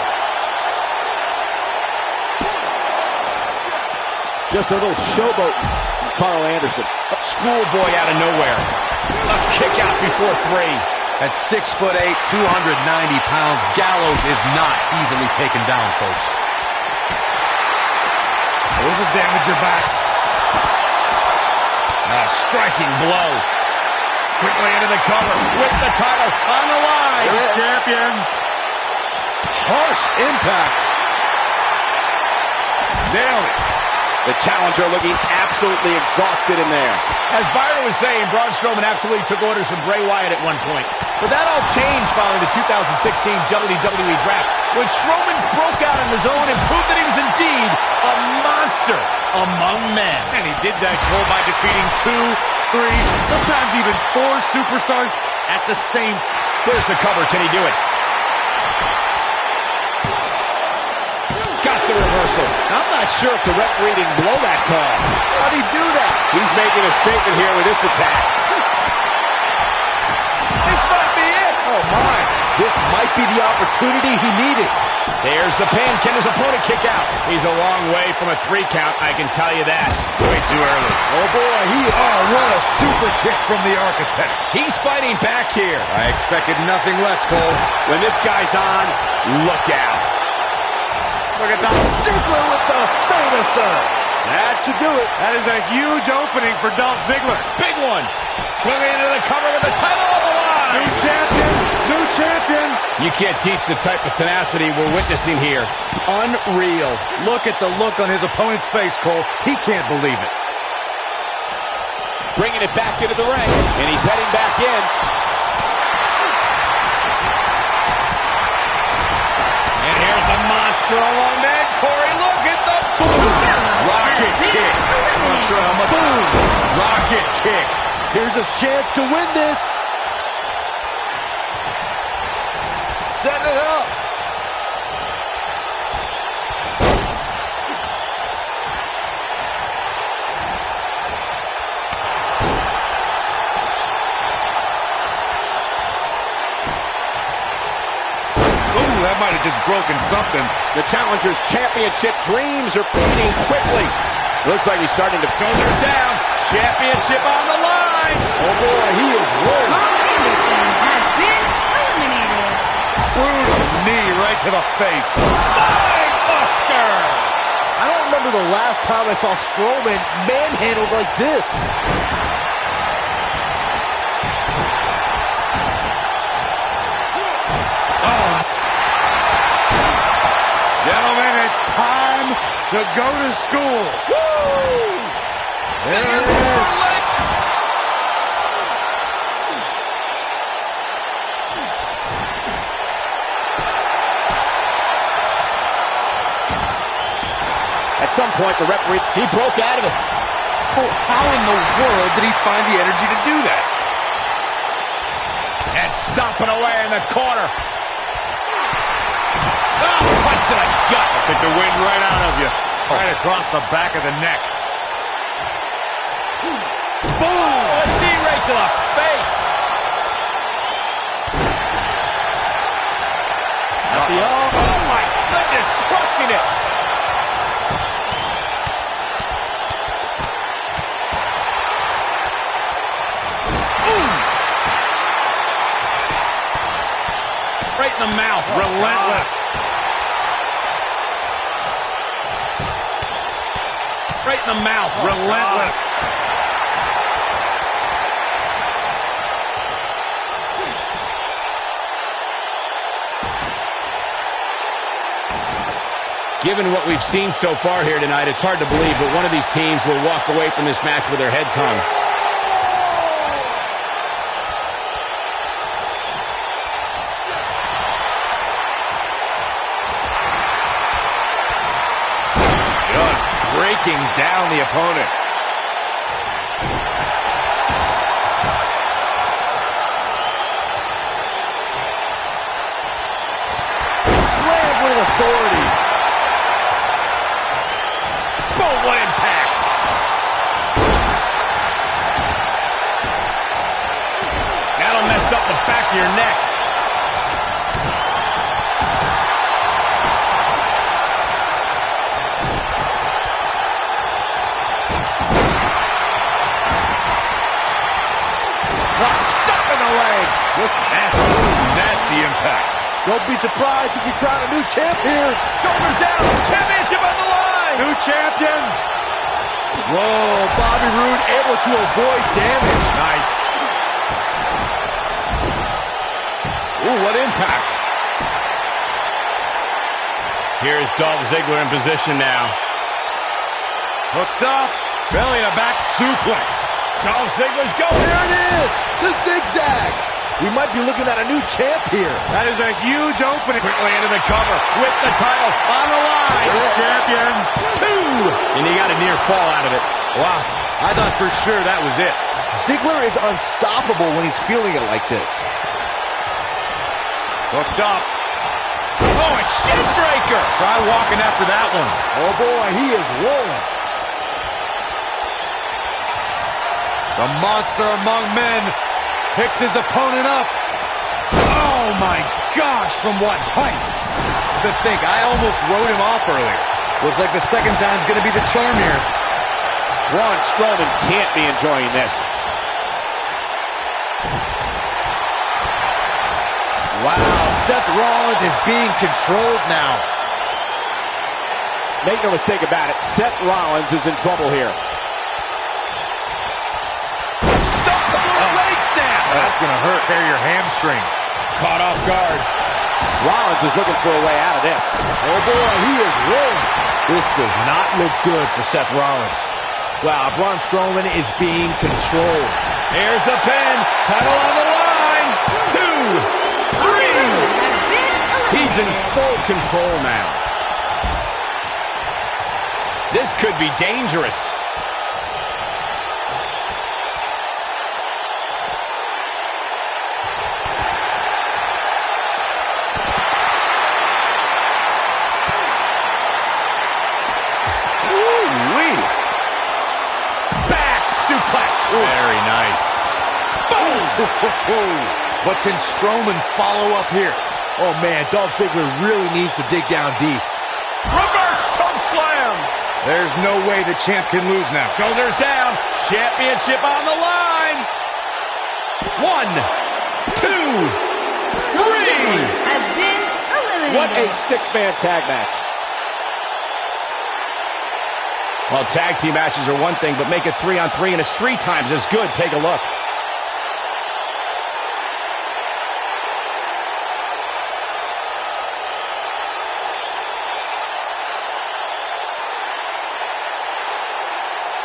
Just a little showboat from Carl Anderson. Schoolboy out of nowhere. A kick out before three. At 6'8", 290 pounds, Gallows is not easily taken down, folks. This will damage your back. A striking blow. Quickly into the cover with the title on the line. Champion. Harsh impact. Nailed it. The challenger looking absolutely exhausted in there. As Byron was saying, Braun Strowman absolutely took orders from Bray Wyatt at one point. But that all changed following the 2016 WWE Draft, when Strowman broke out on his own and proved that he was indeed a monster among men. And he did that, Cole, by defeating 2, 3, sometimes even 4 superstars at the same. There's the cover. Can he do it? Got the reversal. I'm not sure if the referee didn't blow that call. How'd he do that? He's making a statement here with this attack. This might be it. Oh, my. This might be the opportunity he needed. There's the pin. Can his opponent kick out? He's a long way from a 3 count, I can tell you that. Way too early. Oh, boy, what a super kick from the architect. He's fighting back here. I expected nothing less, Cole. When this guy's on, look out. Look at Dolph Ziggler with the famouser. That should do it. That is a huge opening for Dolph Ziggler. Big one. Going into the cover with the title on the line. New champion. New champion. You can't teach the type of tenacity we're witnessing here. Unreal. Look at the look on his opponent's face, Cole. He can't believe it. Bringing it back into the ring, and he's heading back in. And here's the monster along that. Corey, look at the boom. Rocket kick. I'm not sure how much. Boom. Rocket kick. Here's his chance to win this. Setting it up. That might have just broken something. The challenger's championship dreams are fading quickly. Looks like he's starting to... Shoulders down. Championship on the line. Oh, boy, he is rolling. Carl Anderson has been eliminated. Brutal knee right to the face. Spine buster. I don't remember the last time I saw Strowman manhandled like this. Gentlemen, it's time to go to school. Woo! There it is. At some point, the referee, he broke out of it. Cole, how in the world did he find the energy to do that? And stomping away in the corner. Oh, punch to the gut. Took the wind right out of you. Right across the back of the neck. Boom! A knee right to the face. At the arm. Oh, my goodness, crushing it. Right in the mouth. Relentless. Right in the mouth. Relentless. Given what we've seen so far here tonight, it's hard to believe, but one of these teams will walk away from this match with their heads hung. Just breaking down the opponent. of your neck. Stuck in the leg. Just nasty impact. Don't be surprised if we crown a new champ here. Shoulders down, championship on the line. New champion. Whoa, Bobby Roode able to avoid damage. Nice. Ooh, what impact. Here's Dolph Ziggler in position now. Hooked up. Belly to back suplex. Dolph Ziggler's going. There it is, the zigzag. We might be looking at a new champ here. That is a huge opening. Quickly into the cover with the title on the line. Champion. 2. And he got a near fall out of it. Wow. I thought for sure that was it. Ziggler is unstoppable when he's feeling it like this. Hooked up. Oh, a shin breaker. Try walking after that one. Oh boy, he is rolling. The monster among men picks his opponent up. Oh my gosh, from what heights. To think, I almost wrote him off earlier. Looks like the second time's going to be the charm here. Braun Strowman can't be enjoying this. Wow, Seth Rollins is being controlled now. Make no mistake about it, Seth Rollins is in trouble here. Leg snap. That's going to hurt. Tear your hamstring. Caught off guard. Rollins is looking for a way out of this. Oh boy, he is rolling. This does not look good for Seth Rollins. Wow, Braun Strowman is being controlled. Here's the pin. Title on the line. 2, 3. He's in full control now. This could be dangerous. Very nice. Boom! But can Strowman follow up here? Oh man, Dolph Ziggler really needs to dig down deep. Reverse choke slam. There's no way the champ can lose now. Shoulders down. Championship on the line. 1, 2, 3. Has been eliminated. What a six-man tag match. Well, tag team matches are one thing, but make it 3-on-3 and it's 3 times as good. Take a look.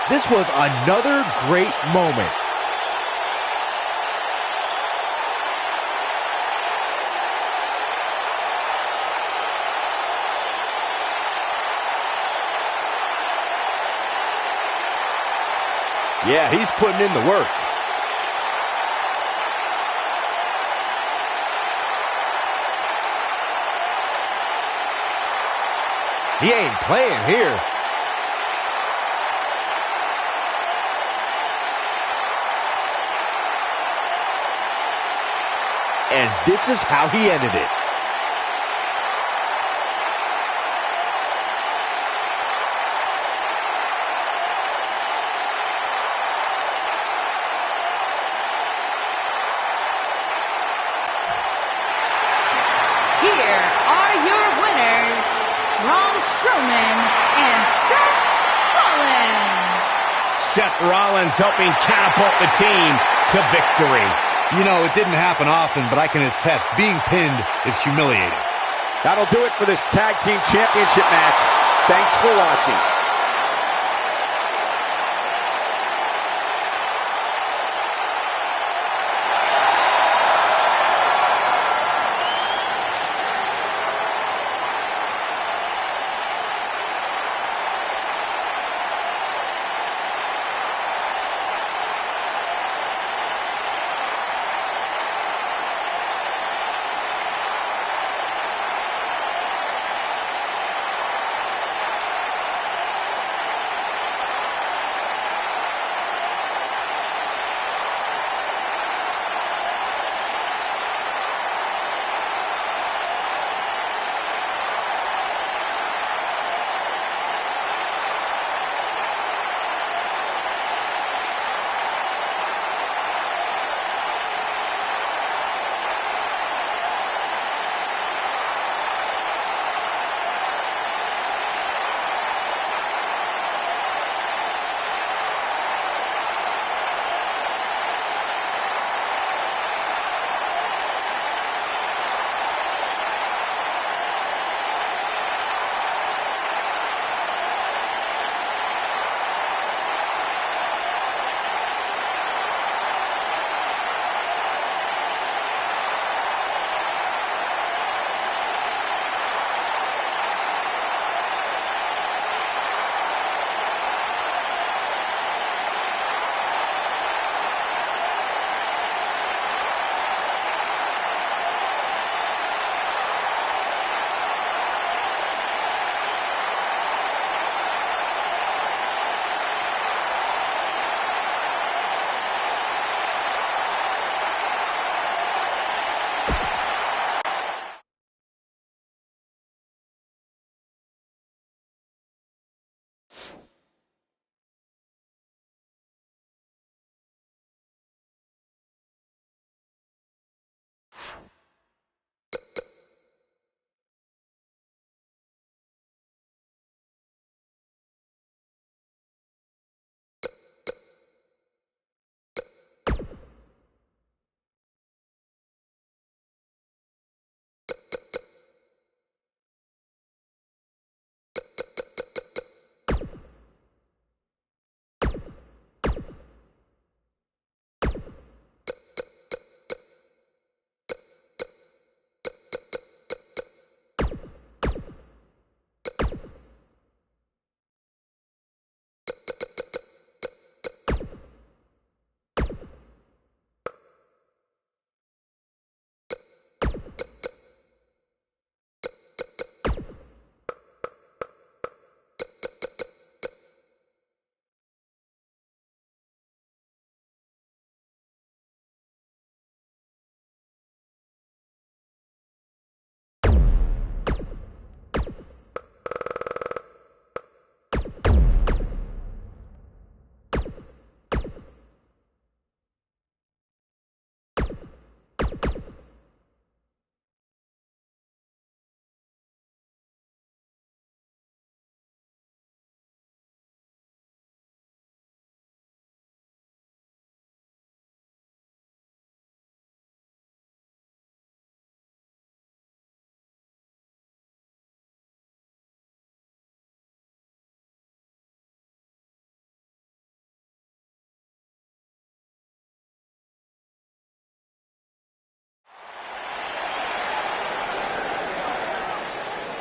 This was another great moment. Yeah, he's putting in the work. He ain't playing here. And this is how he ended it. Here are your winners, Braun Strowman and Seth Rollins. Seth Rollins helping catapult the team to victory. You know, it didn't happen often, but I can attest, being pinned is humiliating. That'll do it for this Tag Team Championship match. Thanks for watching.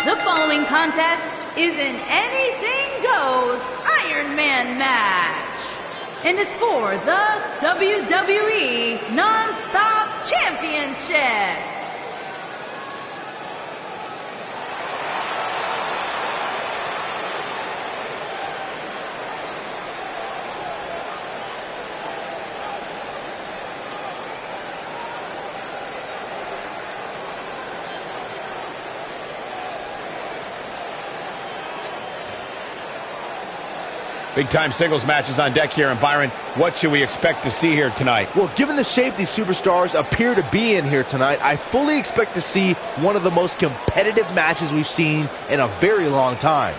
The following contest is an anything goes Iron Man match and is for the WWE Non-Stop Championship. Big-time singles matches on deck here. And Byron, what should we expect to see here tonight? Well, given the shape these superstars appear to be in here tonight, I fully expect to see one of the most competitive matches we've seen in a very long time.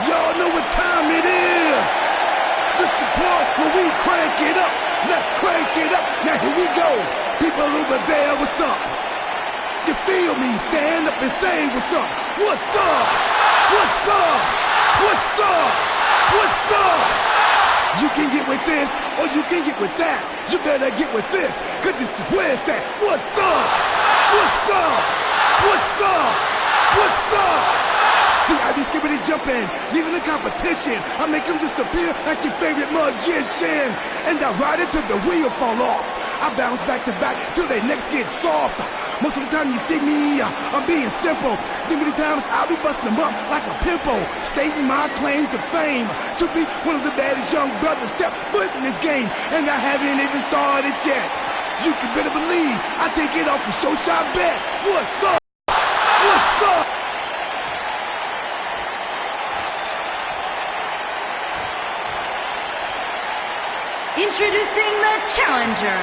Y'all know what time it is. This the part where we crank it up. Let's crank it up. Now here we go. People over there, what's up? You feel me? Stand up and say what's up. What's up? What's up? What's up? What's up? You can get with this or you can get with that. You better get with this, cause this is where it's at. What's up? What's up? What's up? What's up? See, I be skipping and jumping, leaving the competition. I make them disappear like your favorite magician. And I ride it till the wheel fall off. I bounce back to back till their necks get soft. Most of the time you see me, I'm being simple. Then many times I'll be busting them up like a pimple, stating my claim to fame, to be one of the baddest young brothers step foot in this game. And I haven't even started yet. You can better believe I take it off the show shot bet. What's up? What's up? Introducing the challenger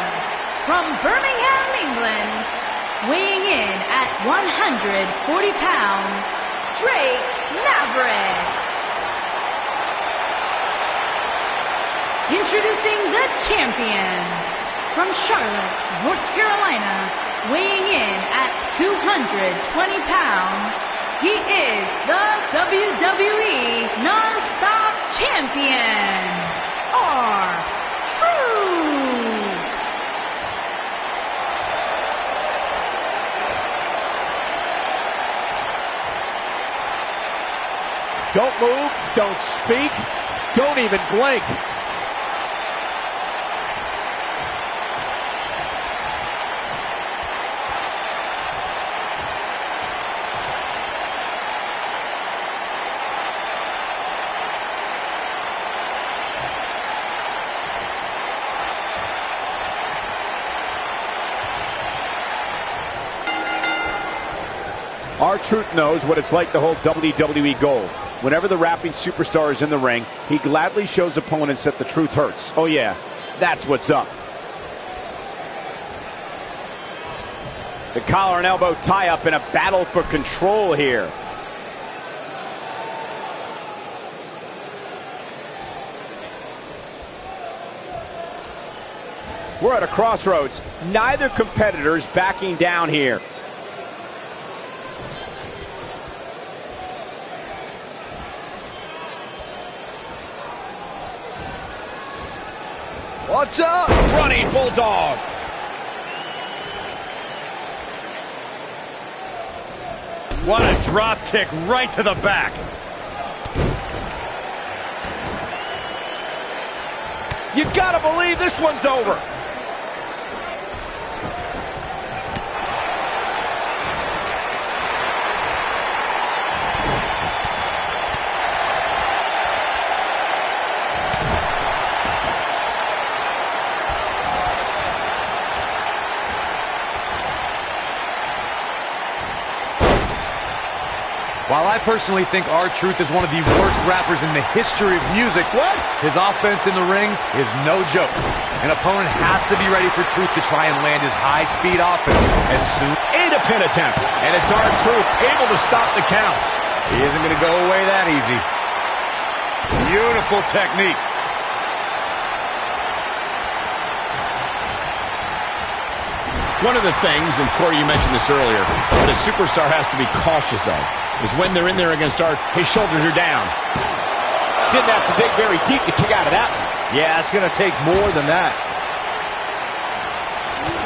from Birmingham, England, weighing in at 140 pounds, Drake Maverick. Introducing the champion from Charlotte, North Carolina, weighing in at 220 pounds, he is the WWE Non-Stop Champion, Don't move, don't speak, don't even blink. R-Truth knows what it's like to hold WWE gold. Whenever the rapping superstar is in the ring, he gladly shows opponents that the truth hurts. Oh yeah, that's what's up. The collar and elbow tie-up in a battle for control here. We're at a crossroads. Neither competitor is backing down here. What's up? Running Bulldog. What a drop kick right to the back. You gotta believe this one's over. While I personally think R-Truth is one of the worst rappers in the history of music, his offense in the ring is no joke. An opponent has to be ready for Truth to try and land his high-speed offense as soon. And a pin attempt. And it's R-Truth able to stop the count. He isn't going to go away that easy. Beautiful technique. One of the things, and Corey, you mentioned this earlier, that a superstar has to be cautious of is when they're in there against Art, his shoulders are down. Didn't have to dig very deep to kick out of that one. Yeah, it's going to take more than that.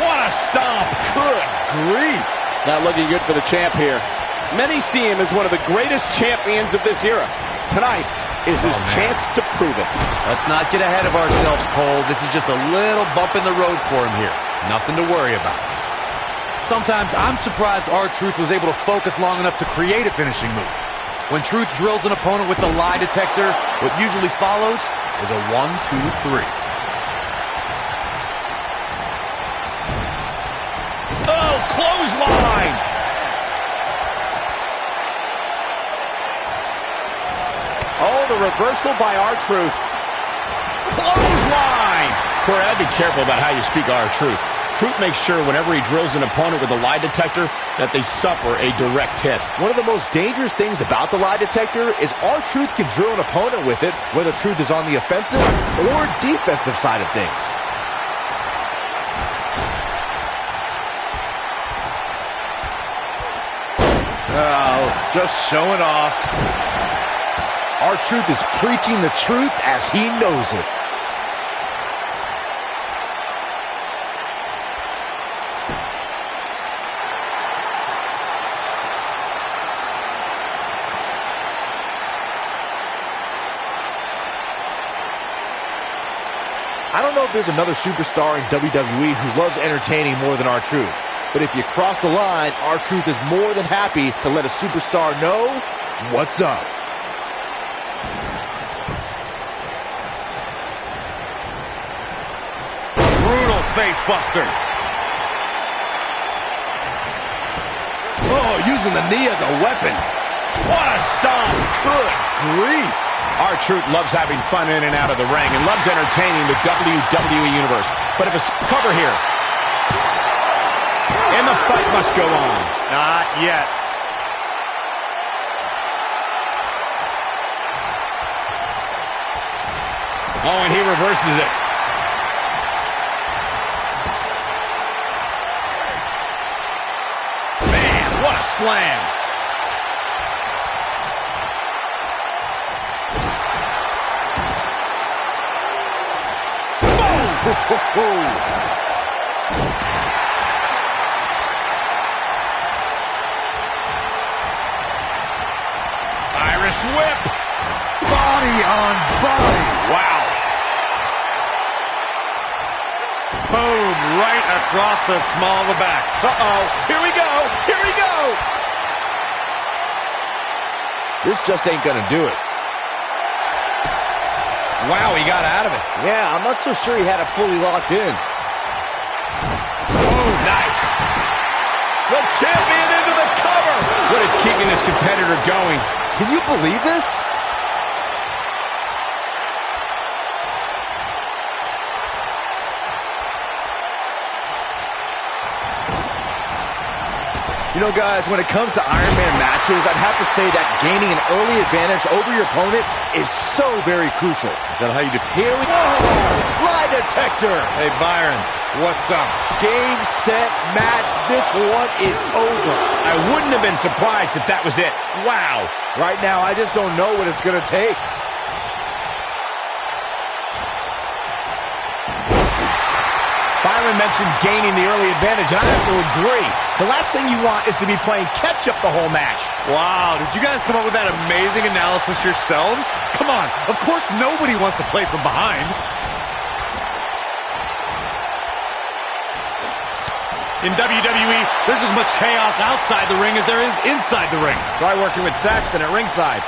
What a stomp. Good grief. Not looking good for the champ here. Many see him as one of the greatest champions of this era. Tonight is his chance to prove it. Let's not get ahead of ourselves, Cole. This is just a little bump in the road for him here. Nothing to worry about. Sometimes I'm surprised R-Truth was able to focus long enough to create a finishing move. When Truth drills an opponent with the lie detector, what usually follows is a 1, 2, 3. Oh, clothesline! Oh, the reversal by R-Truth. Clothesline! Corey, I'd be careful about how you speak R-Truth. Truth makes sure whenever he drills an opponent with a lie detector that they suffer a direct hit. One of the most dangerous things about the lie detector is R-Truth can drill an opponent with it, whether Truth is on the offensive or defensive side of things. Oh, just showing off. R-Truth is preaching the truth as he knows it. I don't know if there's another superstar in WWE who loves entertaining more than R-Truth. But if you cross the line, R-Truth is more than happy to let a superstar know what's up. Brutal face buster. Oh, using the knee as a weapon. What a stomp! Good grief. R-Truth loves having fun in and out of the ring and loves entertaining the WWE Universe. But if it's cover here, and the fight must go on. Not yet. Oh, and he reverses it. Man, what a slam. Irish whip. Body on body. Wow. Boom, right across the small of the back. Uh-oh. Here we go. Here we go. This just ain't gonna do it. Wow, he got out of it. Yeah, I'm not so sure he had it fully locked in. Oh, nice. The champion into the cover. What is keeping this competitor going? Can you believe this? You know, guys, when it comes to Iron Man matches, I'd have to say that gaining an early advantage over your opponent is so very crucial. Is that how you do? Here we go. Lie detector. Hey, Byron, what's up? Game, set, match. This one is over. I wouldn't have been surprised if that was it. Wow. Right now, I just don't know what it's going to take. Byron mentioned gaining the early advantage, and I have to agree. The last thing you want is to be playing catch-up the whole match. Wow, did you guys come up with that amazing analysis yourselves? Come on, of course nobody wants to play from behind. In WWE, there's as much chaos outside the ring as there is inside the ring. Try working with Saxton at ringside.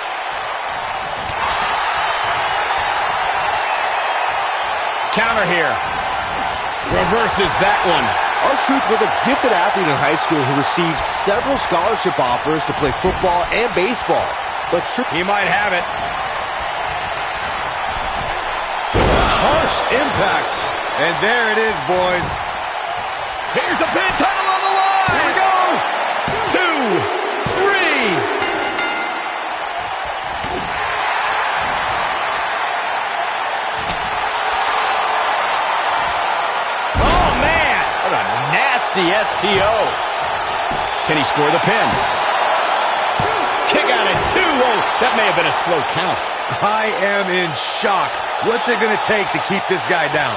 Counter here. Reverses that one. R-Truth was a gifted athlete in high school who received several scholarship offers to play football and baseball. But He might have it. Harsh impact. And there it is, boys. Here's the pin, title on the line. Here we go. 2, 3. nasty STO. Can he score the pin? Kick out at 2. Whoa, that may have been a slow count. I am in shock. What's it going to take to keep this guy down?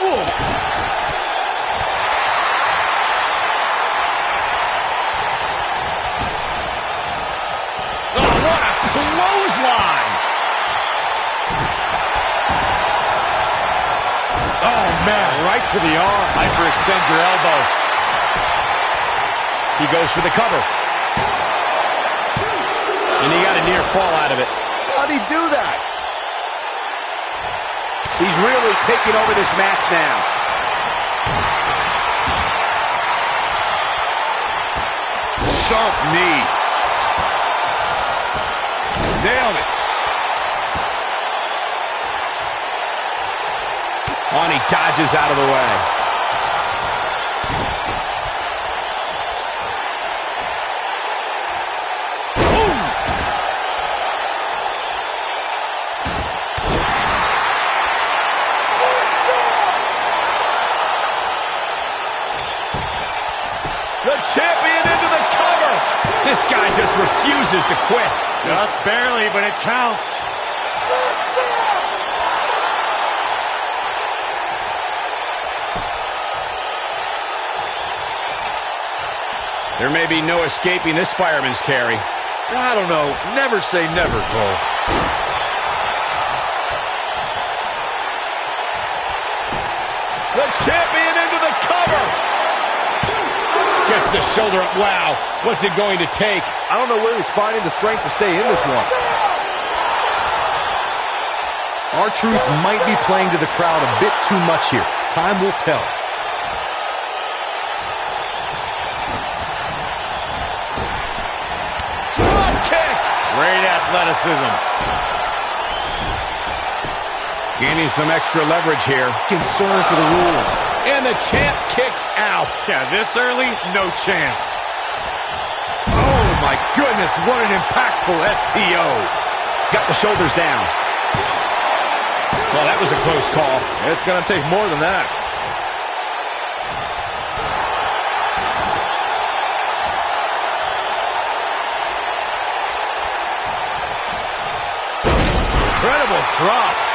Ooh. Oh, what a clothesline! Oh, man, right to the arm. Hyperextend your elbow. He goes for the cover. And he got a near fall out of it. How'd he do that? He's really taking over this match now. Sharp knee. Nailed it. On, he dodges out of the way. The champion into the cover. This guy just refuses to quit. Just barely, but it counts. There may be no escaping this fireman's carry. I don't know. Never say never, Cole. The champion into the cover. Gets the shoulder up. Wow. What's it going to take? I don't know where he's finding the strength to stay in this one. R-Truth might be playing to the crowd a bit too much here. Time will tell. Drop kick. Great athleticism. Gaining some extra leverage here. Concern for the rules. And the champ kicks out. Yeah, this early, no chance. Oh, my goodness. What an impactful STO. Got the shoulders down. Well, that was a close call. It's going to take more than that. Incredible drop.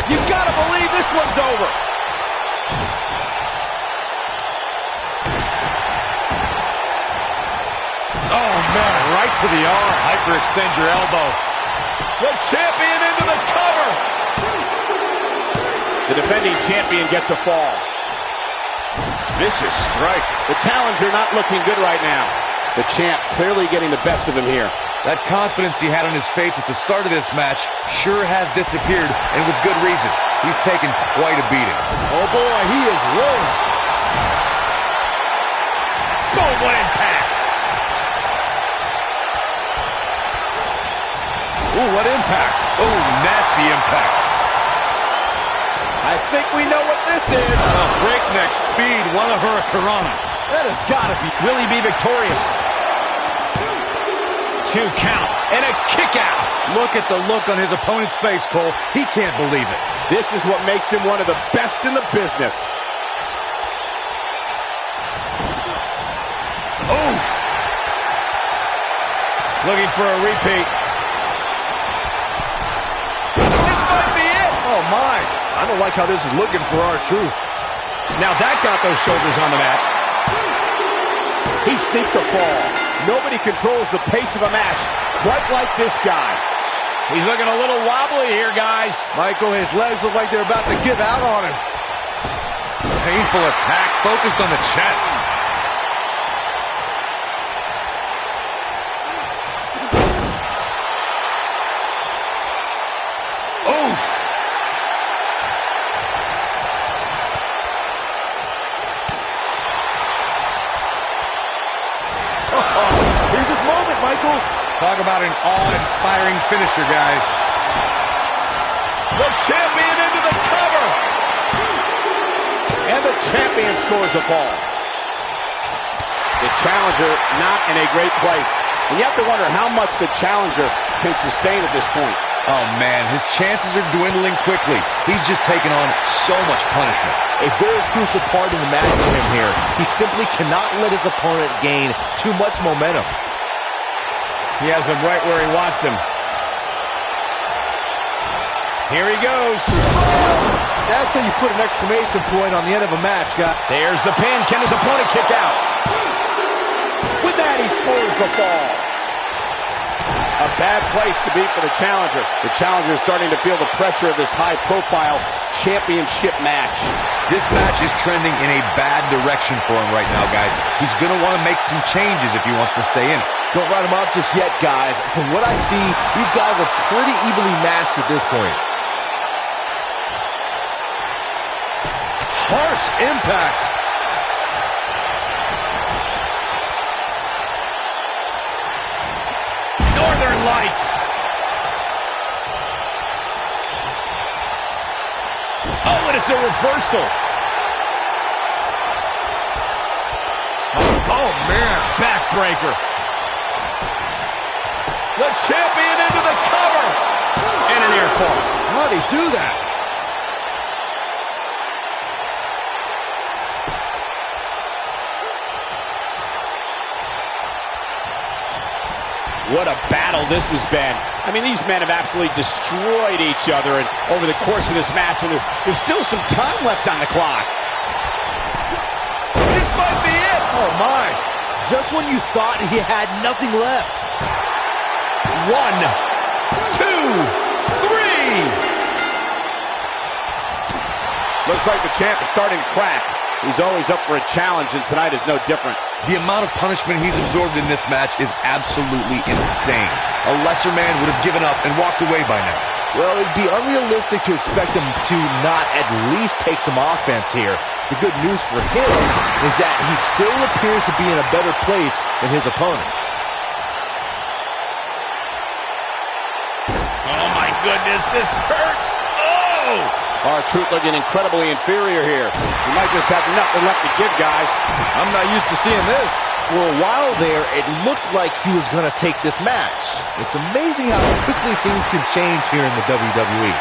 You gotta believe this one's over. Oh, man, right to the arm. Hyperextend your elbow. The champion into the cover. The defending champion gets a fall. Vicious strike. The challenger not looking good right now. The champ clearly getting the best of him here. That confidence he had on his face at the start of this match sure has disappeared, and with good reason. He's taken quite a beating. Oh, boy, he is rolling. Boom, what impact. Ooh, what impact. Ooh, nasty impact. I think we know what this is. Breakneck speed. What a hurricanrana. That has got to be. Will he be victorious? 2 count and a kick out. Look at the look on his opponent's face, Cole. He can't believe it. This is what makes him one of the best in the business. Oof. Looking for a repeat. This might be it. Oh, my. I don't like how this is looking for R-Truth. Now that got those shoulders on the mat. He sneaks a fall. Nobody controls the pace of a match quite like this guy. He's looking a little wobbly here, guys. Michael, his legs look like they're about to give out on him. Painful attack focused on the chest. Oof. Here's his moment, Michael. Talk about an awe-inspiring finisher, guys. The champion into the cover. And the champion scores a fall. The challenger not in a great place. And you have to wonder how much the challenger can sustain at this point. Oh, man, his chances are dwindling quickly. He's just taken on so much punishment. A very crucial part of the match for him here. He simply cannot let his opponent gain too much momentum. He has him right where he wants him. Here he goes. That's how you put an exclamation point on the end of a match, guys. There's the pin. Can his opponent kick out? With that, he scores the fall. A bad place to be for the challenger. The challenger is starting to feel the pressure of this high-profile championship match. This match is trending in a bad direction for him right now, guys. He's going to want to make some changes if he wants to stay in it. Don't write him off just yet, guys. From what I see, these guys are pretty evenly matched at this point. Harsh impact. Northern Lights. Oh, and it's a reversal. Oh, man. Backbreaker. The champion into the cover. And an air fall. How'd he do that? What a battle this has been. I mean, these men have absolutely destroyed each other and over the course of this match, and there's still some time left on the clock. This might be it. Oh, my. Just when you thought he had nothing left. 1, 2, 3. Looks like the champ is starting to crack. He's always up for a challenge, and tonight is no different. The amount of punishment he's absorbed in this match is absolutely insane. A lesser man would have given up and walked away by now. Well, it'd be unrealistic to expect him to not at least take some offense here. The good news for him is that he still appears to be in a better place than his opponent. Oh, my goodness, this hurts. Oh! R-Truth looking incredibly inferior here. He might just have nothing left to give, guys. I'm not used to seeing this. For a while there, it looked like he was going to take this match. It's amazing how quickly things can change here in the WWE.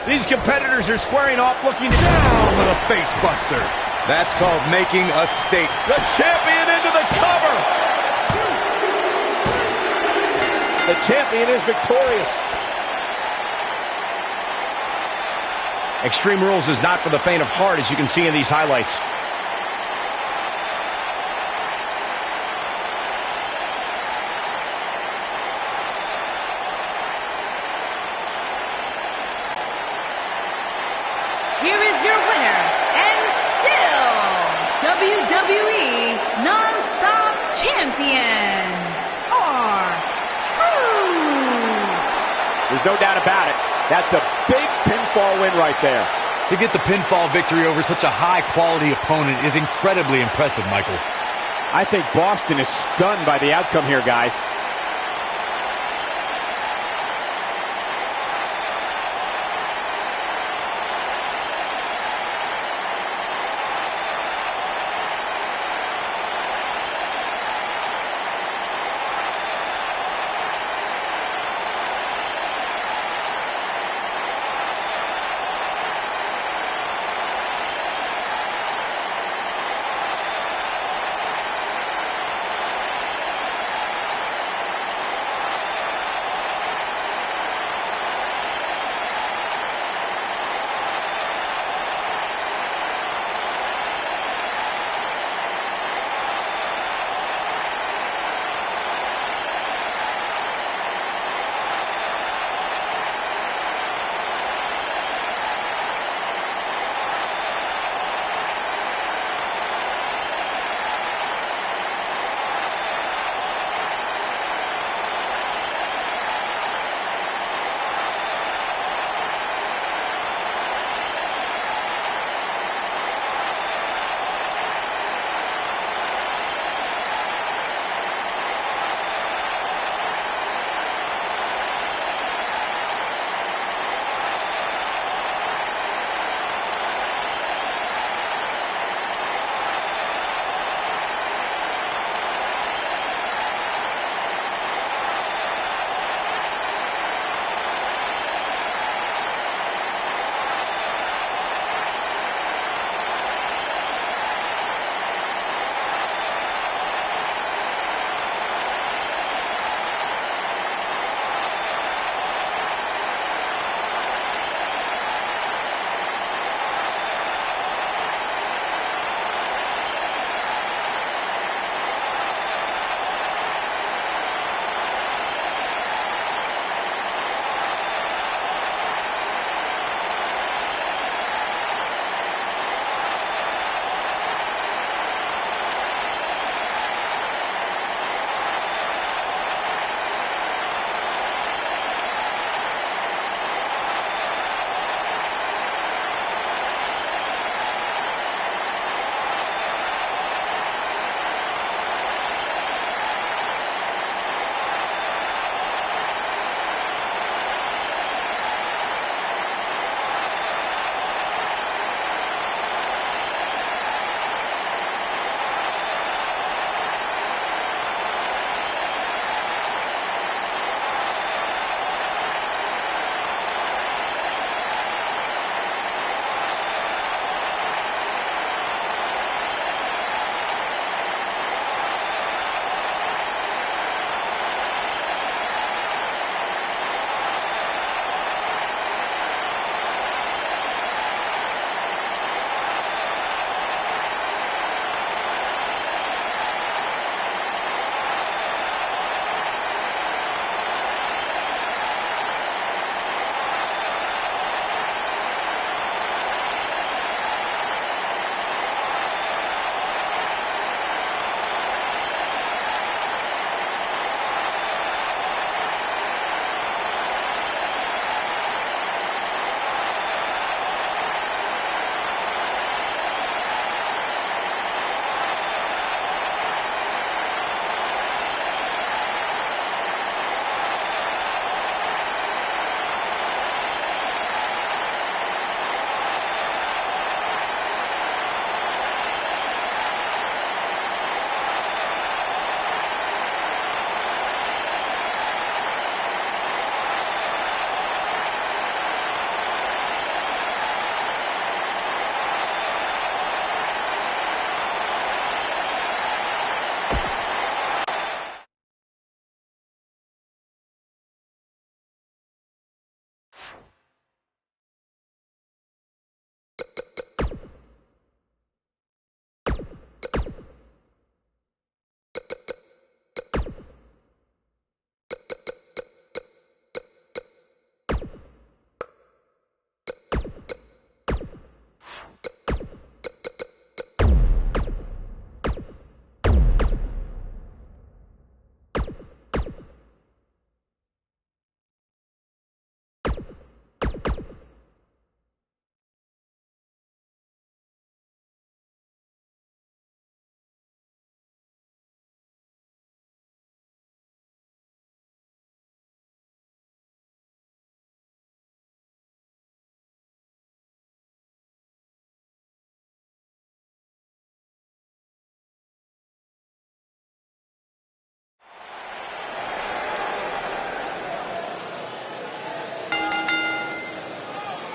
These competitors are squaring off, looking Down with a face buster. That's called making a statement. the champion into the cover. The champion is victorious. Extreme Rules is not for the faint of heart, as you can see in these highlights. Here is your winner, and still WWE Non-Stop Champion, R-Truth. There's no doubt about it. That's a big pinfall win right there. To get the pinfall victory over such a high-quality opponent is incredibly impressive, Michael. I think Boston is stunned by the outcome here, guys.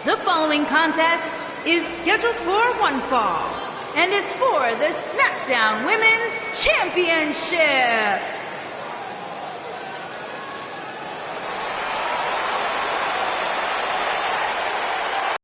The following contest is scheduled for one fall and is for the SmackDown Women's Championship.